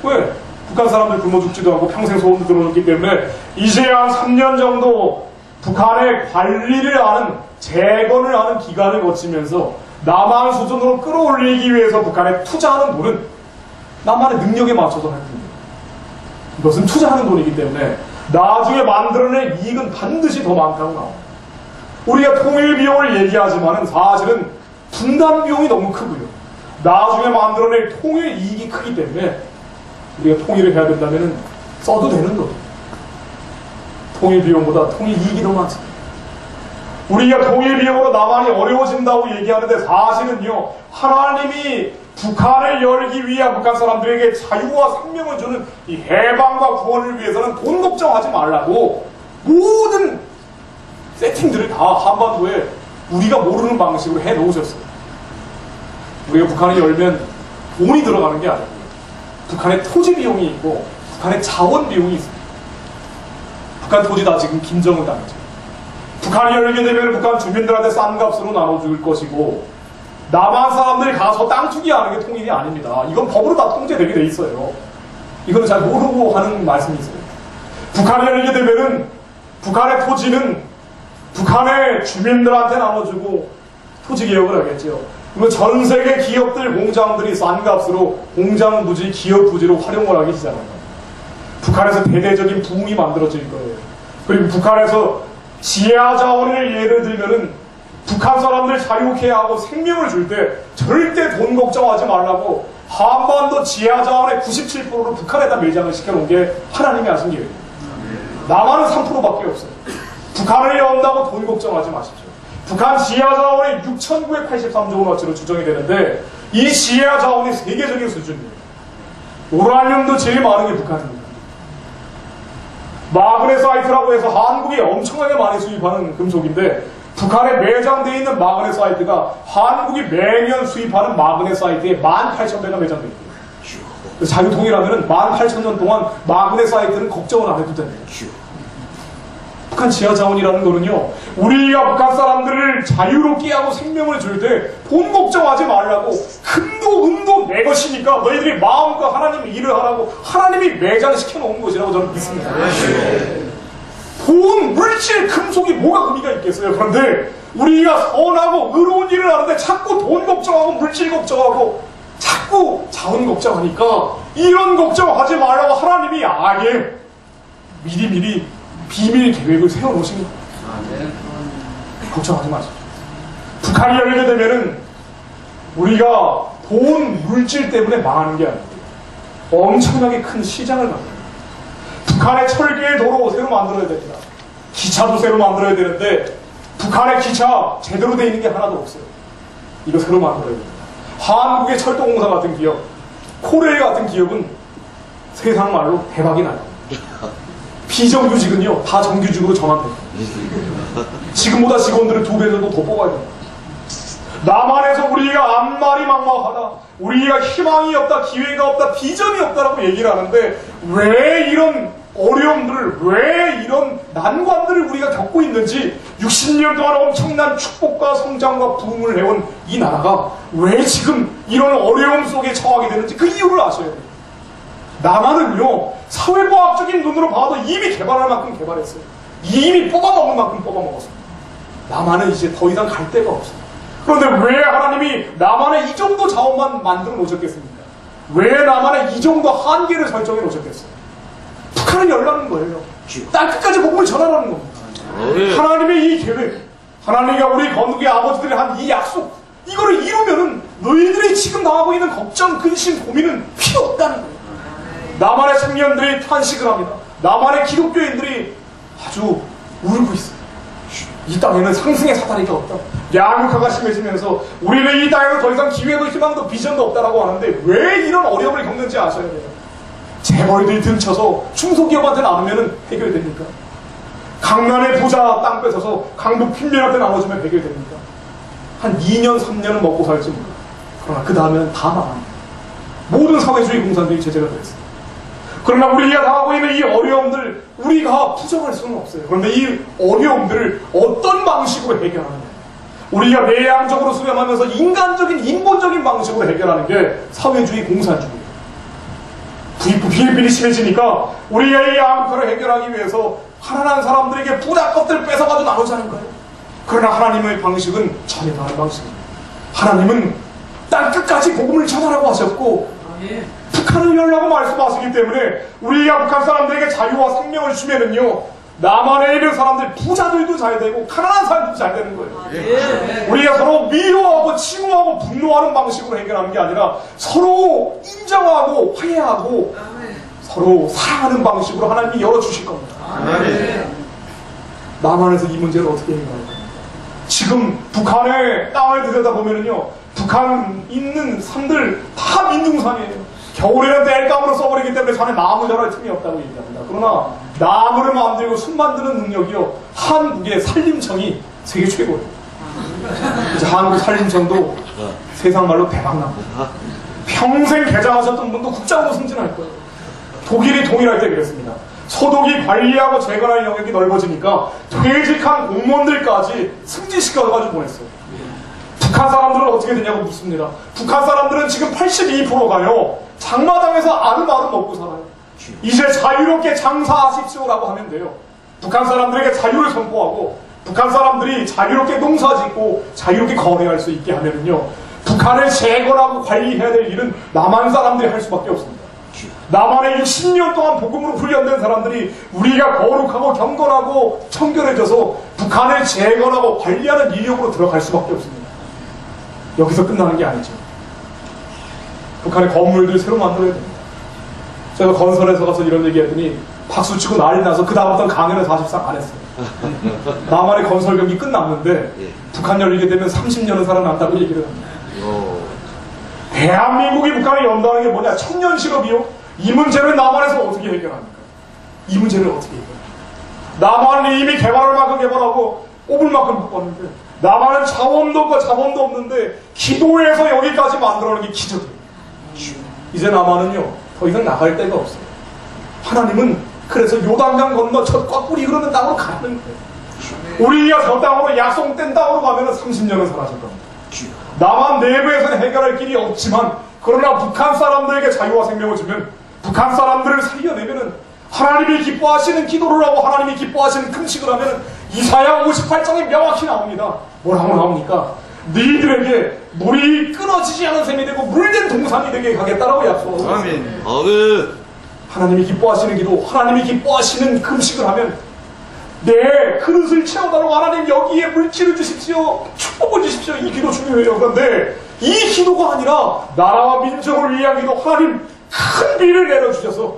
왜? 북한 사람들 굶어 죽지도 않고 평생 소원도 들어줬기 때문에 이제 한 3년 정도 북한의 관리를 하는, 재건을 하는 기간을 거치면서 남한 수준으로 끌어올리기 위해서 북한에 투자하는 돈은 남한의 능력에 맞춰서 하는 겁니다. 이것은 투자하는 돈이기 때문에 나중에 만들어낼 이익은 반드시 더 많다고 나옵니다. 우리가 통일 비용을 얘기하지만 사실은 분단 비용이 너무 크고요, 나중에 만들어낼 통일 이익이 크기 때문에 우리가 통일을 해야 된다면 써도 되는 돈, 통일 비용보다 통일 이익이 더 많습니다. 우리가 통일 비용으로 남한이 어려워진다고 얘기하는데, 사실은요, 하나님이 북한을 열기 위해 북한 사람들에게 자유와 생명을 주는 이 해방과 구원을 위해서는 돈 걱정하지 말라고 모든 세팅들을 다 한반도에 우리가 모르는 방식으로 해 놓으셨어요. 우리가 북한을 열면 돈이 들어가는 게 아니고 북한의 토지 비용이 있고 북한의 자원 비용이 있습니다. 북한 토지 다 지금 김정은 당이죠. 북한이 열게 되면 북한 주민들한테 싼 값으로 나눠줄 것이고 남한 사람들이 가서 땅 투기하는 게 통일이 아닙니다. 이건 법으로 다 통제되게 돼 있어요. 이거는 잘 모르고 하는 말씀이 있어요. 북한이 열게 되면은 북한의 토지는 북한의 주민들한테 나눠주고 토지개혁을 하겠죠. 그리고 전 세계 기업들, 공장들이 싼 값으로 공장 부지, 기업 부지로 활용을 하기 시작합니다. 북한에서 대대적인 붐이 만들어질 거예요. 그리고 북한에서 지하 자원을 예를 들면은 북한 사람들 자유케 하고 생명을 줄 때 절대 돈 걱정하지 말라고 한반도 지하 자원의 97%를 북한에다 매장을 시켜놓은 게 하나님이 하신 일이에요. 남한은 3%밖에 없어요. 북한을 연다고 돈 걱정하지 마십시오. 북한 지하 자원이 6,983조 원어치로 추정이 되는데 이 지하 자원이 세계적인 수준이에요. 우라늄도 제일 많은 게 북한입니다. 마그네사이트라고 해서 한국이 엄청나게 많이 수입하는 금속인데 북한에 매장되어 있는 마그네사이트가 한국이 매년 수입하는 마그네사이트의 18,000배가 매장되어 있어요. 자유 통일하면 18,000년 동안 마그네사이트는 걱정을 안 해도 됩니다. 북한 지하자원이라는 거는요, 우리가 북한 사람들을 자유롭게 하고 생명을 줄 때 돈 걱정하지 말라고 금도 은도 내 것이니까 너희들이 마음껏 하나님의 일을 하라고 하나님이 매장시켜 놓은 것이라고 저는 믿습니다. 돈, 물질, 금속이 뭐가 의미가 있겠어요. 그런데 우리가 선하고 의로운 일을 하는데 자꾸 돈 걱정하고 물질 걱정하고 자꾸 자원 걱정하니까 이런 걱정하지 말라고 하나님이 아예 미리미리 비밀 계획을 세워놓으신 거예요. 걱정하지 마십시오. 북한이 열리게 되면은 우리가 돈, 물질 때문에 망하는 게 아니고 엄청나게 큰 시장을 만듭니다. 북한의 철길 도로 새로 만들어야 됩니다. 기차도 새로 만들어야 되는데 북한의 기차 제대로 돼 있는 게 하나도 없어요. 이거 새로 만들어야 됩니다. 한국의 철도공사 같은 기업, 코레일 같은 기업은 세상 말로 대박이 나요. 비정규직은요 다 정규직으로 전환됩니다. 지금보다 직원들을 2배 정도 더 뽑아야 됩니다. 남한에서 우리가 앞날이 막막하다, 우리가 희망이 없다, 기회가 없다, 비전이 없다라고 얘기를 하는데 왜 이런 어려움들을, 왜 이런 난관들을 우리가 겪고 있는지 60년 동안 엄청난 축복과 성장과 부흥을 해온 이 나라가 왜 지금 이런 어려움 속에 처하게 되는지 그 이유를 아셔야 돼요. 남한은요 사회과학적인 눈으로 봐도 이미 개발할 만큼 개발했어요. 이미 뽑아먹을 만큼 뽑아먹었어요. 남한은 이제 더 이상 갈 데가 없어요. 그런데 왜 하나님이 남한에 이 정도 자원만 만들어 놓으셨겠습니까? 왜 남한에 이 정도 한계를 설정해 놓으셨겠어요? 북한을 열라는 거예요. 땅 끝까지 복음을 전하라는 겁니다. 하나님의 이 계획, 하나님과 우리 건국의 아버지들이 한 이 약속, 이거를 이루면은 너희들이 지금 당하고 있는 걱정, 근심, 고민은 필요 없다는 거예요. 남한의 청년들이 탄식을 합니다. 남한의 기독교인들이 아주 울고 있어요. 이 땅에는 상승의 사다리가 없다. 양극화가 심해지면서 우리는 이 땅에는 더 이상 기회도 희망도 비전도 없다라고 하는데 왜 이런 어려움을 겪는지 아셔야 돼요. 재벌들이 등쳐서 중소기업한테 나누면 해결됩니까? 강남의 부자 땅 뺏어서 강북 빈민한테 나눠주면 해결됩니까? 한 2년, 3년은 먹고 살지 몰라. 그러나 그 다음에는 다 망합니다. 모든 사회주의 공산들이 제재가 되었습니다. 그러나 우리가 당하고 있는 이 어려움들 우리가 부정할 수는 없어요. 그런데 이 어려움들을 어떤 방식으로 해결하느냐, 우리가 내향적으로 수렴하면서 인간적인 인본적인 방식으로 해결하는 게 사회주의 공산주의예요. 부익부 비일비리 심해지니까 우리가 이 양극화를 해결하기 위해서 가난한 사람들에게 부자 것들 뺏어가지고 나누자는 거예요. 그러나 하나님의 방식은 전혀 다른 방식입니다. 하나님은 땅 끝까지 복음을 전하라고 하셨고 북한을 열라고 말씀하시기 때문에 우리가 북한 사람들에게 자유와 생명을 주면은요 남한에 있는 사람들, 부자들도 잘 되고 가난한 사람들도 잘 되는 거예요. 우리가 서로 미워하고 칭호하고 분노하는 방식으로 해결하는 게 아니라 서로 인정하고 화해하고 서로 사랑하는 방식으로 하나님이 열어주실 겁니다. 남한에서 이 문제를 어떻게 해결할까요? 지금 북한의 땅을 들여다보면은요 북한 있는 산들 다 민둥산이에요. 겨울에는 땔감으로 써버리기 때문에 산에 나무 자랄 틈이 없다고 얘기합니다. 그러나 나무를 만들고 숲 만드는 능력이요 한국의 산림청이 세계 최고예요. 이제 한국 산림청도 세상 말로 대박납니다. 평생 개장하셨던 분도 국장으로 승진할 거예요. 독일이 동일할 때 그랬습니다. 소독이 관리하고 재건할 영역이 넓어지니까 퇴직한 공무원들까지 승진시켜가지고 보냈어요. 북한 사람들은 어떻게 되냐고 묻습니다. 북한 사람들은 지금 82%가요. 장마당에서 아름아름 먹고 살아요. 이제 자유롭게 장사하십시오라고 하면 돼요. 북한 사람들에게 자유를 선포하고 북한 사람들이 자유롭게 농사짓고 자유롭게 거래할 수 있게 하면은요, 북한을 재건하고 관리해야 될 일은 남한 사람들이 할 수밖에 없습니다. 남한에 60년 동안 복음으로 훈련된 사람들이 우리가 거룩하고 경건하고 청결해져서 북한을 재건하고 관리하는 인력으로 들어갈 수밖에 없습니다. 여기서 끝나는 게 아니죠. 북한의 건물들 새로 만들어야 됩니다. 제가 건설에서 가서 이런 얘기했더니 박수치고 난리 나서 그 다음부터는 강연을 사실상 안 했어요. 남한의 건설 경기 끝났는데 북한 열리게 되면 30년은 살아난다고 얘기를 합니다. 대한민국이 북한을 연다는 게 뭐냐? 청년 실업이요? 이 문제를 남한에서 어떻게 해결합니까? 이 문제를 어떻게 해결합니까? 남한은 이미 개발할 만큼 개발하고 뽑을 만큼 뽑았는데 남한은 자원도 없고 자본도 없는데 기도해서 여기까지 만들어내는 게 기적이에요. 이제 남한은요, 더 이상 나갈 데가 없어요. 하나님은 그래서 요단강 건너 저 꽉뿌리 흐르는 땅으로 가는 거예요. 우리가 저 땅으로 약속된 땅으로 가면 30년은 사라질 겁니다. 남한 내부에서는 해결할 길이 없지만, 그러나 북한 사람들에게 자유와 생명을 주면, 북한 사람들을 살려내면은 하나님이 기뻐하시는 기도를 하고 하나님이 기뻐하시는 금식을 하면 이사야 58장에 명확히 나옵니다. 뭐라고 나옵니까? 너희들에게 물이 끊어지지 않은 셈이 되고 물된 동산이 되게 하겠다라고 약속하고 있습니다. 아멘. 하나님이 기뻐하시는 기도, 하나님이 기뻐하시는 금식을 하면 내 그릇을 채워달라고 하나님 여기에 물질을 주십시오, 축복을 주십시오. 이 기도 중요해요. 그런데 이 기도가 아니라 나라와 민족을 위한 기도, 하나님 큰 비를 내려주셔서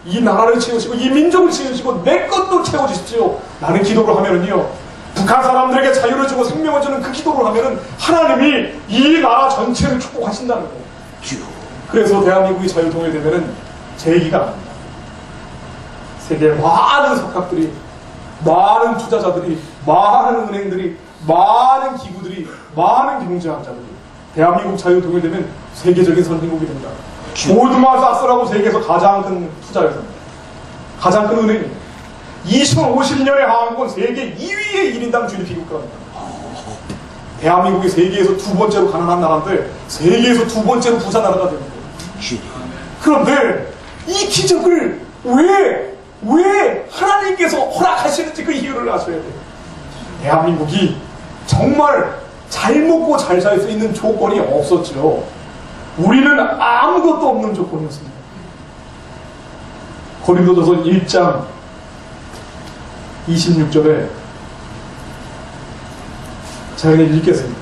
이 나라를 채우시고 이 민족을 채우시고 내 것도 채워주십시오 라는 기도를 하면은요, 북한 사람들에게 자유를 주고 생명을 주는 그 기도를 하면은 하나님이 이 나라 전체를 축복하신다는 거예요. 그래서 대한민국이 자유통일되면은 제 얘기가 아닙니다. 세계 많은 석학들이, 많은 투자자들이, 많은 은행들이, 많은 기구들이, 많은 경제학자들이 대한민국 자유통일되면 세계적인 선진국이 됩니다. 골드만삭스라고 세계에서 가장 큰 투자회사입니다. 가장 큰 은행입니다. 2050년에 한국은 세계 2위의 1인당 GDP 국가입니다. 대한민국이 세계에서 두 번째로 가난한 나라인데 세계에서 두 번째로 부자 나라가 되는 거예요. 그런데 이 기적을 왜 하나님께서 허락하시는지 그 이유를 아셔야 돼요. 대한민국이 정말 잘 먹고 잘 살 수 있는 조건이 없었죠. 우리는 아무것도 없는 조건이었습니다. 고린도전서 1장 26절에 제가 읽겠습니다.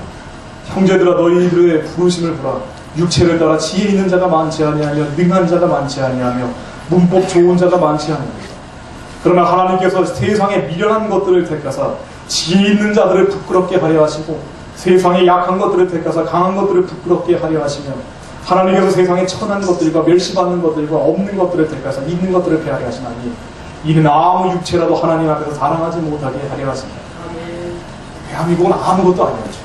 형제들아, 너희들의 부르심을 보라. 육체를 따라 지혜 있는 자가 많지 아니하며 능한 자가 많지 아니하며 문법 좋은 자가 많지 아니하며, 그러나 하나님께서 세상에 미련한 것들을 택하사 지혜 있는 자들을 부끄럽게 하려 하시고 세상에 약한 것들을 택하사 강한 것들을 부끄럽게 하려 하시며, 하나님께서 세상에 천한 것들과 멸시받는 것들과 없는 것들을 택하사 있는 것들을 폐하려 하시나니 이는 아무 육체라도 하나님 앞에서 자랑하지 못하게 하려 하십니다. 대한민국은 아무것도 아니었죠.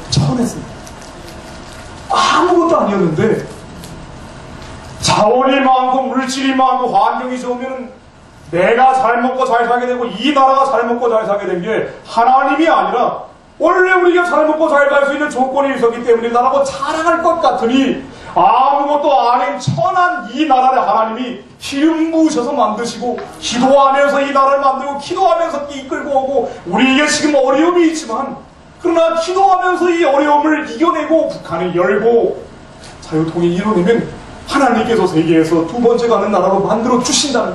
천했습니다. 아무것도 아니었는데 자원이 많고 물질이 많고 환경이 좋으면 내가 잘 먹고 잘 살게 되고 이 나라가 잘 먹고 잘 살게 된 게 하나님이 아니라 원래 우리가 잘 먹고 잘 살 수 있는 조건이 있었기 때문이다라고 자랑할 것 같으니, 아무것도 아닌 천한 이 나라를 하나님이 기름 부으셔서 만드시고 기도하면서 이 나라를 만들고 기도하면서 이끌고 오고, 우리에게 지금 어려움이 있지만 그러나 기도하면서 이 어려움을 이겨내고 북한을 열고 자유통일 이뤄내면 하나님께서 세계에서 두 번째 가는 나라로 만들어 주신다는,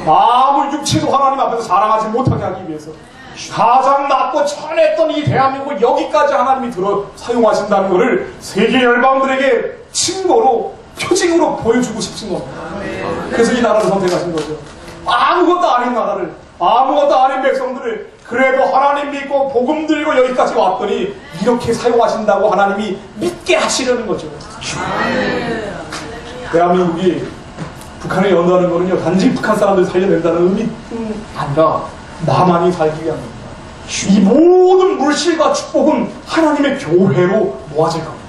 아무 육체도 하나님 앞에서 자랑하지 못하게 하기 위해서 가장 낮고 천했던 이 대한민국을 여기까지 하나님이 들어 사용하신다는 것을 세계 열방들에게 증거로, 표징으로 보여주고 싶은 겁니다. 그래서 이 나라를 선택하신 거죠. 아무것도 아닌 나라를, 아무것도 아닌 백성들을 그래도 하나님 믿고 복음 들고 여기까지 왔더니 이렇게 사용하신다고 하나님이 믿게 하시려는 거죠. 대한민국이 북한을 연다는 거는요, 단지 북한 사람들 살려낸다는 의미뿐 아니라 나만이 살기 위한 겁니다. 이 모든 물질과 축복은 하나님의 교회로 모아질 겁니다.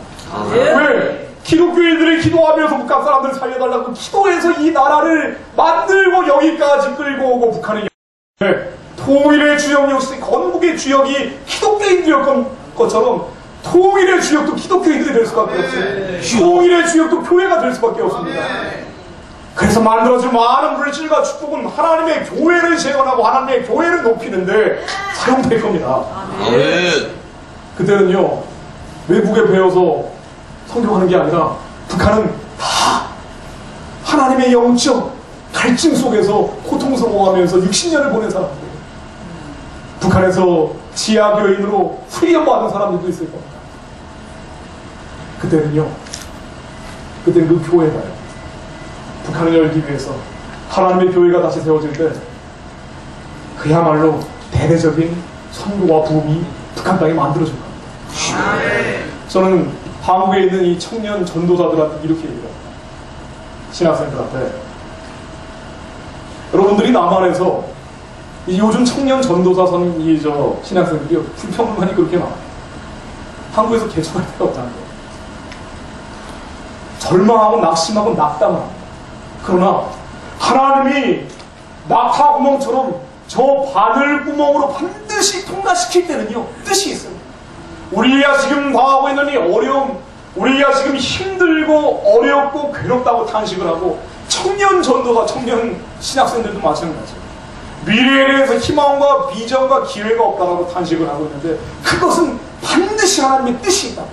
왜? 기독교인들이 기도하면서 북한 사람들 살려달라고 기도해서 이 나라를 만들고 여기까지 끌고 오고 북한의 통일의 주역 역시 건국의 주역이 기독교인들이었던 것처럼 통일의 주역도 기독교인들이 될 수밖에 없어요. 통일의 주역도 교회가 될 수밖에 없습니다. 그래서 만들어진 많은 물질과 축복은 하나님의 교회를 재건하고 하나님의 교회를 높이는데 사용될 겁니다. 그때는요, 외국에 배워서 성경하는 게 아니라 북한은 다 하나님의 영적 갈증 속에서 고통스러워하면서 60년을 보낸 사람들이에요. 북한에서 지하교인으로 훈련받은 사람들도 있을 겁니다. 그때는 그 교회가요, 북한을 열기 위해서 하나님의 교회가 다시 세워질 때 그야말로 대대적인 선교와 부흥이 북한 땅에 만들어질 겁니다. 저는 한국에 있는 이 청년 전도자들한테 이렇게 얘기합니다. 신학생들한테, 여러분들이 남한에서 요즘 청년 전도사 신학생들이 불평불만이 그렇게 많아요. 한국에서 개척할 데가 없다는 거예요. 절망하고 낙심하고 낙담합니다. 그러나 하나님이 낙하구멍처럼 저 바늘구멍으로 반드시 통과시킬 때는요, 뜻이 있어요. 우리가 지금 당하고 있는 이 어려움, 우리가 지금 힘들고 어렵고 괴롭다고 탄식을 하고, 청년 전도가 청년 신학생들도 마찬가지예요. 미래에 대해서 희망과 비전과 기회가 없다고 탄식을 하고 있는데, 그것은 반드시 하나님의 뜻이 있다고.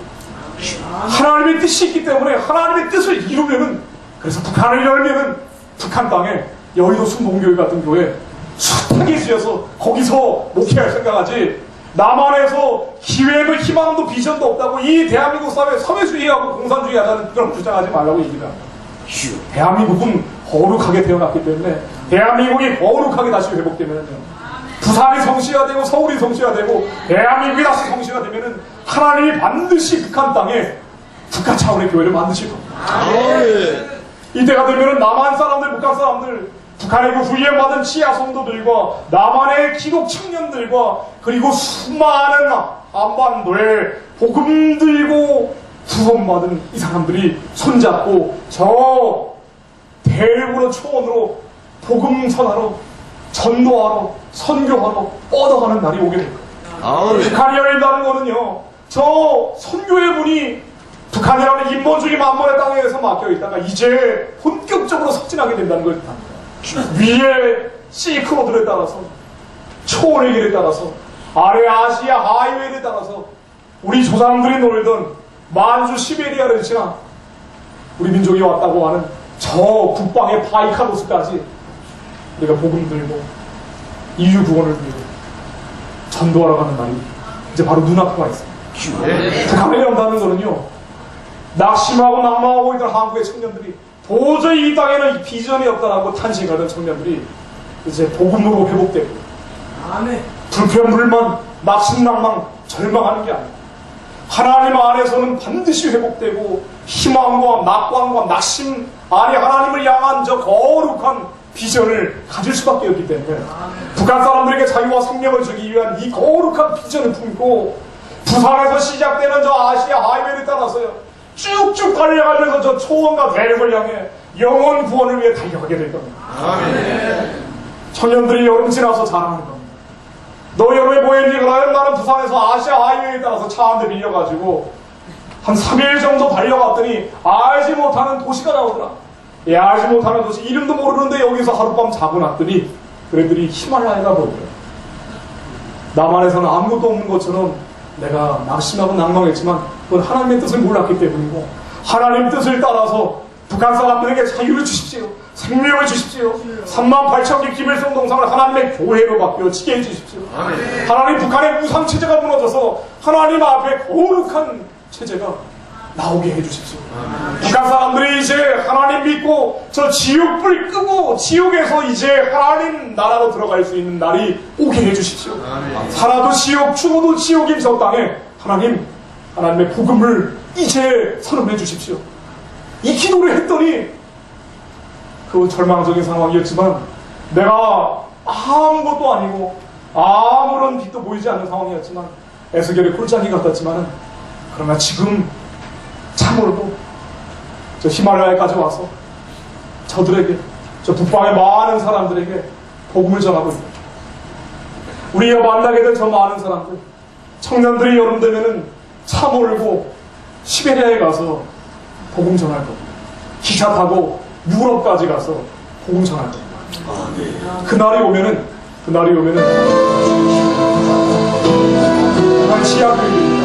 하나님의 뜻이 있기 때문에 하나님의 뜻을 이루면은, 그래서 북한을 열면은 북한 땅에 여의도 순복음교회 같은 교회 숱하게 지어서 거기서 목회할 생각하지, 남한에서 기회도 희망도 비전도 없다고 이 대한민국 사회 사회주의하고 공산주의 하자는 그런 주장하지 말라고 얘기를 합니다. 대한민국은 거룩하게 태어났기 때문에 대한민국이 거룩하게 다시 회복되면은요, 부산이 성취가 되고 서울이 성취가 되고 대한민국이 다시 성취가 되면은 하나님이 반드시 북한 땅에 국가 차원의 교회를 만드실 겁니다. 이때가 되면은 남한 사람들, 북한 사람들, 북한의 그 훈련받은 치아 성도들과 남한의 기독 청년들과 그리고 수많은 한반도에 복음 들고 구원받은 이 사람들이 손잡고 저 대륙으로 초원으로 복음 전하러, 전도하러, 선교하러 뻗어가는 날이 오게 될 거예요. 북한이 열린다는 거는요, 저 선교의 문이 북한이라는 인본주의 만번의 땅에서 막혀있다가 이제 본격적으로 석진하게 된다는 걸 뜻합니다. 위에 시크로드에 따라서, 초원의 길에 따라서, 아래 아시아 하이웨이에 따라서 우리 조상들이 놀던 만주 시베리아를 지나 우리 민족이 왔다고 하는 저 북방의 바이카로스까지 우리가 복음 들고 인류 구원을 위해 전도하러 가는 날이 이제 바로 눈앞에 와 있습니다. 북한에 연다는 거는요, 낙심하고 낙망하고 있던 한국의 청년들이 도저히 이 땅에는 비전이 없다라고 탄식하던 청년들이 이제 복음으로 회복되고, 불평불만, 낙심낭망, 절망하는 게 아니에요. 하나님 안에서는 반드시 회복되고 희망과 낙관과 낙심 안에 하나님을 향한 저 거룩한 비전을 가질 수밖에 없기 때문에 북한 사람들에게 자유와 생명을 주기 위한 이 거룩한 비전을 품고 부산에서 시작되는 저 아시아 하이웨이를 따라서요, 쭉쭉 달려가면서 저 초원과 대륙을 향해 영원 구원을 위해 달려가게 될 겁니다. 청년들이 여름 지나서 자라는 겁니다. 너 여름에 뭐 했니? 그러면 나는 부산에서 아시아 하이웨이에 따라서 차 한 대 빌려가지고 한 3일 정도 달려갔더니 알지 못하는 도시가 나오더라. 알지 못하는 도시, 이름도 모르는데 여기서 하룻밤 자고 났더니 그애들이 히말라야가 보이더라. 남한에서는 아무것도 없는 것처럼 내가 낙심하고 낭망했지만 그건 하나님의 뜻을 몰랐기 때문이고, 하나님의 뜻을 따라서 북한 사람들에게 자유를 주십시오, 생명을 주십시오, 38,000개 김일성 동상을 하나님의 교회로 바뀌어지게 해주십시오. 하나님, 북한의 우상체제가 무너져서 하나님 앞에 거룩한 체제가 나오게 해주십시오. 북한 사람들이 이제 하나님 믿고 저 지옥불 끄고 지옥에서 이제 하나님 나라로 들어갈 수 있는 날이 오게 해주십시오. 살아도 지옥, 죽어도 지옥인 저 땅에 하나님의 복음을 이제 선언해 주십시오. 이 기도를 했더니 그 절망적인 상황이었지만 내가 아무것도 아니고 아무런 빛도 보이지 않는 상황이었지만 에스겔의 콜장이 같았지만 그러나 지금 참으로도 저 히말라야까지 와서 저들에게 저 북방의 많은 사람들에게 복음을 전하고 있다. 우리가 만나게 된 저 많은 사람들 청년들이 여름 되면은 차 몰고 시베리아에 가서 복음 전할 겁니다. 기차 타고 유럽까지 가서 복음 전할 겁니다. 그날이 오면은 정말 치약교회입니다.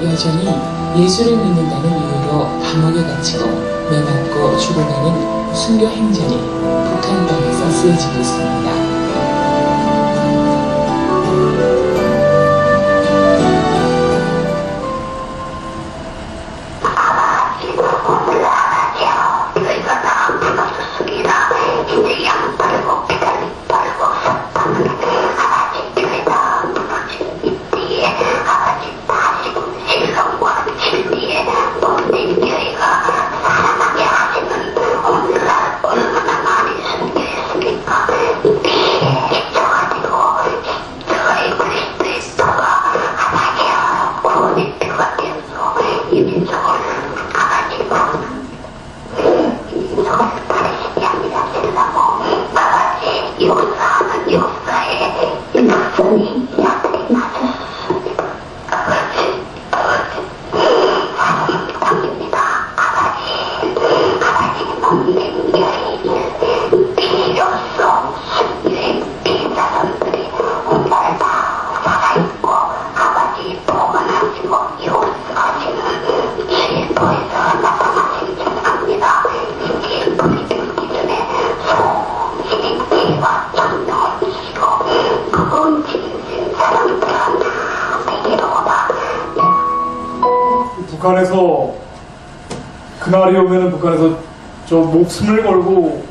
여전히 예수를 믿는다는 이유로 감옥에 갇히고 매맞고 죽어가는 순교 행전이 북한 땅에서 쓰여지고 있습니다. 북한에서 그날이 오면은 북한에서 저 목숨을 걸고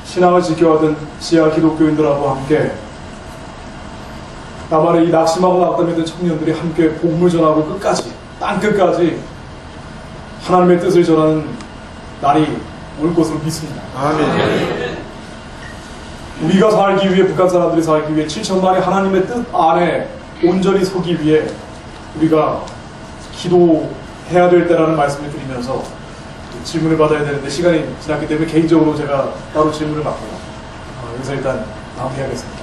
신앙을 지켜왔던 지하 기독교인들하고 함께 나만의 이 낙심하고 낙담했던 청년들이 함께 복음을 전하고 끝까지 땅 끝까지 하나님의 뜻을 전하는 날이 올 것으로 믿습니다. 아멘. 우리가 살기 위해 북한 사람들이 살기 위해 7천만이 하나님의 뜻 안에 온전히 서기 위해 우리가 기도해야 될 때라는 말씀을 드리면서 질문을 받아야 되는데 시간이 지났기 때문에 개인적으로 제가 따로 질문을 받고요. 여기서 일단 마무리하겠습니다.